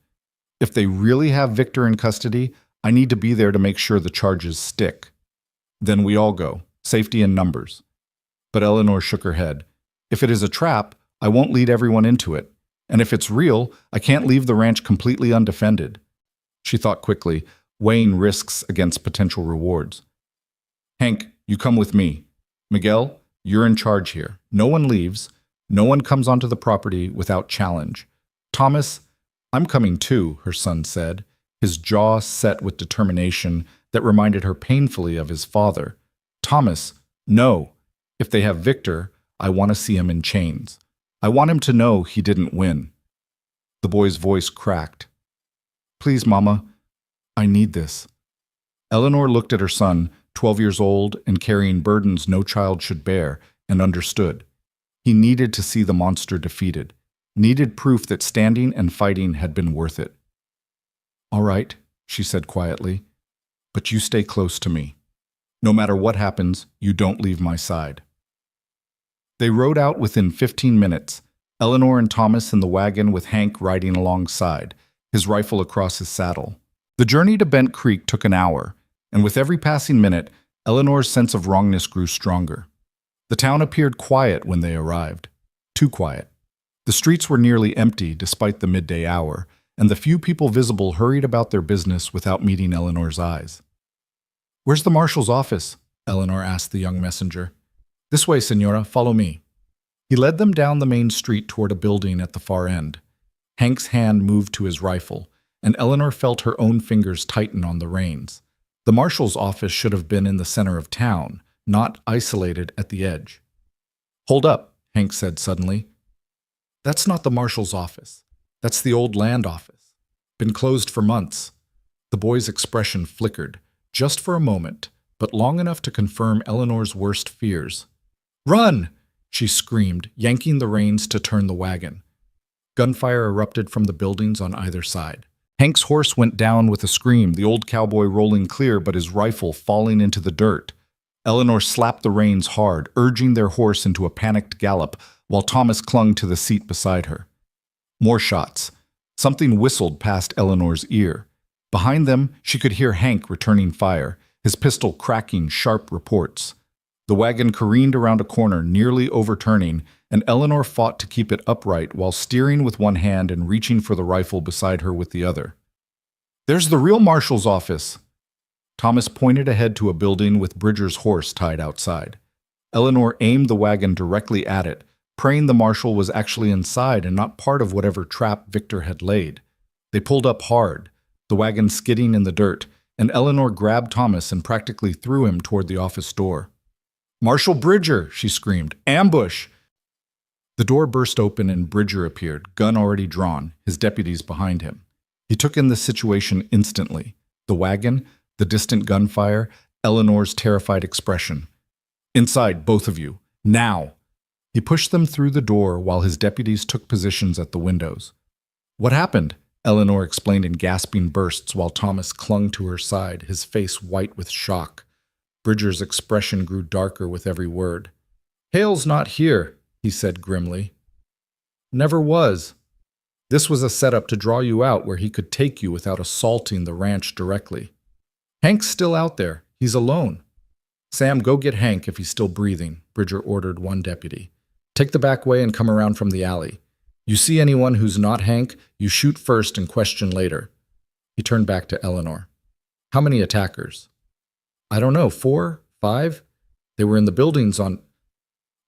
"If they really have Victor in custody, I need to be there to make sure the charges stick. Then we all go. Safety in numbers." But Eleanor shook her head. "If it is a trap, I won't lead everyone into it. And if it's real, I can't leave the ranch completely undefended." She thought quickly, weighing risks against potential rewards. "Hank, you come with me. Miguel, you're in charge here. No one leaves. No one comes onto the property without challenge. Thomas, I'm coming too," her son said, his jaw set with determination that reminded her painfully of his father. "Thomas, no. If they have Victor, I want to see him in chains. I want him to know he didn't win." The boy's voice cracked. "Please, Mama, I need this." Eleanor looked at her son, 12 years old and carrying burdens no child should bear, and understood. He needed to see the monster defeated, needed proof that standing and fighting had been worth it. "All right," she said quietly, "but you stay close to me. No matter what happens, you don't leave my side." They rode out within 15 minutes, Eleanor and Thomas in the wagon with Hank riding alongside, his rifle across his saddle. The journey to Bent Creek took an hour, and with every passing minute, Eleanor's sense of wrongness grew stronger. The town appeared quiet when they arrived. Too quiet. The streets were nearly empty despite the midday hour, and the few people visible hurried about their business without meeting Eleanor's eyes. "Where's the marshal's office?" Eleanor asked the young messenger. "This way, senora, follow me." He led them down the main street toward a building at the far end. Hank's hand moved to his rifle, and Eleanor felt her own fingers tighten on the reins. The marshal's office should have been in the center of town, not isolated at the edge. "Hold up," Hank said suddenly. "That's not the marshal's office. That's the old land office. Been closed for months." The boy's expression flickered, just for a moment, but long enough to confirm Eleanor's worst fears. "Run!" she screamed, yanking the reins to turn the wagon. Gunfire erupted from the buildings on either side. Hank's horse went down with a scream, the old cowboy rolling clear but his rifle falling into the dirt. Eleanor slapped the reins hard, urging their horse into a panicked gallop, while Thomas clung to the seat beside her. More shots. Something whistled past Eleanor's ear. Behind them, she could hear Hank returning fire, his pistol cracking sharp reports. The wagon careened around a corner, nearly overturning, and Eleanor fought to keep it upright while steering with one hand and reaching for the rifle beside her with the other. "There's the real marshal's office!" Thomas pointed ahead to a building with Bridger's horse tied outside. Eleanor aimed the wagon directly at it, praying the marshal was actually inside and not part of whatever trap Victor had laid. They pulled up hard, the wagon skidding in the dirt, and Eleanor grabbed Thomas and practically threw him toward the office door. "Marshal Bridger!" she screamed. "Ambush!" The door burst open and Bridger appeared, gun already drawn, his deputies behind him. He took in the situation instantly. The wagon, the distant gunfire, Eleanor's terrified expression. "Inside, both of you. Now!" He pushed them through the door while his deputies took positions at the windows. "What happened?" Eleanor explained in gasping bursts while Thomas clung to her side, his face white with shock. Bridger's expression grew darker with every word. "Hale's not here," he said grimly. "Never was. This was a setup to draw you out where he could take you without assaulting the ranch directly. Hank's still out there. He's alone." "Sam, go get Hank if he's still breathing," Bridger ordered one deputy. "Take the back way and come around from the alley. You see anyone who's not Hank, you shoot first and question later." He turned back to Eleanor. "How many attackers?" "I don't know, 4, 5? They were in the buildings on—"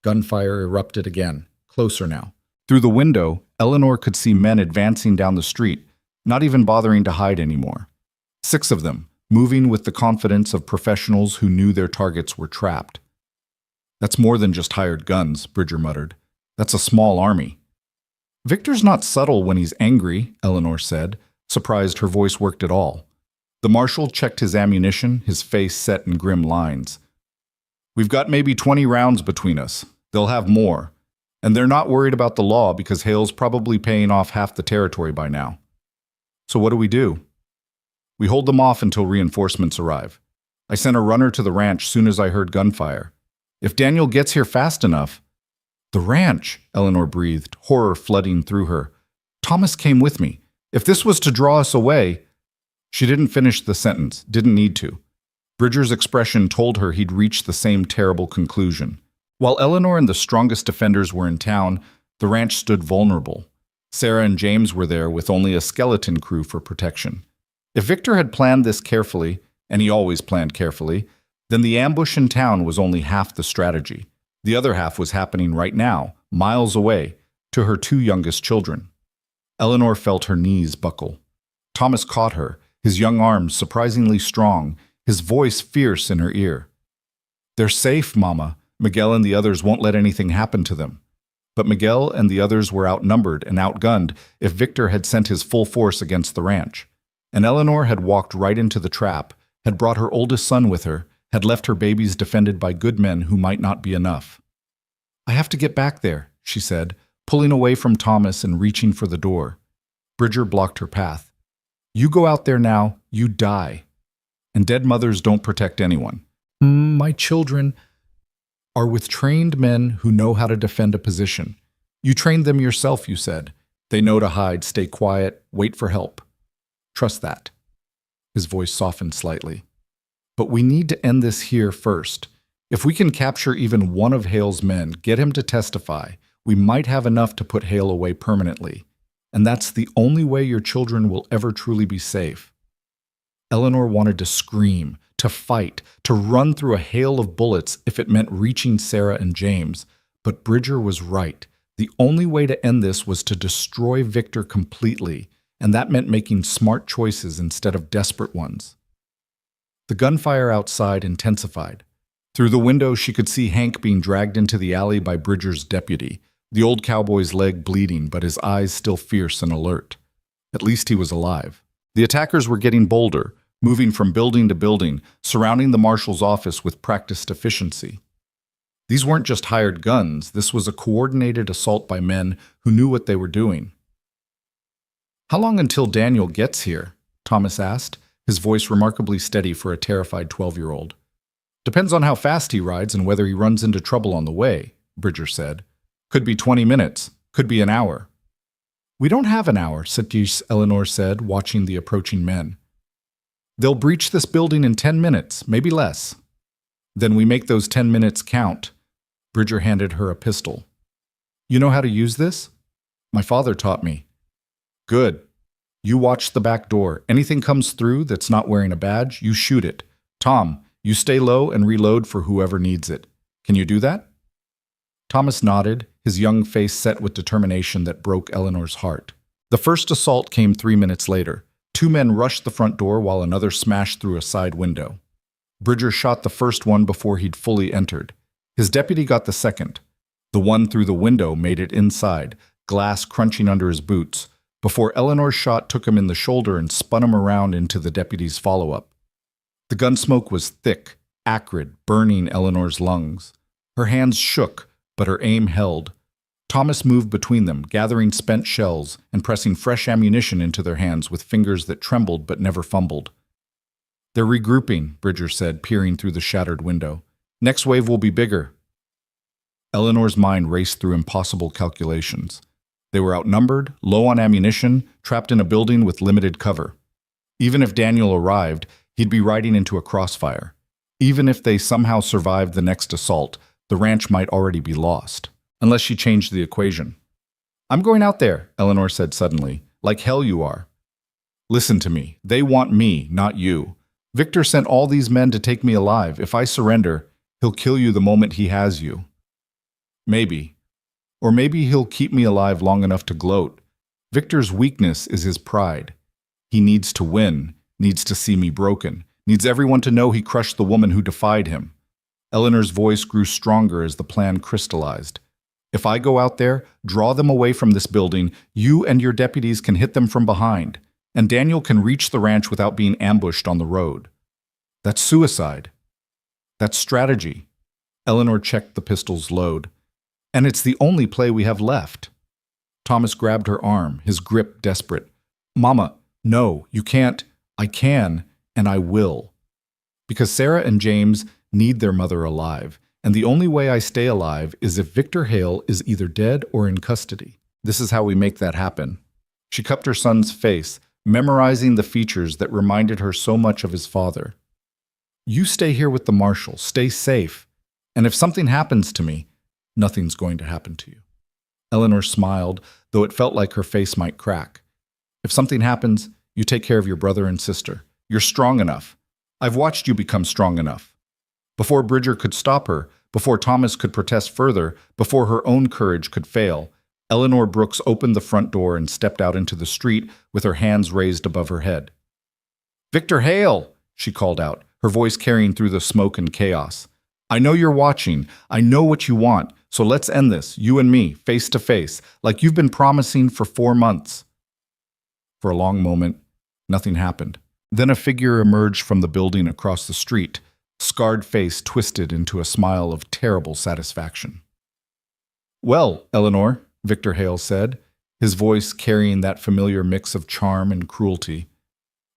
Gunfire erupted again, closer now. Through the window, Eleanor could see men advancing down the street, not even bothering to hide anymore. 6 of them, moving with the confidence of professionals who knew their targets were trapped. "That's more than just hired guns," Bridger muttered. "That's a small army." "Victor's not subtle when he's angry," Eleanor said, surprised her voice worked at all. The marshal checked his ammunition, his face set in grim lines. "We've got maybe 20 rounds between us. They'll have more. And they're not worried about the law because Hale's probably paying off half the territory by now. So what do? We hold them off until reinforcements arrive. I sent a runner to the ranch soon as I heard gunfire. If Daniel gets here fast enough—" "The ranch," Eleanor breathed, horror flooding through her. "Thomas came with me. If this was to draw us away—" She didn't finish the sentence, didn't need to. Bridger's expression told her he'd reached the same terrible conclusion. While Eleanor and the strongest defenders were in town, the ranch stood vulnerable. Sarah and James were there with only a skeleton crew for protection. If Victor had planned this carefully, and he always planned carefully, then the ambush in town was only half the strategy. The other half was happening right now, miles away, to her two youngest children. Eleanor felt her knees buckle. Thomas caught her, his young arms surprisingly strong, his voice fierce in her ear. "They're safe, Mama. Miguel and the others won't let anything happen to them." But Miguel and the others were outnumbered and outgunned if Victor had sent his full force against the ranch. And Eleanor had walked right into the trap, had brought her oldest son with her, had left her babies defended by good men who might not be enough. "I have to get back there," she said, pulling away from Thomas and reaching for the door. Bridger blocked her path. "You go out there now, you die. And dead mothers don't protect anyone. My children are with trained men who know how to defend a position. You trained them yourself, you said. They know to hide, stay quiet, wait for help. Trust that." His voice softened slightly. "But we need to end this here first. If we can capture even one of Hale's men, get him to testify, we might have enough to put Hale away permanently. And that's the only way your children will ever truly be safe." Eleanor wanted to scream, to fight, to run through a hail of bullets if it meant reaching Sarah and James. But Bridger was right. The only way to end this was to destroy Victor completely, and that meant making smart choices instead of desperate ones. The gunfire outside intensified. Through the window, she could see Hank being dragged into the alley by Bridger's deputy, the old cowboy's leg bleeding, but his eyes still fierce and alert. At least he was alive. The attackers were getting bolder, moving from building to building, surrounding the marshal's office with practiced efficiency. These weren't just hired guns, this was a coordinated assault by men who knew what they were doing. "How long until Daniel gets here?" Thomas asked, his voice remarkably steady for a terrified 12-year-old. "Depends on how fast he rides and whether he runs into trouble on the way," Bridger said. "Could be 20 minutes, could be an hour." "We don't have an hour," Eleanor said, watching the approaching men. "They'll breach this building in 10 minutes, maybe less." "Then we make those 10 minutes count." Bridger handed her a pistol. "You know how to use this?" "My father taught me." "Good. You watch the back door. Anything comes through that's not wearing a badge, you shoot it. Tom, you stay low and reload for whoever needs it. Can you do that?" Thomas nodded, his young face set with determination that broke Eleanor's heart. The first assault came 3 minutes later. 2 men rushed the front door while another smashed through a side window. Bridger shot the first one before he'd fully entered. His deputy got the second. The one through the window made it inside, glass crunching under his boots, before Eleanor's shot took him in the shoulder and spun him around into the deputy's follow-up. The gun smoke was thick, acrid, burning Eleanor's lungs. Her hands shook, but her aim held. Thomas moved between them, gathering spent shells and pressing fresh ammunition into their hands with fingers that trembled but never fumbled. "They're regrouping," Bridger said, peering through the shattered window. "Next wave will be bigger." Eleanor's mind raced through impossible calculations. They were outnumbered, low on ammunition, trapped in a building with limited cover. Even if Daniel arrived, he'd be riding into a crossfire. Even if they somehow survived the next assault, the ranch might already be lost. Unless she changed the equation. "I'm going out there," Eleanor said suddenly. "Like hell you are. Listen to me. They want me, not you. Victor sent all these men to take me alive. If I surrender, he'll kill you the moment he has you. Maybe. Or maybe he'll keep me alive long enough to gloat. Victor's weakness is his pride. He needs to win, needs to see me broken, needs everyone to know he crushed the woman who defied him." Eleanor's voice grew stronger as the plan crystallized. "If I go out there, draw them away from this building, you and your deputies can hit them from behind, and Daniel can reach the ranch without being ambushed on the road. That's suicide. That's strategy." Eleanor checked the pistol's load. "And it's the only play we have left." Thomas grabbed her arm, his grip desperate. "Mama, no, you can't. I can, and I will. Because Sarah and James need their mother alive, and the only way I stay alive is if Victor Hale is either dead or in custody. This is how we make that happen." She cupped her son's face, memorizing the features that reminded her so much of his father. "You stay here with the marshal, stay safe, and if something happens to me, nothing's going to happen to you." Eleanor smiled, though it felt like her face might crack. "If something happens, you take care of your brother and sister. You're strong enough. I've watched you become strong enough." Before Bridger could stop her, before Thomas could protest further, before her own courage could fail, Eleanor Brooks opened the front door and stepped out into the street with her hands raised above her head. "Victor Hale!" she called out, her voice carrying through the smoke and chaos. "I know you're watching. I know what you want. So let's end this, you and me, face to face, like you've been promising for 4 months." For a long moment, nothing happened. Then a figure emerged from the building across the street, scarred face twisted into a smile of terrible satisfaction. "Well, Eleanor," Victor Hale said, his voice carrying that familiar mix of charm and cruelty,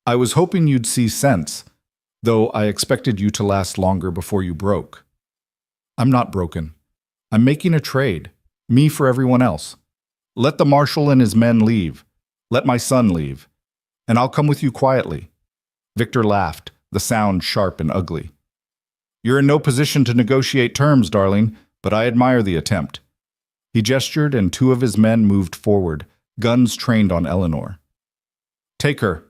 "I was hoping you'd see sense, though I expected you to last longer before you broke. I'm not broken. I'm making a trade, me for everyone else. Let the marshal and his men leave. Let my son leave. And I'll come with you quietly." Victor laughed, the sound sharp and ugly. "You're in no position to negotiate terms, darling, but I admire the attempt." He gestured, and 2 of his men moved forward, guns trained on Eleanor. "Take her,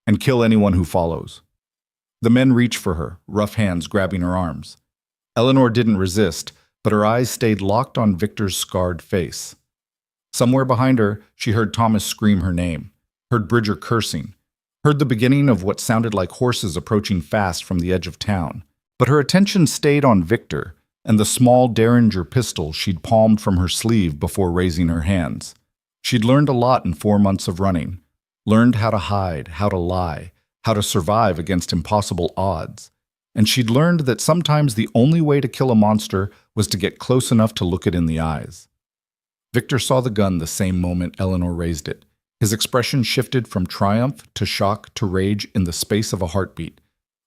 and kill anyone who follows." The men reached for her, rough hands grabbing her arms. Eleanor didn't resist, but her eyes stayed locked on Victor's scarred face. Somewhere behind her, she heard Thomas scream her name, heard Bridger cursing, heard the beginning of what sounded like horses approaching fast from the edge of town. But her attention stayed on Victor and the small Derringer pistol she'd palmed from her sleeve before raising her hands. She'd learned a lot in 4 months of running, learned how to hide, how to lie, how to survive against impossible odds. And she'd learned that sometimes the only way to kill a monster was to get close enough to look it in the eyes. Victor saw the gun the same moment Eleanor raised it. His expression shifted from triumph to shock to rage in the space of a heartbeat.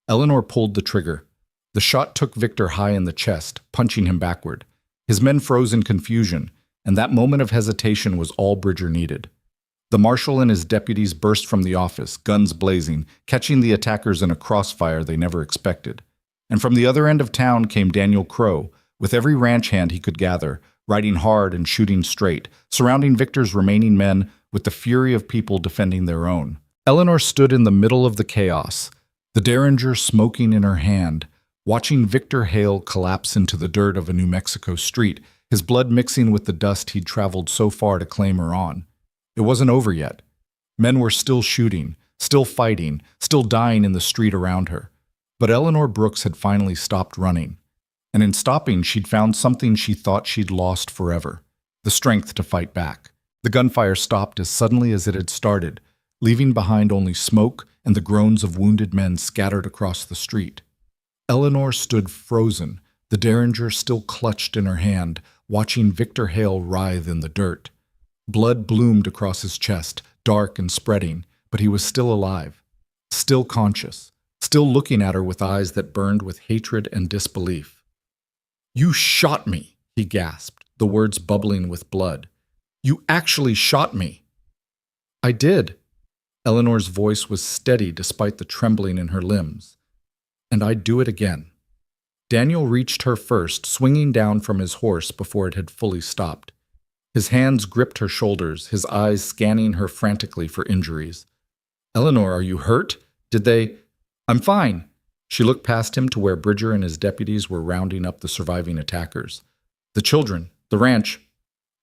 Eleanor pulled the trigger. The shot took Victor high in the chest, punching him backward. His men froze in confusion, and that moment of hesitation was all Bridger needed. The marshal and his deputies burst from the office, guns blazing, catching the attackers in a crossfire they never expected. And from the other end of town came Daniel Crow, with every ranch hand he could gather, riding hard and shooting straight, surrounding Victor's remaining men with the fury of people defending their own. Eleanor stood in the middle of the chaos, the Derringer smoking in her hand, watching Victor Hale collapse into the dirt of a New Mexico street, his blood mixing with the dust he'd traveled so far to claim her on. It wasn't over yet. Men were still shooting, still fighting, still dying in the street around her. But Eleanor Brooks had finally stopped running. And in stopping, she'd found something she thought she'd lost forever, the strength to fight back. The gunfire stopped as suddenly as it had started, leaving behind only smoke and the groans of wounded men scattered across the street. Eleanor stood frozen, the Derringer still clutched in her hand, watching Victor Hale writhe in the dirt. Blood bloomed across his chest, dark and spreading, but he was still alive, still conscious, still looking at her with eyes that burned with hatred and disbelief. "You shot me," he gasped, the words bubbling with blood. "You actually shot me." "I did." Eleanor's voice was steady despite the trembling in her limbs. "And I'd do it again." Daniel reached her first, swinging down from his horse before it had fully stopped. His hands gripped her shoulders, his eyes scanning her frantically for injuries. "Eleanor, are you hurt? Did they—" "I'm fine." She looked past him to where Bridger and his deputies were rounding up the surviving attackers. "The children, the ranch,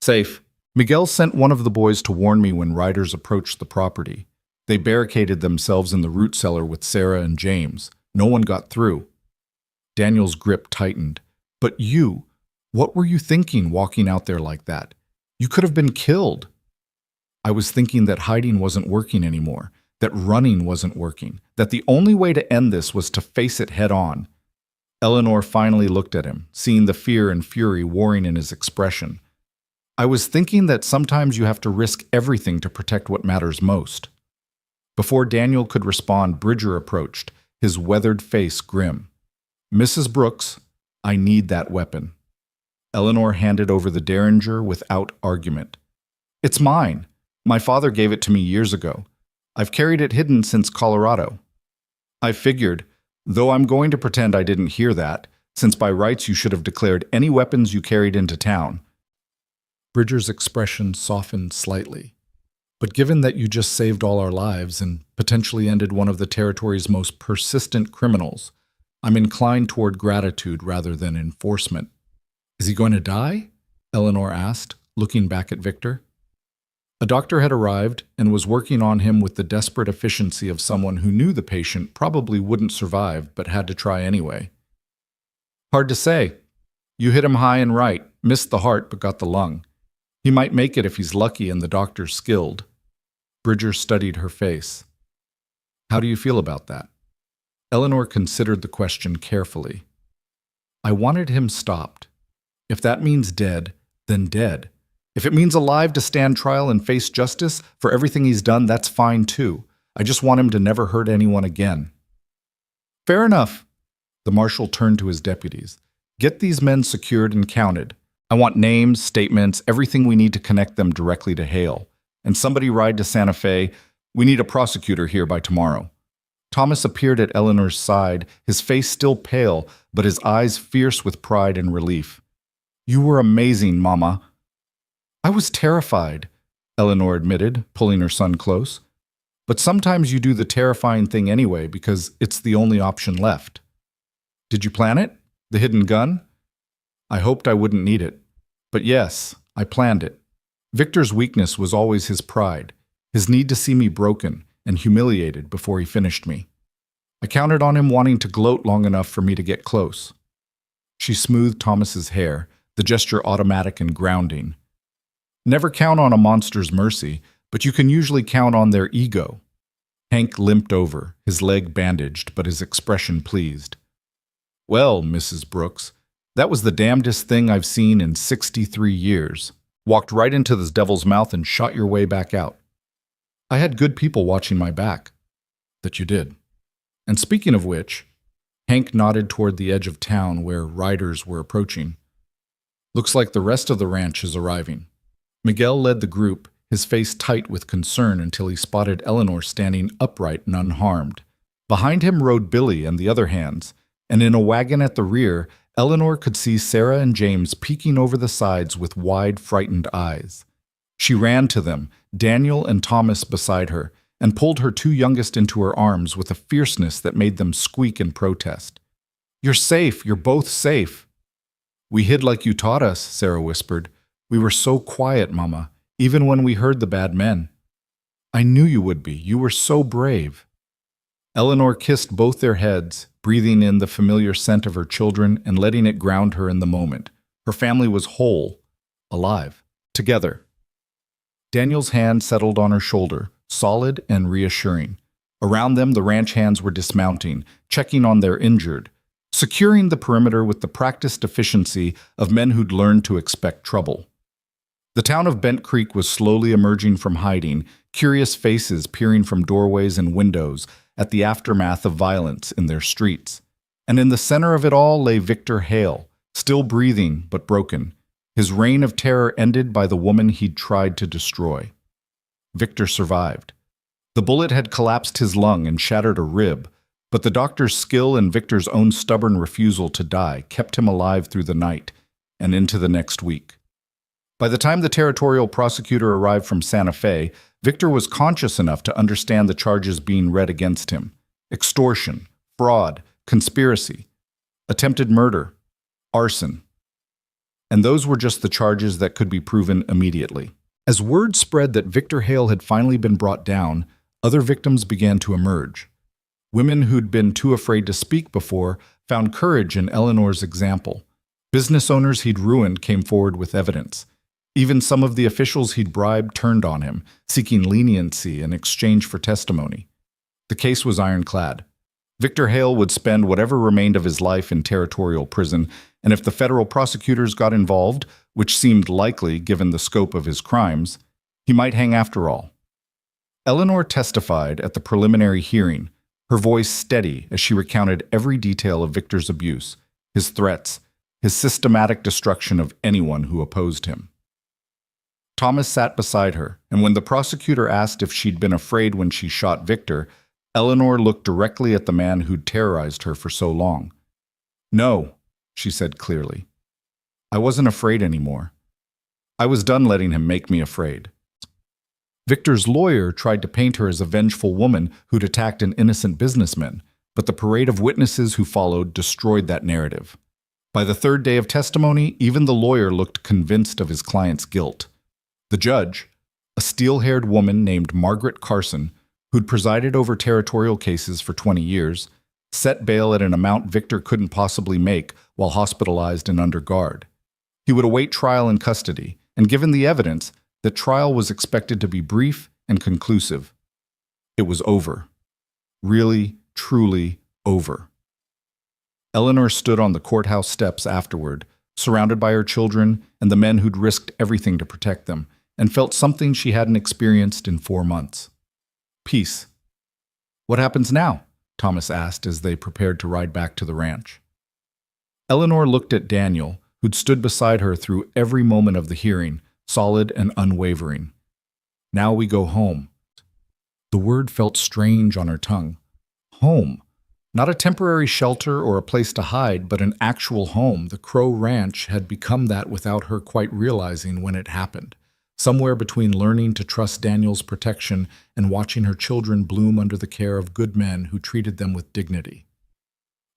safe. Miguel sent one of the boys to warn me when riders approached the property. They barricaded themselves in the root cellar with Sarah and James. No one got through." Daniel's grip tightened. "But you, what were you thinking walking out there like that? You could have been killed." "I was thinking that hiding wasn't working anymore, that running wasn't working, that the only way to end this was to face it head on." Eleanor finally looked at him, seeing the fear and fury warring in his expression. "I was thinking that sometimes you have to risk everything to protect what matters most." Before Daniel could respond, Bridger approached, his weathered face grim. "Mrs. Brooks, I need that weapon." Eleanor handed over the derringer without argument. "It's mine. My father gave it to me years ago. I've carried it hidden since Colorado." "I figured, though I'm going to pretend I didn't hear that, since by rights you should have declared any weapons you carried into town." Bridger's expression softened slightly. "But given that you just saved all our lives and potentially ended one of the territory's most persistent criminals, I'm inclined toward gratitude rather than enforcement." "Is he going to die?" Eleanor asked, looking back at Victor. A doctor had arrived and was working on him with the desperate efficiency of someone who knew the patient probably wouldn't survive but had to try anyway. "Hard to say. You hit him high and right, missed the heart but got the lung. He might make it if he's lucky and the doctor's skilled." Bridger studied her face. "How do you feel about that?" Eleanor considered the question carefully. "I wanted him stopped. If that means dead, then dead. If it means alive to stand trial and face justice for everything he's done, that's fine too. I just want him to never hurt anyone again." "Fair enough." The marshal turned to his deputies. "Get these men secured and counted. I want names, statements, everything we need to connect them directly to Hale. And somebody ride to Santa Fe. We need a prosecutor here by tomorrow." Thomas appeared at Eleanor's side, his face still pale, but his eyes fierce with pride and relief. "You were amazing, Mama." "I was terrified," Eleanor admitted, pulling her son close. "But sometimes you do the terrifying thing anyway because it's the only option left." "Did you plan it? The hidden gun?" "I hoped I wouldn't need it. But yes, I planned it. Victor's weakness was always his pride, his need to see me broken and humiliated before he finished me. I counted on him wanting to gloat long enough for me to get close." She smoothed Thomas's hair, the gesture automatic and grounding. "Never count on a monster's mercy, but you can usually count on their ego." Hank limped over, his leg bandaged, but his expression pleased. "Well, Mrs. Brooks, that was the damnedest thing I've seen in 63 years. Walked right into this devil's mouth and shot your way back out. I had good people watching my back." "That you did. And speaking of which," Hank nodded toward the edge of town where riders were approaching. "Looks like the rest of the ranch is arriving." Miguel led the group, his face tight with concern until he spotted Eleanor standing upright and unharmed. Behind him rode Billy and the other hands, and in a wagon at the rear, Eleanor could see Sarah and James peeking over the sides with wide, frightened eyes. She ran to them, Daniel and Thomas beside her, and pulled her two youngest into her arms with a fierceness that made them squeak in protest. "You're safe, you're both safe." "We hid like you taught us," Sarah whispered. "We were so quiet, Mama, even when we heard the bad men." "I knew you would be. You were so brave." Eleanor kissed both their heads, breathing in the familiar scent of her children and letting it ground her in the moment. Her family was whole, alive, together. Daniel's hand settled on her shoulder, solid and reassuring. Around them, the ranch hands were dismounting, checking on their injured, securing the perimeter with the practiced efficiency of men who'd learned to expect trouble. The town of Bent Creek was slowly emerging from hiding, curious faces peering from doorways and windows at the aftermath of violence in their streets. And in the center of it all lay Victor Hale, still breathing but broken, his reign of terror ended by the woman he'd tried to destroy. Victor survived. The bullet had collapsed his lung and shattered a rib, but the doctor's skill and Victor's own stubborn refusal to die kept him alive through the night and into the next week. By the time the territorial prosecutor arrived from Santa Fe, Victor was conscious enough to understand the charges being read against him: extortion, fraud, conspiracy, attempted murder, arson. And those were just the charges that could be proven immediately. As word spread that Victor Hale had finally been brought down, other victims began to emerge. Women who'd been too afraid to speak before found courage in Eleanor's example. Business owners he'd ruined came forward with evidence. Even some of the officials he'd bribed turned on him, seeking leniency in exchange for testimony. The case was ironclad. Victor Hale would spend whatever remained of his life in territorial prison, and if the federal prosecutors got involved, which seemed likely given the scope of his crimes, he might hang after all. Eleanor testified at the preliminary hearing, her voice steady as she recounted every detail of Victor's abuse, his threats, his systematic destruction of anyone who opposed him. Thomas sat beside her, and when the prosecutor asked if she'd been afraid when she shot Victor, Eleanor looked directly at the man who'd terrorized her for so long. "No," she said clearly. "I wasn't afraid anymore. I was done letting him make me afraid." Victor's lawyer tried to paint her as a vengeful woman who'd attacked an innocent businessman, but the parade of witnesses who followed destroyed that narrative. By the third day of testimony, even the lawyer looked convinced of his client's guilt. The judge, a steel-haired woman named Margaret Carson, who'd presided over territorial cases for 20 years, set bail at an amount Victor couldn't possibly make while hospitalized and under guard. He would await trial in custody, and given the evidence, the trial was expected to be brief and conclusive. It was over. Really, truly over. Eleanor stood on the courthouse steps afterward, surrounded by her children and the men who'd risked everything to protect them, and felt something she hadn't experienced in 4 months. Peace. "What happens now?" Thomas asked as they prepared to ride back to the ranch. Eleanor looked at Daniel, who'd stood beside her through every moment of the hearing, solid and unwavering. "Now we go home." The word felt strange on her tongue. Home. Not a temporary shelter or a place to hide, but an actual home. The Crow Ranch had become that without her quite realizing when it happened. Somewhere between learning to trust Daniel's protection and watching her children bloom under the care of good men who treated them with dignity.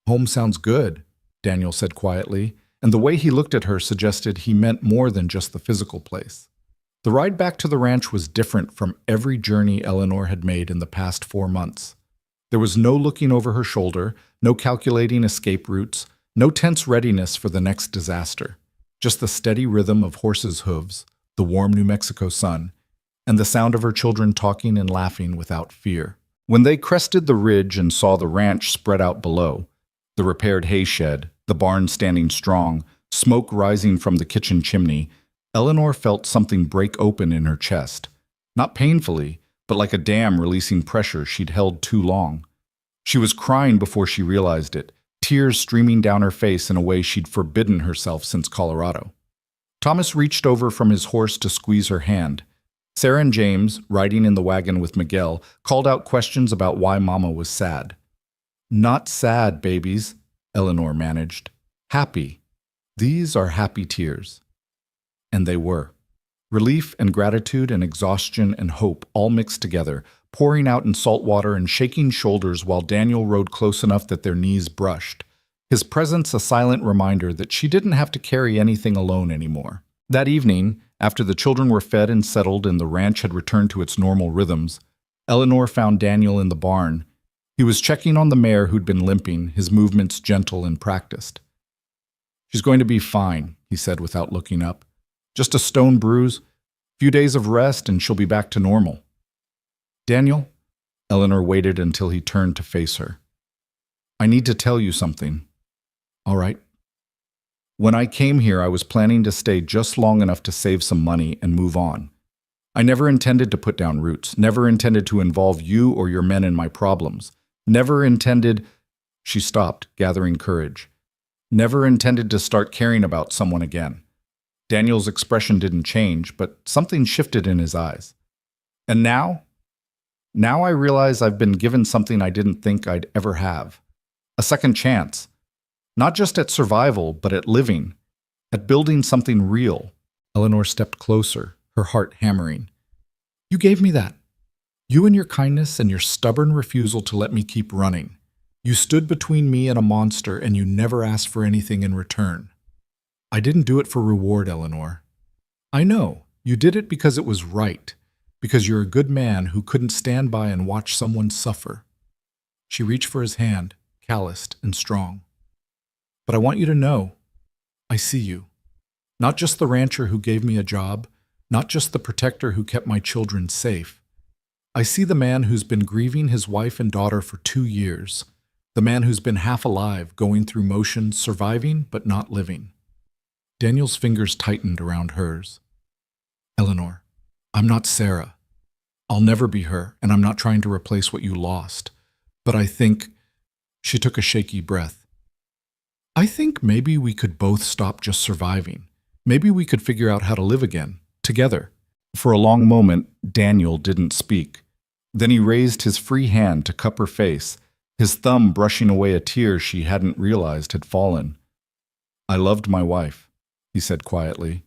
"Home sounds good," Daniel said quietly, and the way he looked at her suggested he meant more than just the physical place. The ride back to the ranch was different from every journey Eleanor had made in the past 4 months. There was no looking over her shoulder, no calculating escape routes, no tense readiness for the next disaster. Just the steady rhythm of horses' hooves, the warm New Mexico sun, and the sound of her children talking and laughing without fear. When they crested the ridge and saw the ranch spread out below, the repaired hay shed, the barn standing strong, smoke rising from the kitchen chimney, Eleanor felt something break open in her chest. Not painfully, but like a dam releasing pressure she'd held too long. She was crying before she realized it, tears streaming down her face in a way she'd forbidden herself since Colorado. Thomas reached over from his horse to squeeze her hand. Sarah and James, riding in the wagon with Miguel, called out questions about why Mama was sad. "Not sad, babies," Eleanor managed. "Happy. These are happy tears." And they were. Relief and gratitude and exhaustion and hope all mixed together, pouring out in salt water and shaking shoulders while Daniel rode close enough that their knees brushed. His presence a silent reminder that she didn't have to carry anything alone anymore. That evening, after the children were fed and settled and the ranch had returned to its normal rhythms, Eleanor found Daniel in the barn. He was checking on the mare who'd been limping, his movements gentle and practiced. "She's going to be fine," he said without looking up. "Just a stone bruise, few days of rest, and she'll be back to normal." "Daniel?" Eleanor waited until he turned to face her. "I need to tell you something." "All right." "When I came here, I was planning to stay just long enough to save some money and move on. I never intended to put down roots, never intended to involve you or your men in my problems, never intended—" She stopped, gathering courage. "Never intended to start caring about someone again." Daniel's expression didn't change, but something shifted in his eyes. "And now? Now I realize I've been given something I didn't think I'd ever have. A second chance. Not just at survival, but at living. At building something real." Eleanor stepped closer, her heart hammering. "You gave me that. You and your kindness and your stubborn refusal to let me keep running. You stood between me and a monster, and you never asked for anything in return. I didn't do it for reward, Eleanor. I know. You did it because it was right, because you're a good man who couldn't stand by and watch someone suffer." She reached for his hand, calloused and strong. "But I want you to know, I see you. Not just the rancher who gave me a job, not just the protector who kept my children safe. I see the man who's been grieving his wife and daughter for 2 years, the man who's been half alive, going through motions, surviving but not living." Daniel's fingers tightened around hers. "Eleanor, I'm not Sarah. I'll never be her, and I'm not trying to replace what you lost. But I think, she took a shaky breath, I think maybe we could both stop just surviving. Maybe we could figure out how to live again, together. For a long moment, Daniel didn't speak. Then he raised his free hand to cup her face, his thumb brushing away a tear she hadn't realized had fallen. I loved my wife, he said quietly.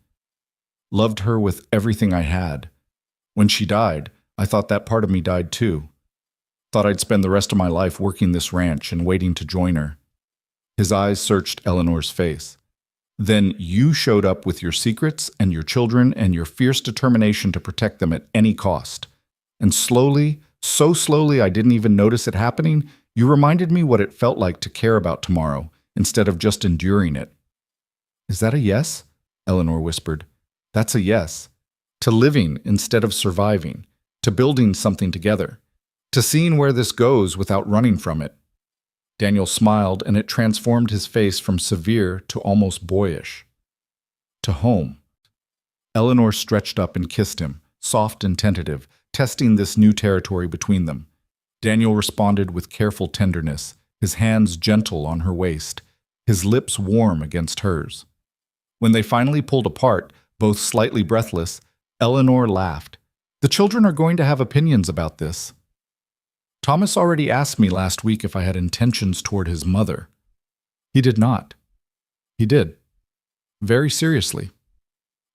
Loved her with everything I had. When she died, I thought that part of me died too. Thought I'd spend the rest of my life working this ranch and waiting to join her. His eyes searched Eleanor's face. Then you showed up with your secrets and your children and your fierce determination to protect them at any cost. And slowly, so slowly I didn't even notice it happening, you reminded me what it felt like to care about tomorrow instead of just enduring it. Is that a yes? Eleanor whispered. That's a yes. To living instead of surviving. To building something together. To seeing where this goes without running from it. Daniel smiled, and it transformed his face from severe to almost boyish. To home. Eleanor stretched up and kissed him, soft and tentative, testing this new territory between them. Daniel responded with careful tenderness, his hands gentle on her waist, his lips warm against hers. When they finally pulled apart, both slightly breathless, Eleanor laughed. The children are going to have opinions about this. Thomas already asked me last week if I had intentions toward his mother. He did not. He did. Very seriously.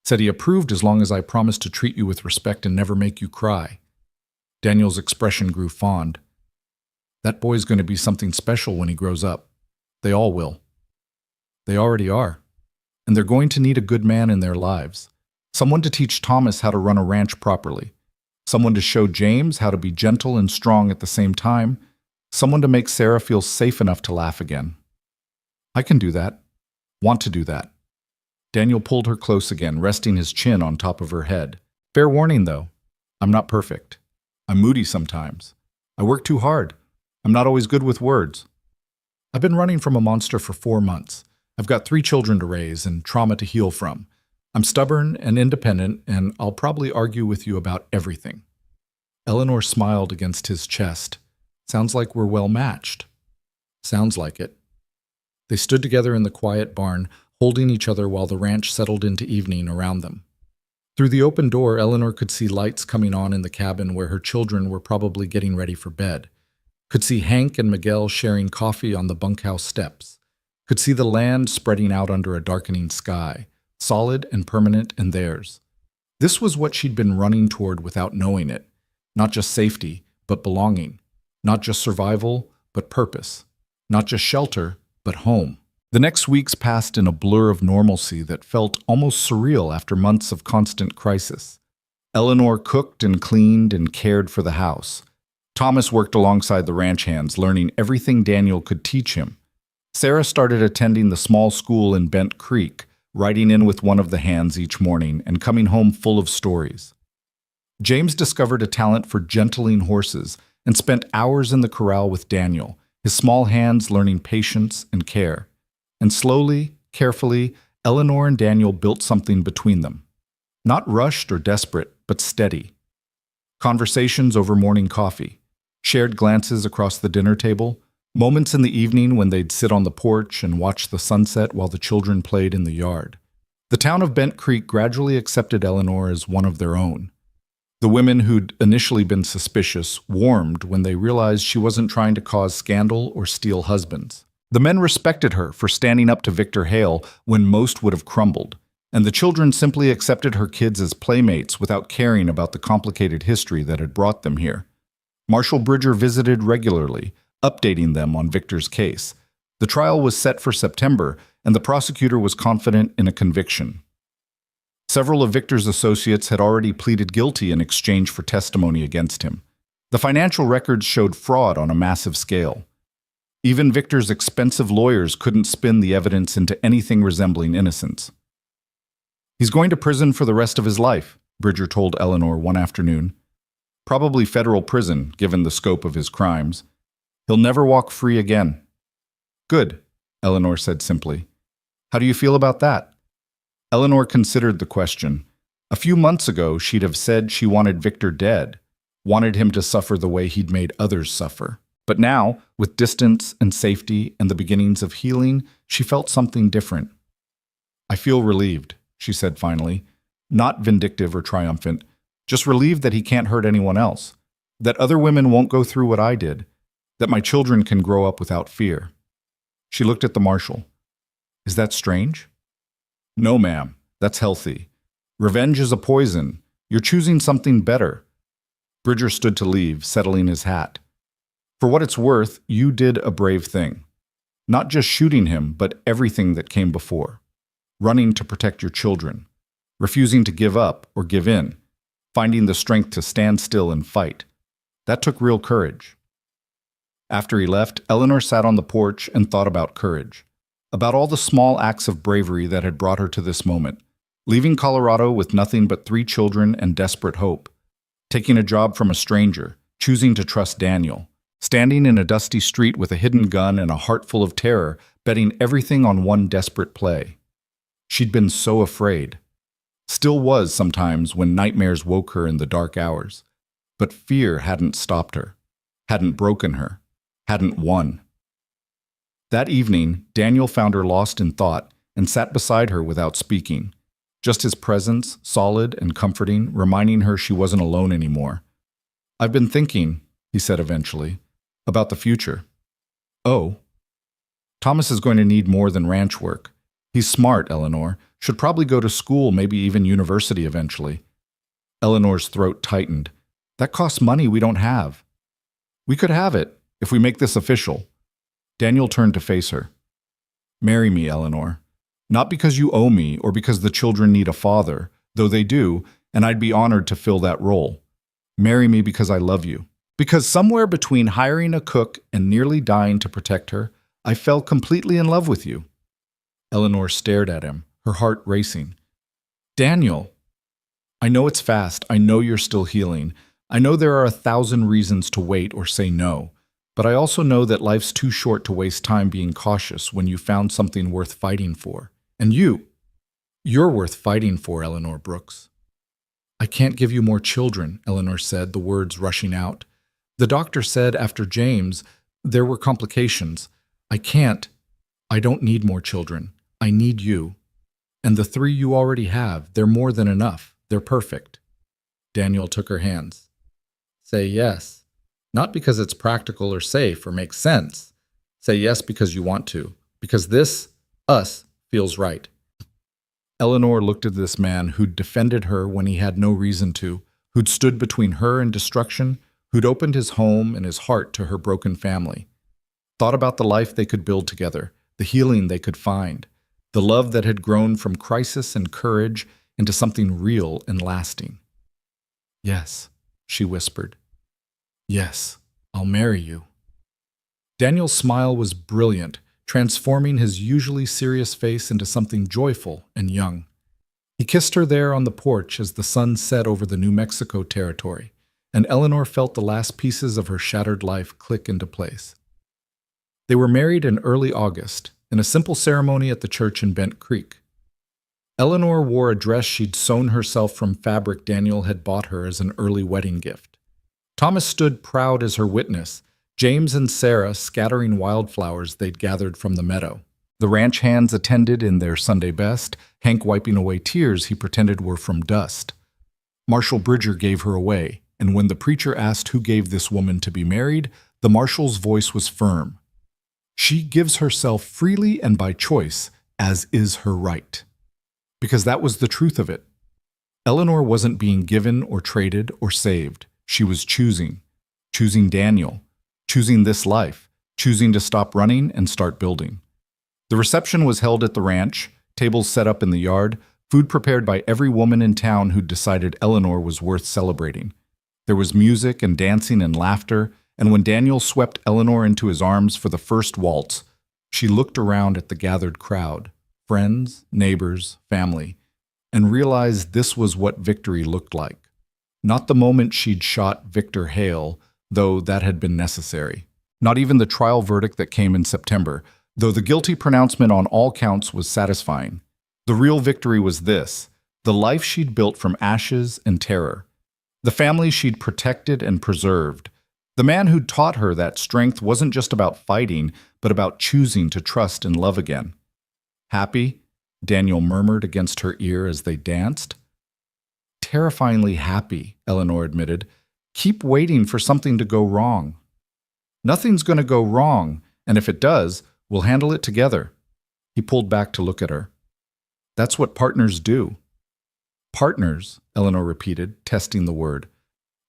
Said he approved as long as I promised to treat you with respect and never make you cry. Daniel's expression grew fond. That boy's going to be something special when he grows up. They all will. They already are. And they're going to need a good man in their lives. Someone to teach Thomas how to run a ranch properly. Someone to show James how to be gentle and strong at the same time. Someone to make Sarah feel safe enough to laugh again. I can do that. Want to do that. Daniel pulled her close again, resting his chin on top of her head. Fair warning, though. I'm not perfect. I'm moody sometimes. I work too hard. I'm not always good with words. I've been running from a monster for 4 months. I've got 3 children to raise and trauma to heal from. I'm stubborn and independent, and I'll probably argue with you about everything. Eleanor smiled against his chest. Sounds like we're well matched. Sounds like it. They stood together in the quiet barn, holding each other while the ranch settled into evening around them. Through the open door, Eleanor could see lights coming on in the cabin where her children were probably getting ready for bed. Could see Hank and Miguel sharing coffee on the bunkhouse steps. Could see the land spreading out under a darkening sky, solid and permanent in theirs. This was what she'd been running toward without knowing it. Not just safety, but belonging. Not just survival, but purpose. Not just shelter, but home. The next weeks passed in a blur of normalcy that felt almost surreal after months of constant crisis. Eleanor cooked and cleaned and cared for the house. Thomas worked alongside the ranch hands, learning everything Daniel could teach him. Sarah started attending the small school in Bent Creek, riding in with one of the hands each morning and coming home full of stories. James discovered a talent for gentling horses and spent hours in the corral with Daniel, his small hands learning patience and care. And slowly, carefully, Eleanor and Daniel built something between them. Not rushed or desperate, but steady. Conversations over morning coffee, shared glances across the dinner table, moments in the evening when they'd sit on the porch and watch the sunset while the children played in the yard. The town of Bent Creek gradually accepted Eleanor as one of their own. The women who'd initially been suspicious warmed when they realized she wasn't trying to cause scandal or steal husbands. The men respected her for standing up to Victor Hale when most would have crumbled, and the children simply accepted her kids as playmates without caring about the complicated history that had brought them here. Marshal Bridger visited regularly, updating them on Victor's case. The trial was set for September, and the prosecutor was confident in a conviction. Several of Victor's associates had already pleaded guilty in exchange for testimony against him. The financial records showed fraud on a massive scale. Even Victor's expensive lawyers couldn't spin the evidence into anything resembling innocence. He's going to prison for the rest of his life, Bridger told Eleanor one afternoon. Probably federal prison, given the scope of his crimes. He'll never walk free again. Good, Eleanor said simply. How do you feel about that? Eleanor considered the question. A few months ago, she'd have said she wanted Victor dead, wanted him to suffer the way he'd made others suffer. But now, with distance and safety and the beginnings of healing, she felt something different. "I feel relieved," she said finally, not vindictive or triumphant, just relieved that he can't hurt anyone else, that other women won't go through what I did, that my children can grow up without fear. She looked at the marshal. "Is that strange?" "No, ma'am. That's healthy. Revenge is a poison. You're choosing something better." Bridger stood to leave, settling his hat. "For what it's worth, you did a brave thing. Not just shooting him, but everything that came before. Running to protect your children. Refusing to give up or give in. Finding the strength to stand still and fight. That took real courage." After he left, Eleanor sat on the porch and thought about courage. About all the small acts of bravery that had brought her to this moment. Leaving Colorado with nothing but 3 children and desperate hope. Taking a job from a stranger. Choosing to trust Daniel. Standing in a dusty street with a hidden gun and a heart full of terror, betting everything on one desperate play. She'd been so afraid. Still was sometimes when nightmares woke her in the dark hours. But fear hadn't stopped her, hadn't broken her, hadn't won. That evening, Daniel found her lost in thought and sat beside her without speaking. Just his presence, solid and comforting, reminding her she wasn't alone anymore. "I've been thinking," he said eventually, "about the future." "Oh?" "Thomas is going to need more than ranch work. He's smart, Eleanor. Should probably go to school, maybe even university eventually." Eleanor's throat tightened. "That costs money we don't have." "We could have it, if we make this official." Daniel turned to face her. "Marry me, Eleanor. Not because you owe me or because the children need a father, though they do, and I'd be honored to fill that role. Marry me because I love you. Because somewhere between hiring a cook and nearly dying to protect her, I fell completely in love with you." Eleanor stared at him, her heart racing. "Daniel, I know it's fast. I know you're still healing. I know there are 1,000 reasons to wait or say no. But I also know that life's too short to waste time being cautious when you found something worth fighting for. And you're worth fighting for, Eleanor Brooks." "I can't give you more children," Eleanor said, the words rushing out. "The doctor said after James, there were complications. I don't need more children. I need you. And the 3 you already have, they're more than enough. They're perfect." Daniel took her hands. "Say yes. Not because it's practical or safe or makes sense. Say yes because you want to. Because this, us, feels right." Eleanor looked at this man who'd defended her when he had no reason to, who'd stood between her and destruction, who'd opened his home and his heart to her broken family. Thought about the life they could build together, the healing they could find, the love that had grown from crisis and courage into something real and lasting. "Yes," she whispered. "Yes, I'll marry you." Daniel's smile was brilliant, transforming his usually serious face into something joyful and young. He kissed her there on the porch as the sun set over the New Mexico territory, and Eleanor felt the last pieces of her shattered life click into place. They were married in early August, in a simple ceremony at the church in Bent Creek. Eleanor wore a dress she'd sewn herself from fabric Daniel had bought her as an early wedding gift. Thomas stood proud as her witness, James and Sarah scattering wildflowers they'd gathered from the meadow. The ranch hands attended in their Sunday best, Hank wiping away tears he pretended were from dust. Marshal Bridger gave her away, and when the preacher asked who gave this woman to be married, the marshal's voice was firm. "She gives herself freely and by choice, as is her right." Because that was the truth of it. Eleanor wasn't being given or traded or saved. She was choosing. Choosing Daniel. Choosing this life. Choosing to stop running and start building. The reception was held at the ranch, tables set up in the yard, food prepared by every woman in town who'd decided Eleanor was worth celebrating. There was music and dancing and laughter, and when Daniel swept Eleanor into his arms for the first waltz, she looked around at the gathered crowd, friends, neighbors, family, and realized this was what victory looked like. Not the moment she'd shot Victor Hale, though that had been necessary. Not even the trial verdict that came in September, though the guilty pronouncement on all counts was satisfying. The real victory was this: the life she'd built from ashes and terror. The family she'd protected and preserved. The man who'd taught her that strength wasn't just about fighting, but about choosing to trust and love again. Happy? Daniel murmured against her ear as they danced. Terrifyingly happy, Eleanor admitted. Keep waiting for something to go wrong. Nothing's going to go wrong, and if it does, we'll handle it together. He pulled back to look at her. That's what partners do. Partners, Eleanor repeated, testing the word.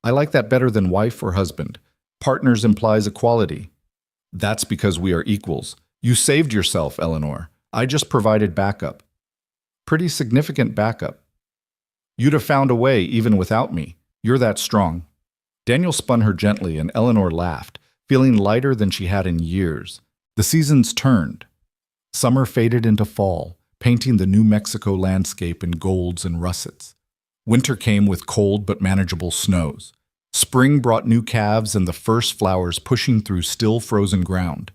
I like that better than wife or husband. Partners implies equality. That's because we are equals. You saved yourself, Eleanor. I just provided backup. Pretty significant backup. You'd have found a way even without me. You're that strong. Daniel spun her gently, and Eleanor laughed, feeling lighter than she had in years. The seasons turned. Summer faded into fall, painting the New Mexico landscape in golds and russets. Winter came with cold but manageable snows. Spring brought new calves and the first flowers pushing through still frozen ground.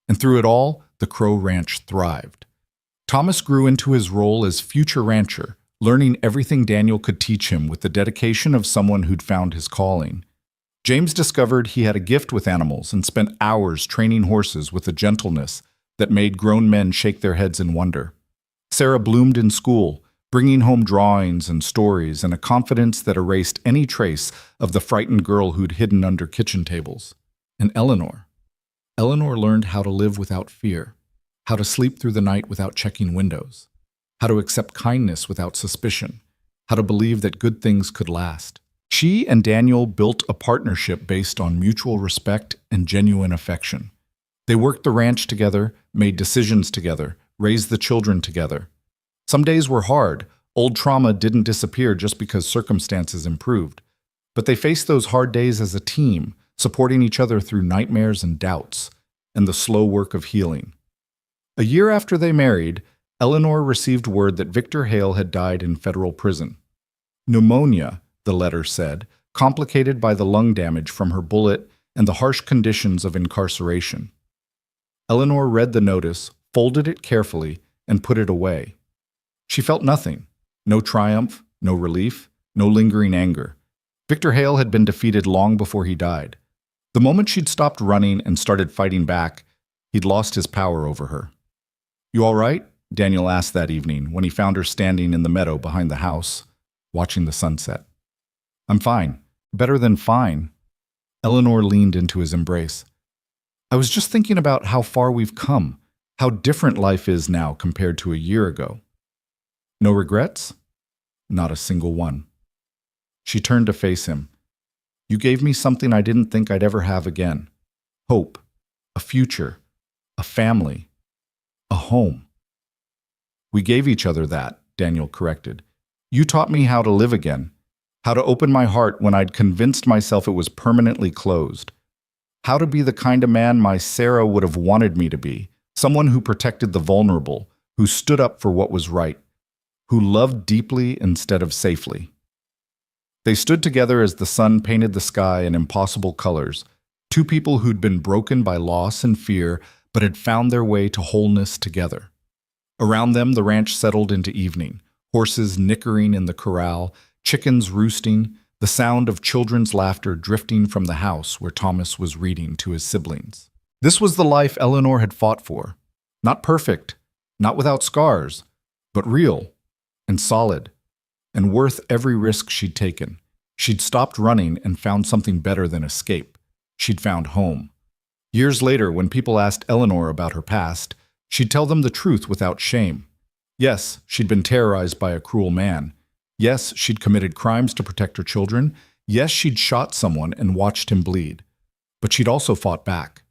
And through it all, the Crow Ranch thrived. Thomas grew into his role as future rancher, learning everything Daniel could teach him with the dedication of someone who'd found his calling. James discovered he had a gift with animals and spent hours training horses with a gentleness that made grown men shake their heads in wonder. Sarah bloomed in school, bringing home drawings and stories and a confidence that erased any trace of the frightened girl who'd hidden under kitchen tables. And Eleanor learned how to live without fear, how to sleep through the night without checking windows, how to accept kindness without suspicion, how to believe that good things could last. She and Daniel built a partnership based on mutual respect and genuine affection. They worked the ranch together, made decisions together, raised the children together. Some days were hard. Old trauma didn't disappear just because circumstances improved. But they faced those hard days as a team, supporting each other through nightmares and doubts, and the slow work of healing. A year after they married, Eleanor received word that Victor Hale had died in federal prison. Pneumonia, the letter said, complicated by the lung damage from her bullet and the harsh conditions of incarceration. Eleanor read the notice, folded it carefully, and put it away. She felt nothing. No triumph, no relief, no lingering anger. Victor Hale had been defeated long before he died. The moment she'd stopped running and started fighting back, he'd lost his power over her. You all right? Daniel asked that evening when he found her standing in the meadow behind the house, watching the sunset. I'm fine. Better than fine. Eleanor leaned into his embrace. I was just thinking about how far we've come, how different life is now compared to a year ago. No regrets? Not a single one. She turned to face him. You gave me something I didn't think I'd ever have again. Hope, a future, a family, a home. We gave each other that, Daniel corrected. You taught me how to live again, how to open my heart when I'd convinced myself it was permanently closed, how to be the kind of man my Sarah would have wanted me to be, someone who protected the vulnerable, who stood up for what was right, who loved deeply instead of safely. They stood together as the sun painted the sky in impossible colors, two people who'd been broken by loss and fear but had found their way to wholeness together. Around them, the ranch settled into evening, horses nickering in the corral, chickens roosting, the sound of children's laughter drifting from the house where Thomas was reading to his siblings. This was the life Eleanor had fought for. Not perfect, not without scars, but real and solid, and worth every risk she'd taken. She'd stopped running and found something better than escape. She'd found home. Years later, when people asked Eleanor about her past, she'd tell them the truth without shame. Yes, she'd been terrorized by a cruel man. Yes, she'd committed crimes to protect her children. Yes, she'd shot someone and watched him bleed. But she'd also fought back.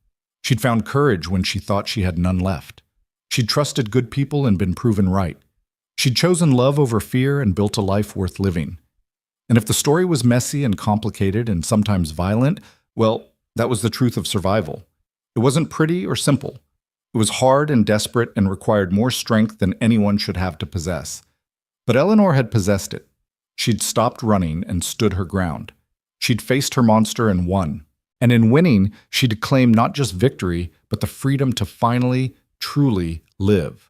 She'd found courage when she thought she had none left. She'd trusted good people and been proven right. She'd chosen love over fear and built a life worth living. And if the story was messy and complicated and sometimes violent, well, that was the truth of survival. It wasn't pretty or simple. It was hard and desperate and required more strength than anyone should have to possess. But Eleanor had possessed it. She'd stopped running and stood her ground. She'd faced her monster and won. And in winning, she'd claimed not just victory, but the freedom to finally, truly live.